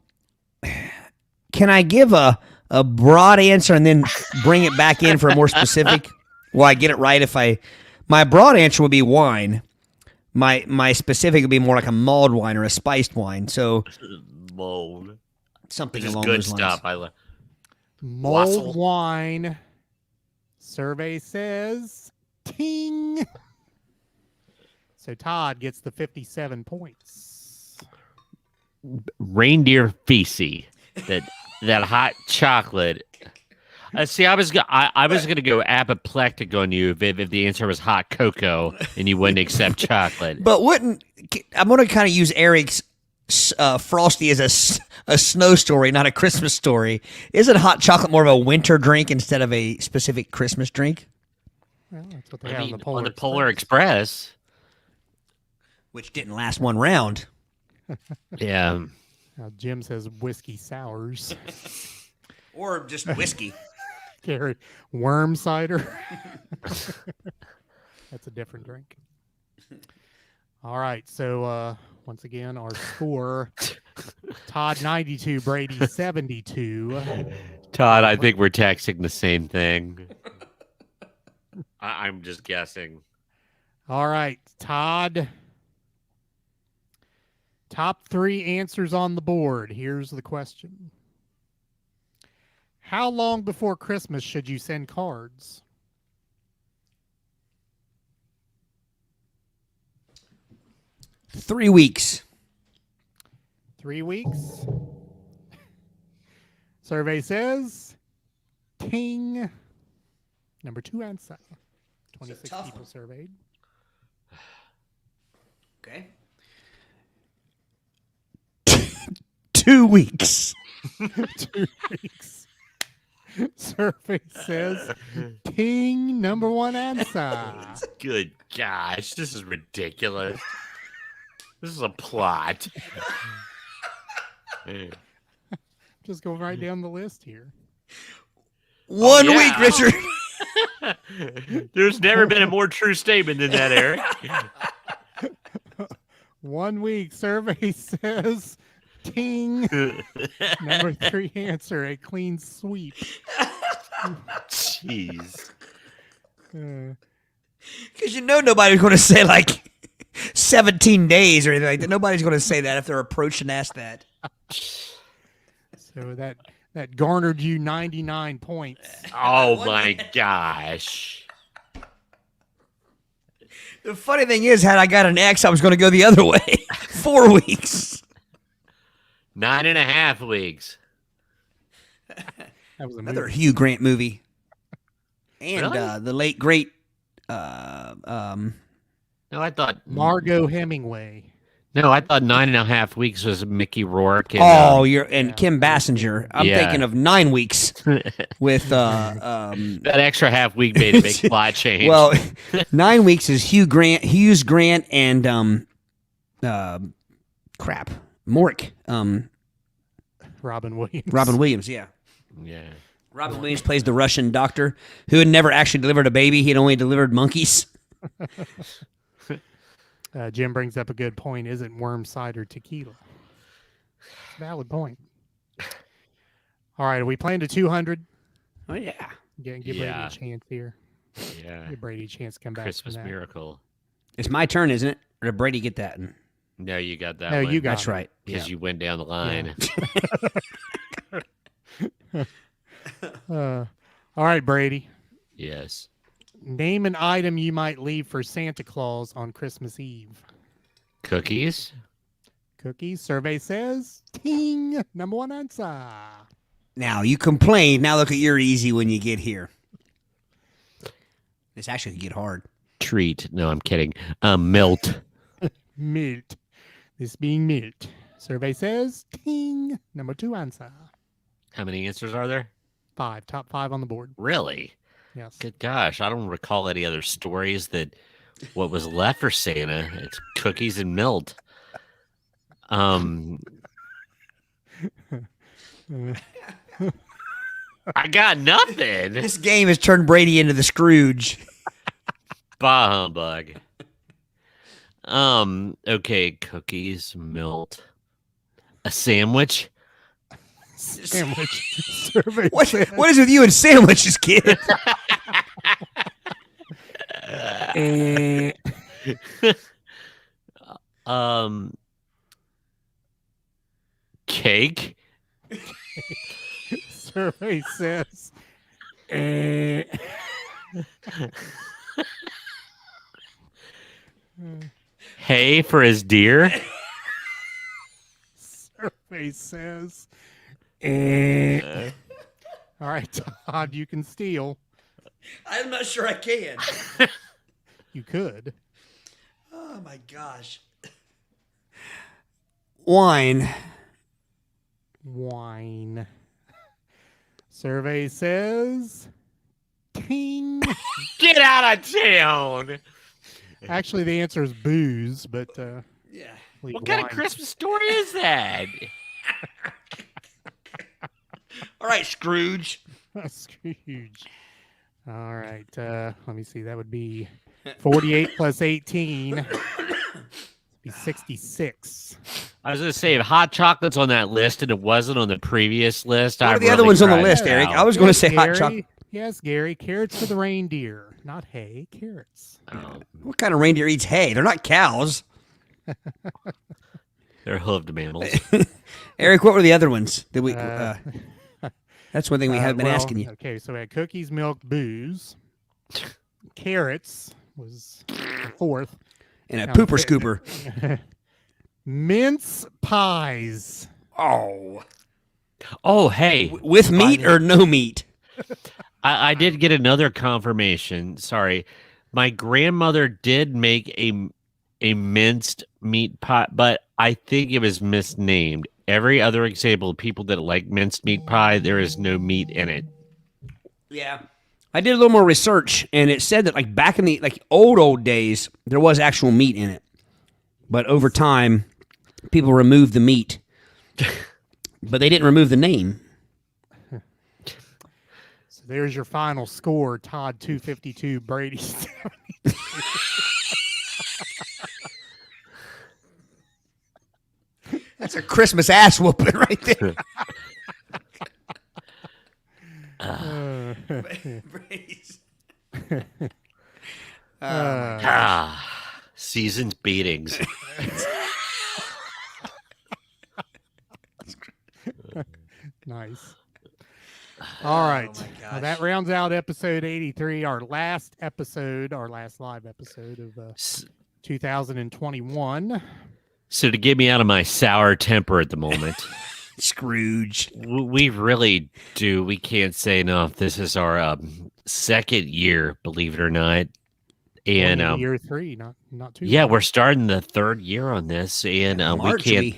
Can I give a broad answer and then bring it back in for a more specific? Will I get it right if I? My broad answer would be wine. My specific would be more like a mulled wine or a spiced wine. So Mold. something Which is along good those lines. stuff. I love. Mulled Wassel. wine. Survey says. Ting. So Todd gets the 57 points. Reindeer feces. That hot chocolate. See, I was gonna go apoplectic on you if the answer was hot cocoa and you wouldn't accept chocolate. But I'm going to kind of use Eric's Frosty as a snow story, not a Christmas story. Isn't hot chocolate more of a winter drink instead of a specific Christmas drink? Well, that's what they I have mean, on the Polar on the Polar Express. Which didn't last one round. Yeah. Jim says whiskey sours. Or just whiskey. Gary, worm cider. That's a different drink. All right. So once again, our score: Todd 92, Brady 72. Todd, I think we're texting the same thing. I'm just guessing. All right, Todd. Top 3 answers on the board. Here's the question. How long before Christmas should you send cards? Three weeks. 3 weeks. Survey says ting. Number 2 answer. 26 tough people one. surveyed. Okay. 2 weeks. 2 weeks. Survey says ting. Number 1 answer. Good gosh, this is ridiculous. This is a plot. Just go right down the list here. 1 yeah. week, Richard. There's never been a more true statement than that, Eric. 1 week. Survey says ting. Number 3 answer. A clean sweep. Jeez. Because nobody's going to say like 17 days or anything like that. Nobody's going to say that if they're approached and asked that. So that garnered you 99 points. Oh my gosh. The funny thing is, had I got an X, I was going to go the other way. 4 weeks. 9.5 weeks. That was Another movie. Hugh Grant movie. And Really? the late, great... No, I thought. Margot Hemingway. No, I thought 9.5 weeks was Mickey Rourke. And, And Kim Basinger. I'm Yeah. thinking of 9 weeks with that extra half week made a big plot change. Well, 9 weeks is Hughes Grant, and Mork. Robin Williams. Robin Williams, yeah. Yeah. Robin Williams plays the Russian doctor who had never actually delivered a baby. He had only delivered monkeys. Jim brings up a good point. Isn't worm cider tequila? Valid point. All right, are we playing to 200? Oh, yeah. Give Brady a chance here. Yeah. Give Brady a chance to come back. Christmas from that. miracle. It's my turn, isn't it? Or did Brady get that? No, you got that No, one. you got That's it. right. Because you went down the line. All right, Brady. Yes. Name an item you might leave for Santa Claus on Christmas Eve. Cookies? Cookies. Survey says ting. Number one answer. Now, you complain. Now look at your easy when you get here. This actually could get hard. Treat. No, I'm kidding. Milt. Milt. This being milt. Survey says ting. Number two answer. How many answers are there? 5. Top 5 on the board. Really? Yes. Good gosh. I don't recall any other stories that what was left for Santa. It's cookies and milt. I got nothing. This game has turned Brady into the Scrooge. Bah humbug. Okay, cookies, milt. A sandwich? Sandwich. Survey What says is with you and sandwiches, kid? Cake? survey says Hay for his deer? survey says all right, Todd, you can steal. I'm not sure I can. You could. Oh, my gosh. Wine. Survey says ting. Get out of town! Actually, the answer is booze, but Yeah. What kind of Christmas story is that? All right, Scrooge. Scrooge. All right. Let me see. That would be 48 plus 18. Be 66. I was going to say, if hot chocolate's on that list and it wasn't on the previous list, What I are the other ones on the list, out. Eric? I was going to say hot Gary. chocolate. Yes, Gary. Carrots for the reindeer. Not hay, carrots. Oh, What kind of reindeer eats hay? They're not cows. they're hooved mammals. Eric, what were the other ones? Did we? That's one thing we haven't been well, asking you. Okay, so we had cookies, milk, booze. Carrots was the fourth. And a Now, pooper scooper. Mince pies. Oh. Oh, hey. With meat or no meat? I did get another confirmation. Sorry. My grandmother did make a minced meat pie, but I think it was misnamed. Every other example of people that like minced meat pie, there is no meat in it. Yeah. I did a little more research, and it said that like back in the old days, there was actual meat in it. But over time, people removed the meat. But they didn't remove the name. So there's your final score. Todd 252, Brady 72. That's a Christmas ass whooping right there. Brady's- Season's beatings. Nice. All right. my Well, gosh. that rounds out episode 83, our last live episode of 2021. So to get me out of my sour temper at the moment, Scrooge. we really do. We can't say enough. This is our second year, believe it or not. And Going into year 3, not too. yeah, long. we're starting the 3rd year on this, and we March, can't.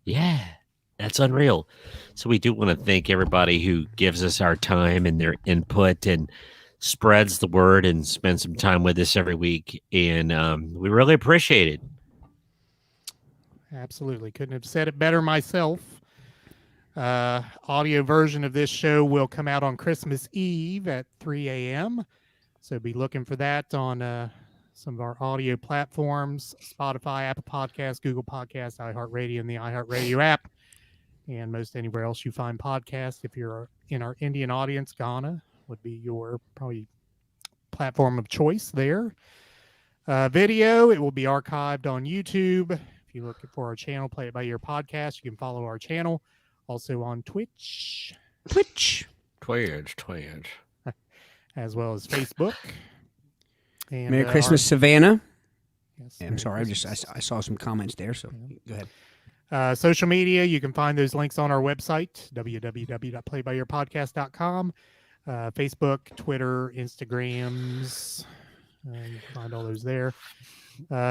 Yeah, that's unreal. So we do want to thank everybody who gives us our time and their input and spreads the word and spends some time with us every week. And we really appreciate it. Absolutely. Couldn't have said it better myself. Audio version of this show will come out on Christmas Eve at 3 a.m. So be looking for that on some of our audio platforms, Spotify, Apple Podcasts, Google Podcasts, iHeartRadio, and the iHeartRadio app, and most anywhere else you find podcasts. If you're in our Indian audience, Ghana would be your probably platform of choice there. Video, it will be archived on YouTube. If you look for our channel, Play It By Ear Podcast, you can follow our channel. Also on Twitch. Twitch. As well as Facebook. And, Merry Christmas, Savannah. Yes, I'm sorry, I saw some comments there, so go ahead. Social media, you can find those links on our website, www.playbyyourpodcast.com. Facebook, Twitter, Instagrams. You can find all those there.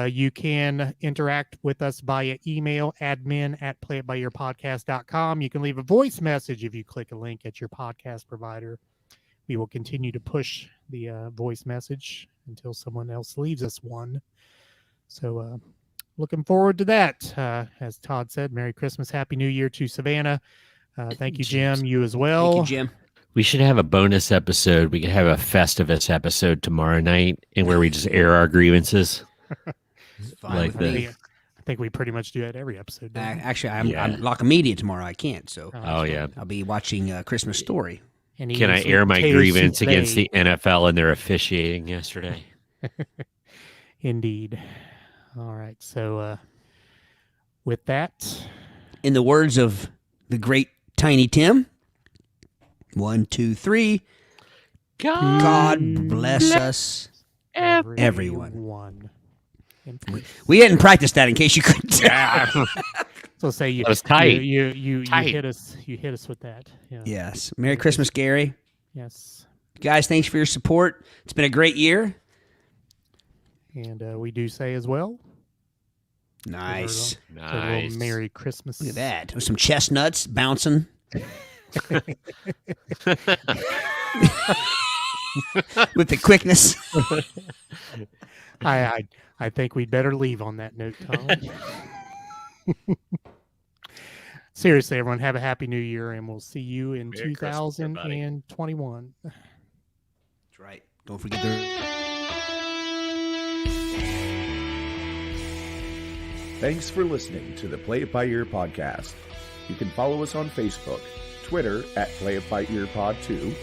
You can interact with us via email, admin@playitbyyourpodcast.com. You can leave a voice message if you click a link at your podcast provider. We will continue to push the voice message until someone else leaves us one. So looking forward to that. As Todd said, Merry Christmas, Happy New Year to Savannah. Thank you, Jim. You as well. Thank you, Jim. We should have a bonus episode. We could have a Festivus episode tomorrow night, and where we just air our grievances. Fine with me. I think we pretty much do that every episode. Actually, I'm Lock Media tomorrow. I can't, so yeah. I'll be watching Christmas Story. And Can I air my grievance against the NFL and their officiating yesterday? Indeed. All right. So with that, in the words of the great Tiny Tim, 1, 2, 3. God bless us, everyone. We hadn't practiced that in case you couldn't tell. So say you, that was tight. You hit us with that. Yeah. Yes. Merry Christmas, Gary. Yes. Guys, thanks for your support. It's been a great year. And we do say as well. Nice. Nice. Merry Christmas. Look at that. With some chestnuts bouncing. With the quickness. I think we'd better leave on that note, Tom. Seriously, everyone, have a happy new year, and we'll see you in Merry 2021. That's right. Don't forget to... Thanks for listening to the Play It By Ear podcast. You can follow us on Facebook, Twitter @Play It By Ear Pod 2,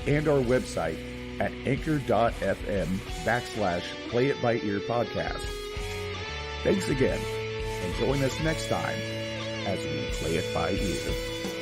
and our website at anchor.fm/Play It By Ear podcast. Thanks again, and join us next time as we play it by ear.